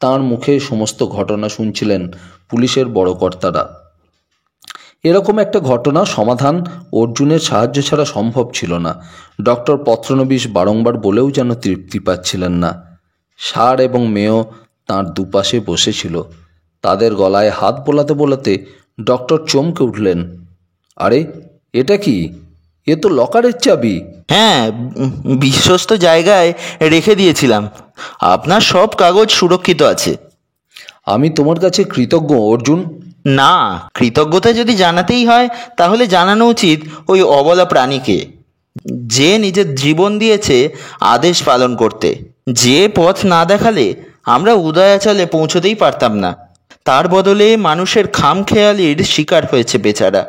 তাঁর মুখে সমস্ত ঘটনা শুনছিলেন পুলিশের বড় কর্তারা। এরকম একটা ঘটনা সমাধান অর্জুনের সাহায্য ছাড়া সম্ভব ছিল না। ডক্টর পত্রনবিশ বারংবার বলেও যেন তৃপ্তি পাচ্ছিলেন না। ষাঁড় এবং মেয়েও তাঁর দুপাশে বসেছিল। তাদের গলায় হাত বোলাতে বোলাতে ডক্টর চমকে উঠলেন। আরে, এটা কি? এ তো লকারের চাবি। হ্যাঁ, বিশ্বস্ত জায়গায় রেখে দিয়েছিলাম। আপনার সব কাগজ সুরক্ষিত আছে। আমি তোমার কাছে কৃতজ্ঞ অর্জুন। না, কৃতজ্ঞতা যদি জানাতেই হয় তাহলে জানানো উচিত ওই অবলা প্রাণীকে, যে নিজের জীবন দিয়েছে আদেশ পালন করতে। যে পথ না দেখালে আমরা উদয়াচলে পৌঁছতেই পারতাম না। তার বদলে মানুষের খামখেয়ালির শিকার হয়েছে বেচারা।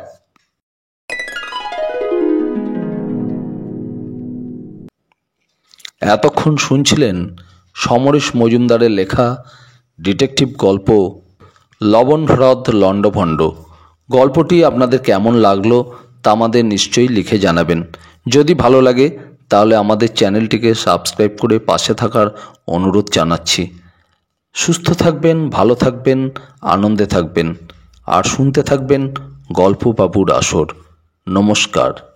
এতক্ষণ শুনছিলেন সমরেশ মজুমদারের লেখা ডিটেকটিভ গল্প লবণ হ্রদ লণ্ডভণ্ড। গল্পটি আপনাদের কেমন লাগলো তা আমাদের নিশ্চয়ই লিখে জানাবেন। যদি ভালো লাগে তাহলে আমাদের চ্যানেলটিকে সাবস্ক্রাইব করে পাশে থাকার অনুরোধ জানাচ্ছি। সুস্থ থাকবেন, ভালো থাকবেন, আনন্দে থাকবেন, আর শুনতে থাকবেন গল্প বাবুর আসর। নমস্কার।